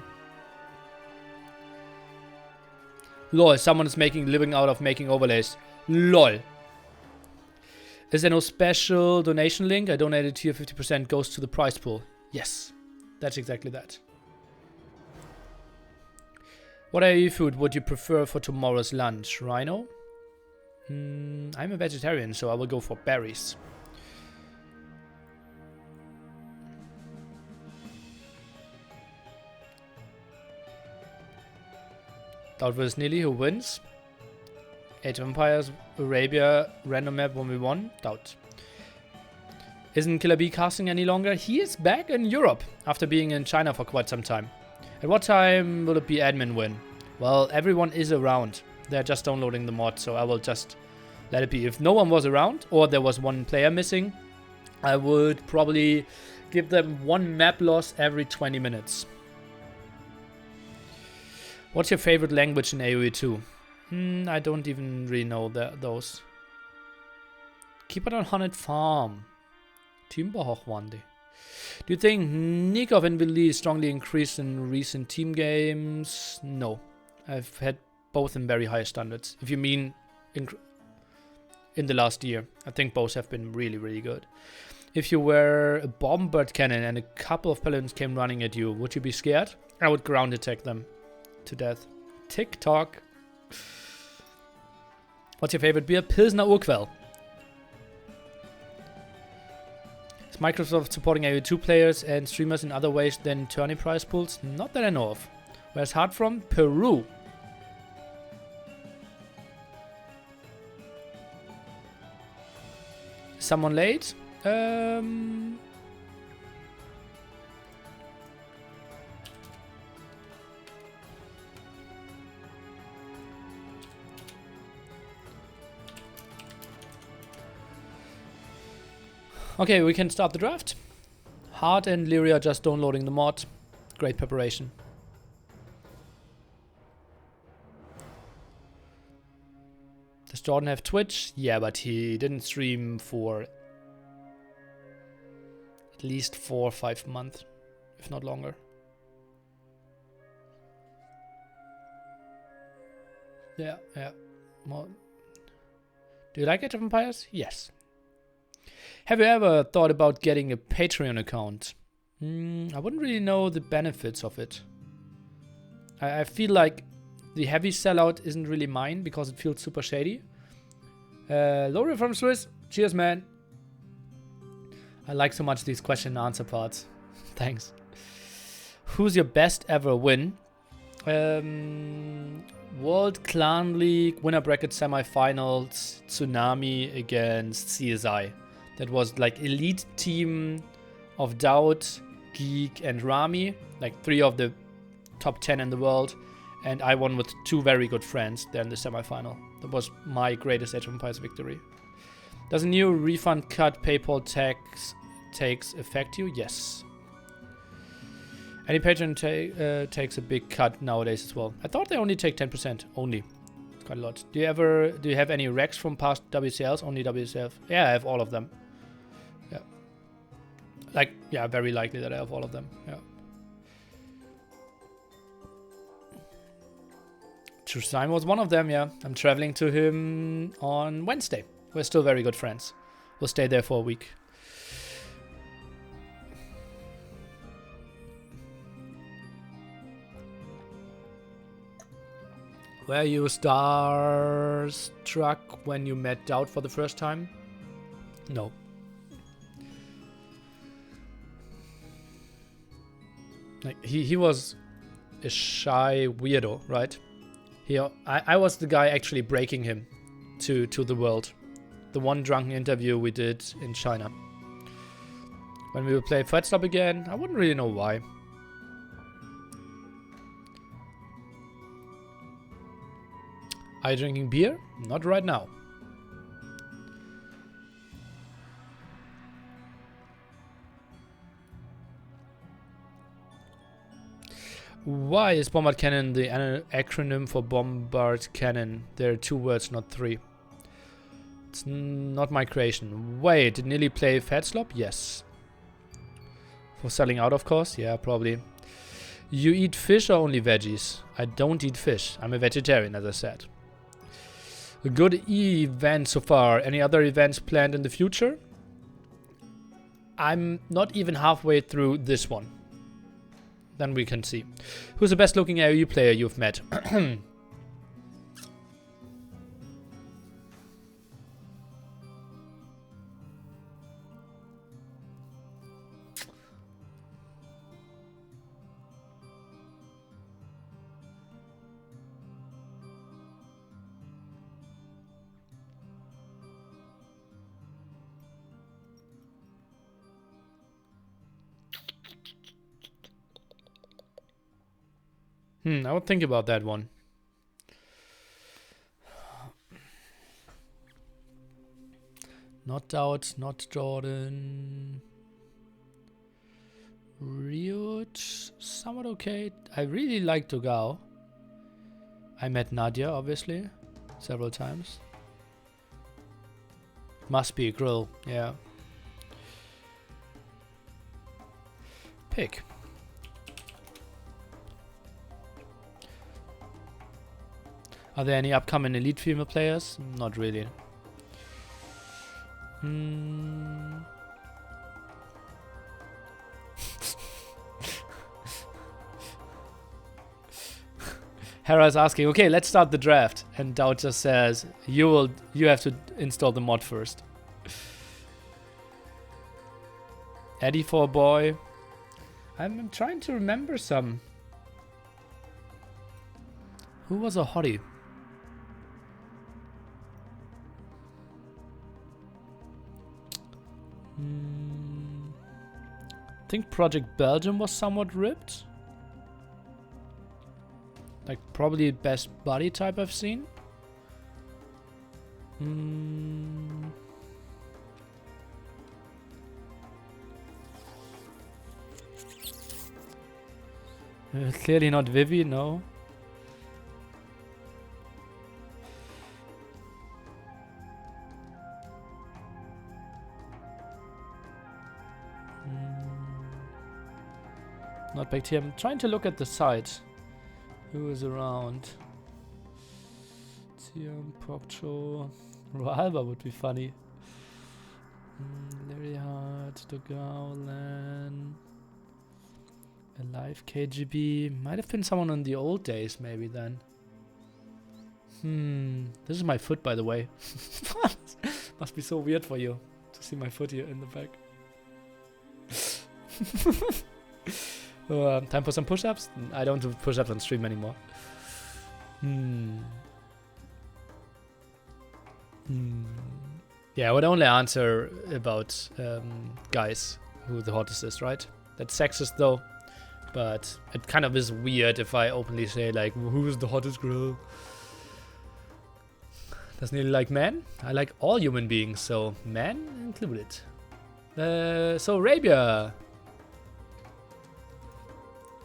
Lol, someone is making living out of making overlays. Lol. Is there no special donation link? I donated here, 50% goes to the prize pool. Yes, that's exactly that. What AoE food would you prefer for tomorrow's lunch? Rhino? I'm a vegetarian, so I will go for berries. DauT vs Nearly, who wins? Age of Empires, Arabia, random map 1v1, DauT. Isn't Killer B casting any longer? He is back in Europe after being in China for quite some time. At what time will it be admin win? Well, everyone is around. They're just downloading the mod, so I will just let it be. If no one was around, or there was one player missing, I would probably give them one map loss every 20 minutes. What's your favorite language in AoE 2? I don't even really know those. Keep it on 100 farm. Teambehochwande. Do you think Nicov and Villese strongly increased in recent team games? No. I've had both in very high standards. If you mean in the last year, I think both have been really, really good. If you were a bombard cannon and a couple of paladins came running at you, would you be scared? I would ground attack them to death. TikTok. What's your favorite beer? Pilsner Urquell. Is Microsoft supporting AU2 players and streamers in other ways than tourney prize pools? Not that I know of. Where's Hearttt from? Peru. Someone late? Okay, we can start the draft. Hearttt and Liereyy are just downloading the mod. Great preparation. Does Jordan have Twitch? Yeah, but he didn't stream for at least 4 or 5 months, if not longer. Yeah. More. Do you like Age of Empires? Yes. Have you ever thought about getting a Patreon account? I wouldn't really know the benefits of it. I feel like the heavy sellout isn't really mine because it feels super shady. Lori from Swiss. Cheers, man. I like so much these question and answer parts. Thanks. Who's your best ever win? World Clan League winner bracket semifinals Tsunami against CSI. That was like elite team of DauT, Geek and Rami. Like 3 of the top 10 in the world. And I won with 2 very good friends there in the semifinal. That was my greatest Age of Empires victory. Does a new refund cut PayPal tax takes effect you? Yes. Any patron takes a big cut nowadays as well. I thought they only take 10%. Only. It's quite a lot. Do you have any recs from past WCLs? Only WCL? Yeah, I have all of them. Yeah. Like, yeah, very likely that I have all of them. Yeah. True Slime was one of them, yeah. I'm traveling to him on Wednesday. We're still very good friends. We'll stay there for a week. Were you starstruck when you met DauT for the first time? No. Like he was a shy weirdo, right? I was the guy actually breaking him to the world. The one drunken interview we did in China. When we would play Fight Stop again, I wouldn't really know why. Are you drinking beer? Not right now. Why is Bombard Cannon the acronym for Bombard Cannon? There are 2 words, not 3. It's not my creation. Wait, did Nearly play Fat Slop? Yes. For selling out, of course? Yeah, probably. You eat fish or only veggies? I don't eat fish. I'm a vegetarian, as I said. A good event so far. Any other events planned in the future? I'm not even halfway through this one. Then we can see. Who's the best looking AoE player you've met? I would think about that one. Not DauT, not Jordan. Riot, somewhat okay. I really like dogao. I met Nadia, obviously, several times. Must be a grill, yeah. Pick. Are there any upcoming elite female players? Not really. Hera is asking, okay, let's start the draft. And DauT just says, you have to install the mod first. Eddie for a boy. I'm trying to remember some. Who was a hottie? I think Project Belgium was somewhat ripped. Like probably best body type I've seen. Clearly not Vivi, no. Not BacT. I'm trying to look at the site. Who is around? Tiam, Popcho, Roalba would be funny. Liereyy, dogao, LaaaaaN. Alive KGB. Might have been someone on the old days, maybe then. This is my foot, by the way. Must be so weird for you to see my foot here in the back. Time for some push-ups? I don't do push-ups on stream anymore. Yeah, I would only answer about guys who the hottest is, right? That's sexist though. But it kind of is weird if I openly say like, who's the hottest girl? Doesn't really like men? I like all human beings, so men included. So Arabia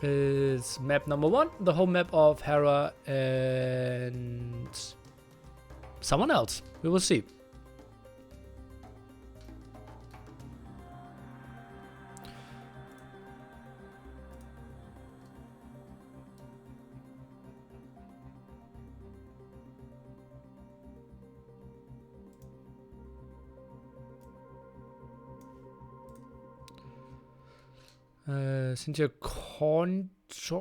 is map number 1, the home map of Hera and someone else. We will see. Since you're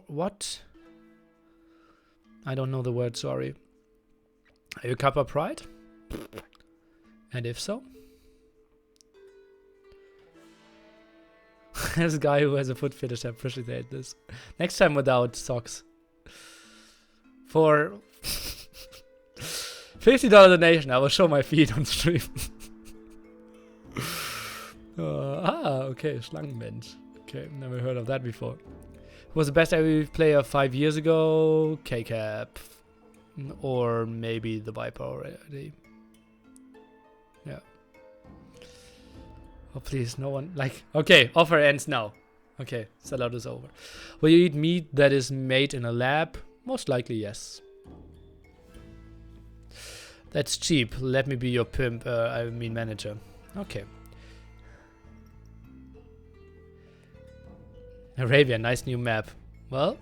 what? I don't know the word, sorry. Are you Kappa Pride? And if so? There's a guy who has a foot fetish, I appreciate this. Next time without socks. For $50 donation, I will show my feet on stream. Okay, Schlangenmensch. Okay, never heard of that before. Who was the best AoE player 5 years ago? K-Cap. Or maybe the Viper already. Yeah. Oh, please, no one. Like, okay, offer ends now. Okay, sellout is over. Will you eat meat that is made in a lab? Most likely, yes. That's cheap. Let me be your pimp, I mean manager. Okay. Arabia, nice new map. Well,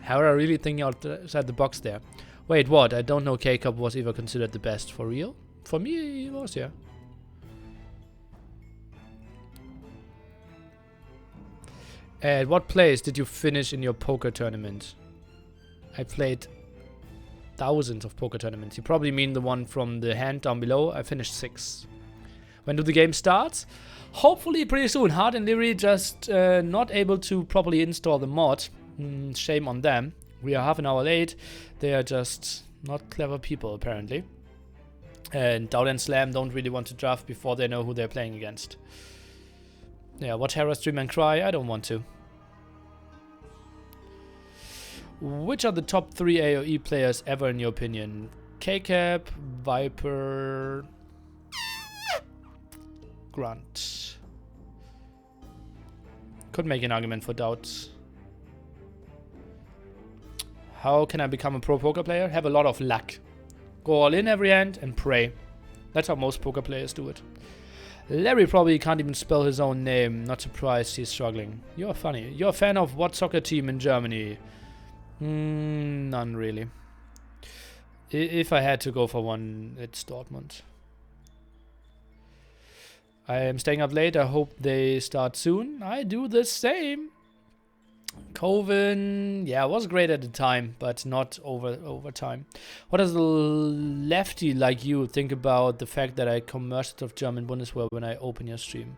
Hera really thinking outside the box there. Wait, what? I don't know K-Cup was even considered the best. For real? For me, he was, yeah. At what place did you finish in your poker tournament? I played thousands of poker tournaments. You probably mean the one from the hand down below. I finished 6. When do the game start? Hopefully pretty soon. Hearttt and Liereyy just not able to properly install the mod. Shame on them. We are half an hour late. They are just not clever people, apparently. And DauT and Slam don't really want to draft before they know who they're playing against. Yeah, watch Hera stream and cry. I don't want to. Which are the top 3 AoE players ever in your opinion? K-Cap, Viper, Grunt. Could make an argument for DauT. How can I become a pro poker player? Have a lot of luck. Go all in every hand and pray. That's how most poker players do it. Liereyy probably can't even spell his own name. Not surprised he's struggling. You're funny. You're a fan of what soccer team in Germany? None really. If I had to go for one, it's Dortmund. I am staying up late. I hope they start soon. I do the same. Coven, yeah, was great at the time, but not over time. What does a lefty like you think about the fact that I come most of German Bundeswehr when I open your stream?